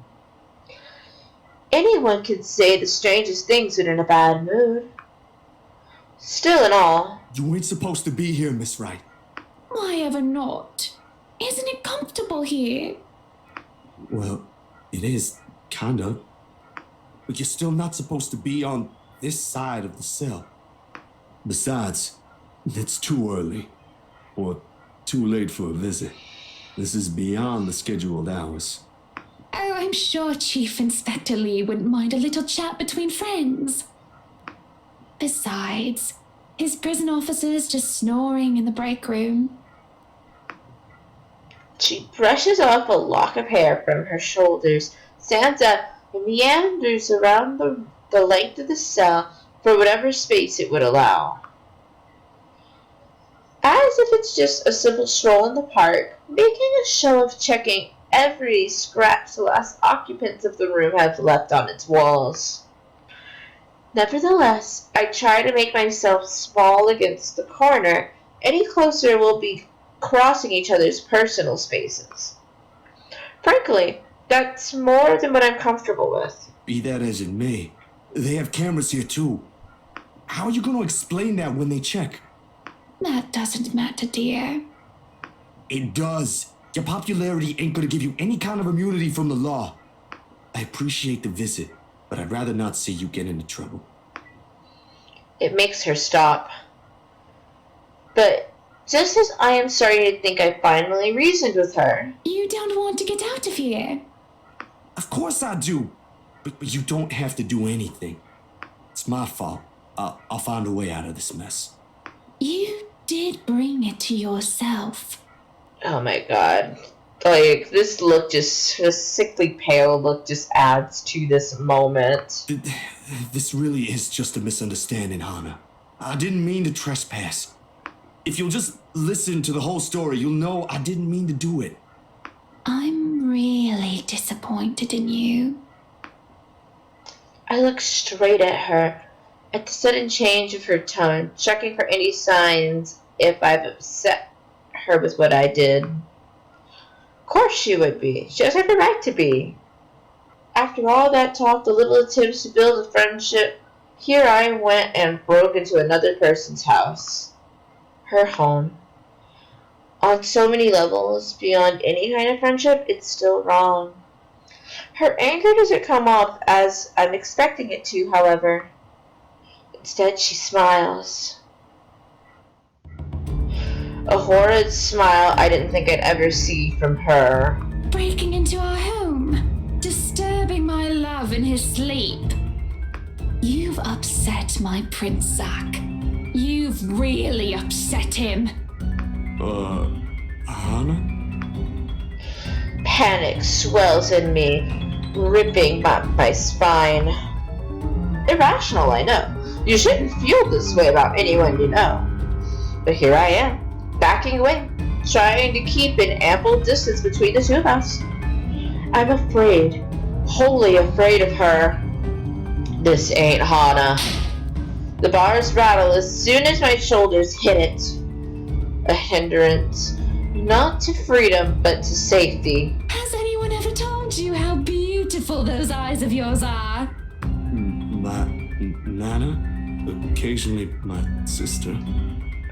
Anyone can say the strangest things when in a bad mood. Still in all, You ain't supposed to be here, Miss Wright. Why ever not? Isn't it comfortable here? Well, it is, kinda. But you're still not supposed to be on this side of the cell. Besides, it's too early. Or too late for a visit. This is beyond the scheduled hours. Oh, I'm sure Chief Inspector Lee wouldn't mind a little chat between friends. Besides, his prison officers just snoring in the break room. she brushes off a lock of hair from her shoulders, stands up, and meanders around the length of the cell for whatever space it would allow. As if it's just a simple stroll in the park, making a show of checking every scratch the last occupants of the room have left on its walls. Nevertheless, I try to make myself small against the corner. Any closer will be crossing each other's personal spaces. Frankly, that's more than what I'm comfortable with. Be that as it may, they have cameras here too. How are you going to explain that when they check? That doesn't matter, dear. It does. Your popularity ain't going to give you any kind of immunity from the law. I appreciate the visit, but I'd rather not see you get into trouble. It makes her stop. But Just as I am starting to think I finally reasoned with her. You don't want to get out of here. Of course I do. But you don't have to do anything. It's my fault. I'll find a way out of this mess. You did bring it to yourself. Oh my god. Like, this look just, a sickly pale look just adds to this moment. This really is just a misunderstanding, Hana. I didn't mean to trespass. If you'll just listen to the whole story, you'll know I didn't mean to do it. I'm really disappointed in you. I looked straight at her, at the sudden change of her tone, checking for any signs if I've upset her with what I did. Of course she would be. She has every right to be. After all that talk, the little attempts to build a friendship, here I went and broke into another person's house. Her home. On so many levels, beyond any kind of friendship, it's still wrong. Her anger doesn't come off as I'm expecting it to, however. Instead, she smiles. A horrid smile I didn't think I'd ever see from her. Breaking into our home, disturbing my love in his sleep. You've upset my Prince Zack. You've really upset him. Hana? Panic swells in me, ripping my spine. Irrational, I know. You shouldn't feel this way about anyone you know. But here I am, backing away, trying to keep an ample distance between the two of us. I'm afraid, wholly afraid of her. This ain't Hana. The bars rattle as soon as my shoulders hit it. A hindrance, not to freedom, but to safety. Has anyone ever told you how beautiful those eyes of yours are? My Nana? Occasionally my sister.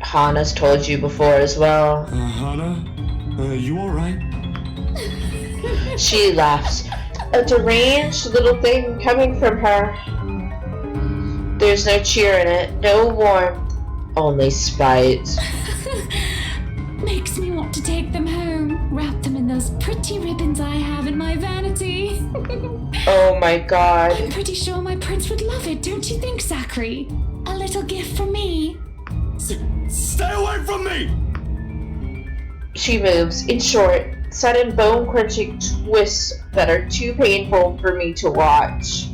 Hana's told you before as well. Hana? You alright? She laughs, a deranged little thing coming from her. There's no cheer in it, no warmth, only spite. Makes me want to take them home, wrap them in those pretty ribbons I have in my vanity. Oh my god. I'm pretty sure my prince would love it, don't you think, Zachary? A little gift from me. Stay away from me! She moves, in short, sudden bone-crunching twists that are too painful for me to watch.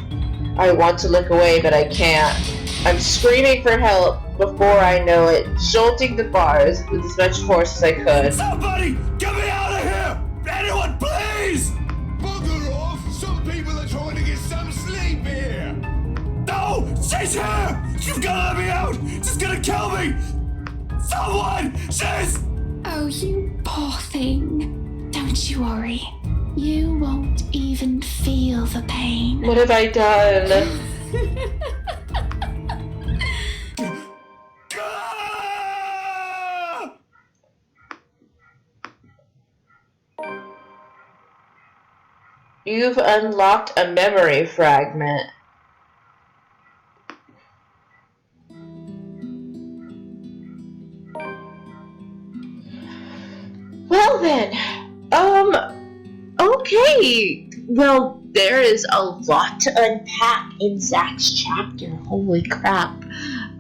I want to look away, but I can't. I'm screaming for help before I know it, jolting the bars with as much force as I could. Somebody! Get me out of here! Anyone, please! Bugger off! Some people are trying to get some sleep here! No! She's here! You've gotta let me out! She's gonna kill me! Someone! She's... Oh, you poor thing. Don't you worry. You won't even feel the pain. What have I done? You've unlocked a memory fragment. Well then, okay. Well, there is a lot to unpack in Zach's chapter. Holy crap.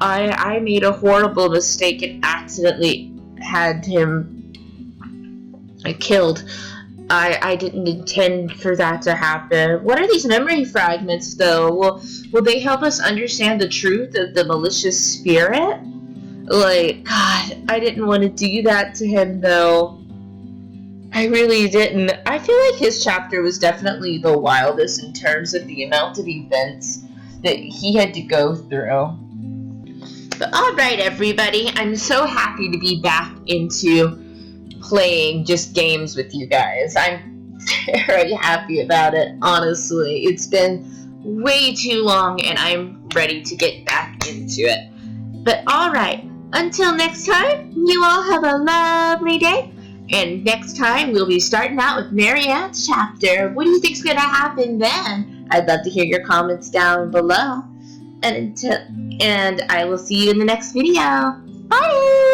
I made a horrible mistake and accidentally had him killed. I didn't intend for that to happen. What are these memory fragments, though? Will they help us understand the truth of the malicious spirit? Like, God, I didn't want to do that to him, though. I really didn't. I feel like his chapter was definitely the wildest in terms of the amount of events that he had to go through. But alright, everybody, I'm so happy to be back into playing just games with you guys. I'm very happy about it, honestly. It's been way too long and I'm ready to get back into it. But alright, until next time, you all have a lovely day. And next time, we'll be starting out with Marianne's chapter. What do you think's gonna happen then? I'd love to hear your comments down below. And I will see you in the next video. Bye!